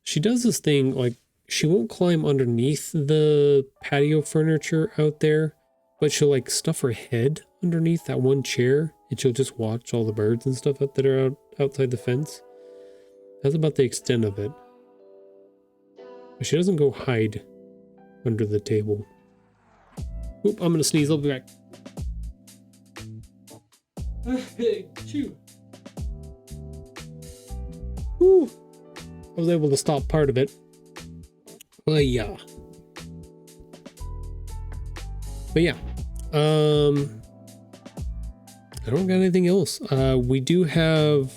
She does this thing, like she won't climb underneath the patio furniture out there, but she'll like stuff her head underneath that one chair, and she'll just watch all the birds and stuff that are outside the fence. That's about the extent of it. But she doesn't go hide under the table. Oop, I'm gonna sneeze. I'll be back. Chew. Whew. I was able to stop part of it. Yeah. But yeah. I don't got anything else. We do have,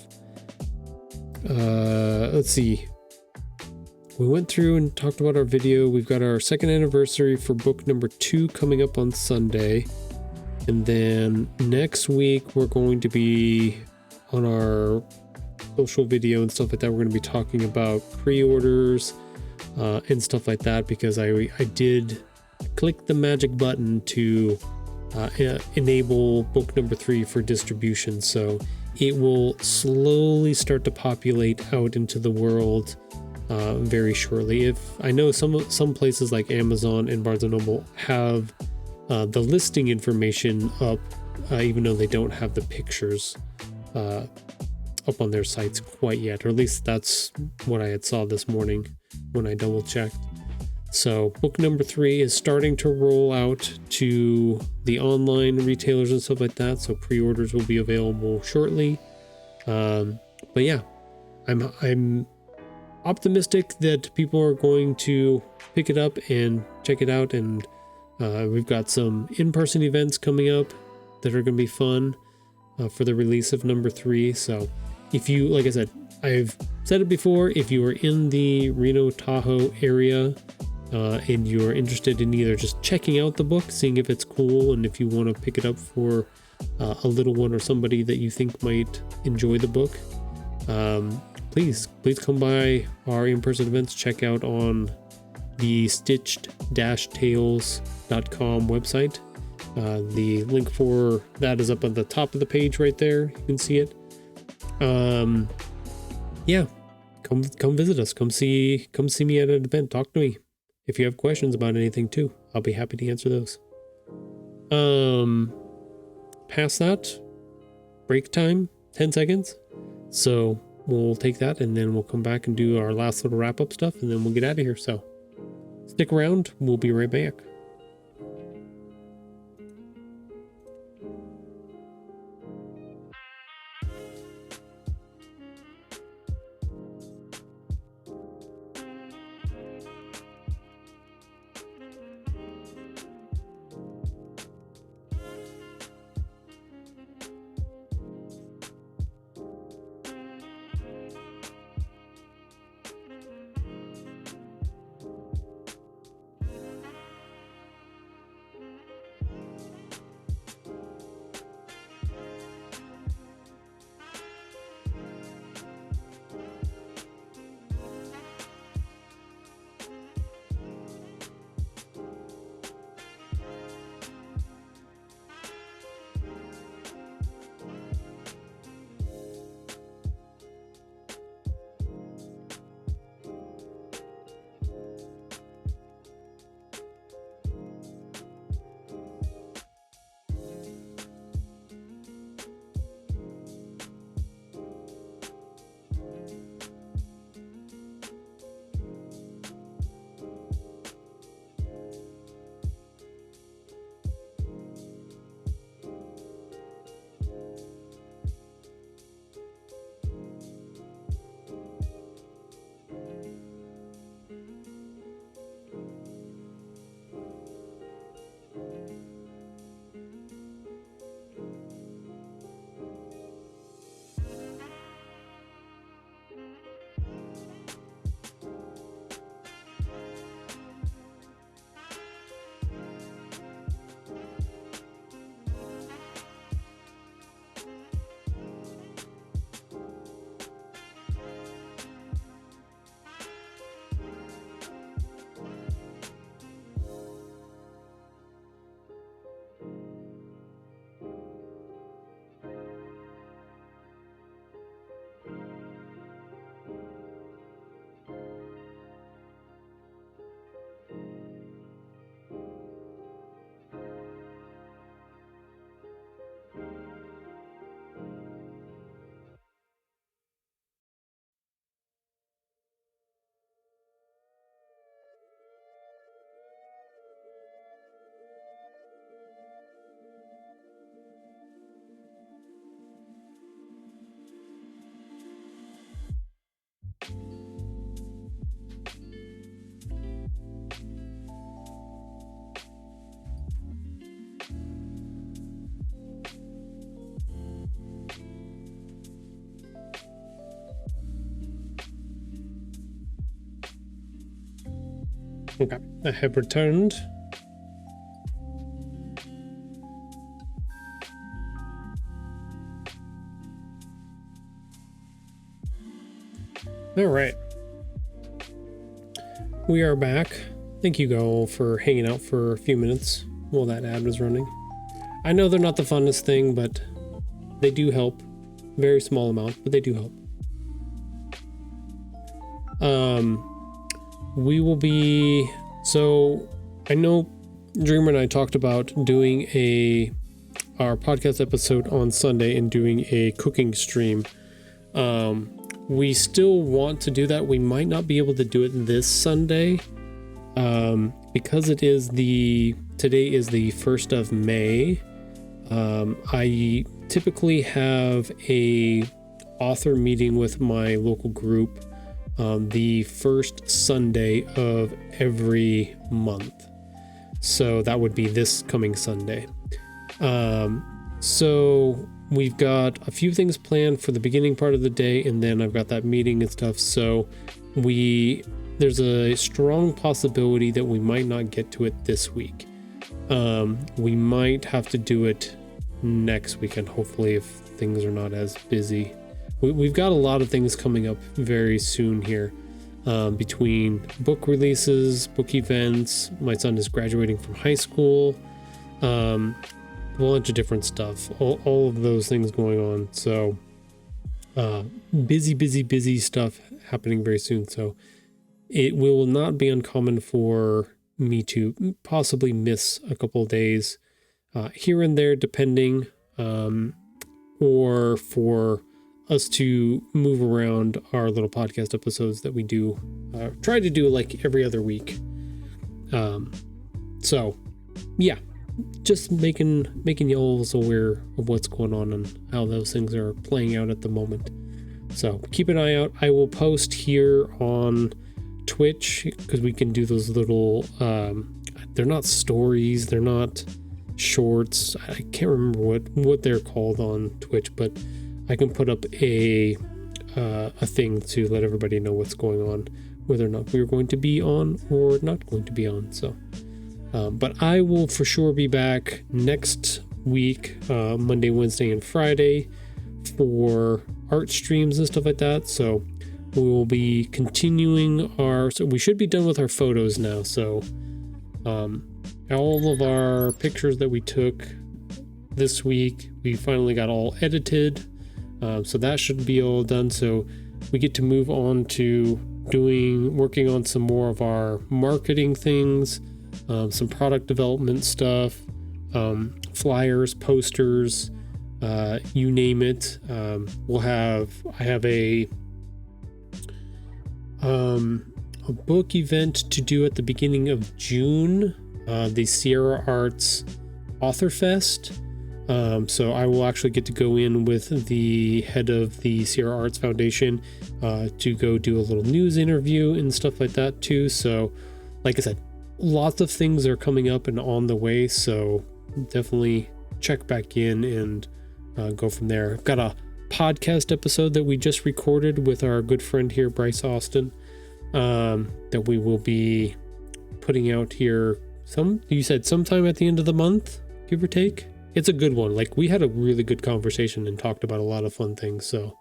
let's see. We went through and talked about our video. We've got our 2nd anniversary for book number 2 coming up on Sunday. And then next week, we're going to be on our social video and stuff like that. We're going to be talking about pre-orders and stuff like that, because I did click the magic button to enable book number 3 for distribution. So it will slowly start to populate out into the world very shortly. If I know some places like Amazon and Barnes & Noble have the listing information up, even though they don't have the pictures up on their sites quite yet, or at least that's what I had saw this morning when I double checked. So book number 3 is starting to roll out to the online retailers and stuff like that. So pre-orders will be available shortly. But yeah, I'm optimistic that people are going to pick it up and check it out. And we've got some in-person events coming up that are going to be fun for the release of number 3. So if you, like I said, I've said it before, if you are in the Reno, Tahoe area, and you're interested in either just checking out the book, seeing if it's cool, and if you want to pick it up for a little one or somebody that you think might enjoy the book, please come by our in-person events. Check out on the stitched-tales.com website. The link for that is up at the top of the page right there. You can see it. Yeah, come visit us. Come see me at an event. Talk to me. If you have questions about anything too, I'll be happy to answer those. Past that, break time, 10 seconds. So we'll take that and then we'll come back and do our last little wrap up stuff, and then we'll get out of here. So stick around. We'll be right back. Okay, I have returned. All right. We are back. Thank you all for hanging out for a few minutes while that ad was running. I know they're not the funnest thing, but they do help. Very small amount, but they do help. We will be, so I know Dreamer and I talked about doing our podcast episode on Sunday and doing a cooking stream. We still want to do that. We might not be able to do it this Sunday, because today is the 1st of May. I typically have a author meeting with my local group the first Sunday of every month. So that would be this coming Sunday. So we've got a few things planned for the beginning part of the day, and then I've got that meeting and stuff. So there's a strong possibility that we might not get to it this week. We might have to do it next weekend, hopefully, if things are not as busy. We've got a lot of things coming up very soon here, between book releases, book events. My son is graduating from high school, a bunch of different stuff, all of those things going on. So busy stuff happening very soon. So it will not be uncommon for me to possibly miss a couple of days here and there, depending, or for us to move around our little podcast episodes that we do, try to do like every other week. So yeah, just making y'all aware of what's going on and how those things are playing out at the moment. So keep an eye out. I will post here on Twitch, because we can do those little, they're not stories, they're not shorts. I can't remember what they're called on Twitch, but I can put up a thing to let everybody know what's going on, whether or not we're going to be on or not going to be on. So, but I will for sure be back next week, Monday, Wednesday, and Friday for art streams and stuff like that. So we will be continuing so we should be done with our photos now. So, all of our pictures that we took this week, we finally got all edited. So that should be all done. So we get to move on to working on some more of our marketing things, some product development stuff, flyers, posters, you name it. I have a book event to do at the beginning of June, the Sierra Arts Author Fest. So I will actually get to go in with the head of the Sierra Arts Foundation to go do a little news interview and stuff like that too. So like I said, lots of things are coming up and on the way. So definitely check back in and go from there. I've got a podcast episode that we just recorded with our good friend here, Bryce Austin, that we will be putting out here. You said sometime at the end of the month, give or take. It's a good one. Like, we had a really good conversation and talked about a lot of fun things. So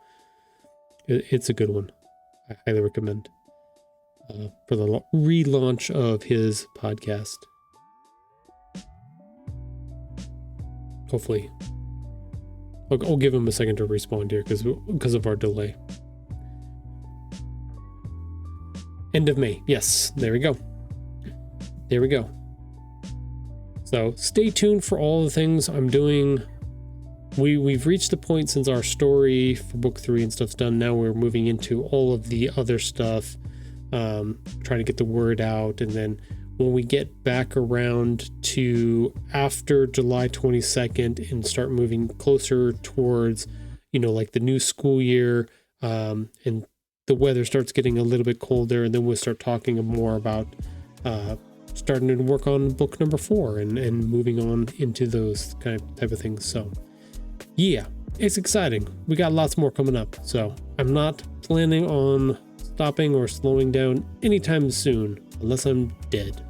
it's a good one. I highly recommend for the relaunch of his podcast. Hopefully. I'll give him a second to respond here because of our delay. End of May. Yes, there we go. So stay tuned for all the things I'm doing. We've reached the point since our story for book 3 and stuff's done. Now we're moving into all of the other stuff, trying to get the word out. And then when we get back around to after July 22nd and start moving closer towards, like the new school year, and the weather starts getting a little bit colder, and then we'll start talking more about starting to work on book number 4 and moving on into those type of things. So yeah, it's exciting. We got lots more coming up. So I'm not planning on stopping or slowing down anytime soon. unless I'm dead.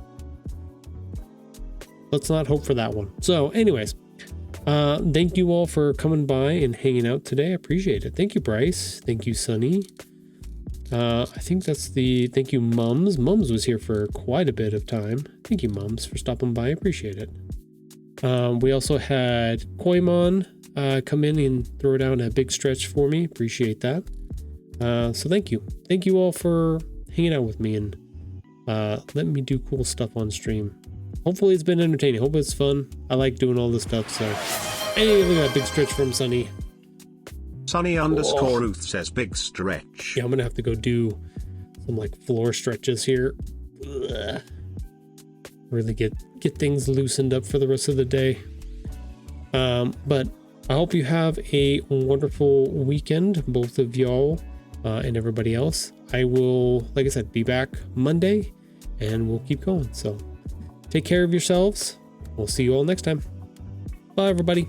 Let's not hope for that one. So anyways, thank you all for coming by and hanging out today. I appreciate it. Thank you, Bryce. Thank you, Sunny. I think that's thank you, Mums. Mums was here for quite a bit of time. Thank you, Mums, for stopping by. I appreciate it. We also had Koimon come in and throw down a big stretch for me. Appreciate that. So thank you. Thank you all for hanging out with me and letting me do cool stuff on stream. Hopefully it's been entertaining. Hope it's fun. I like doing all this stuff. So, hey, look at that big stretch from Sunny. Sunny_Ruth says big stretch. Yeah, I'm gonna have to go do some like floor stretches here. Ugh. Really get things loosened up for the rest of the day. But I hope you have a wonderful weekend, both of y'all and everybody else. I will, like I said, be back Monday and we'll keep going. So take care of yourselves. We'll see you all next time. Bye, everybody.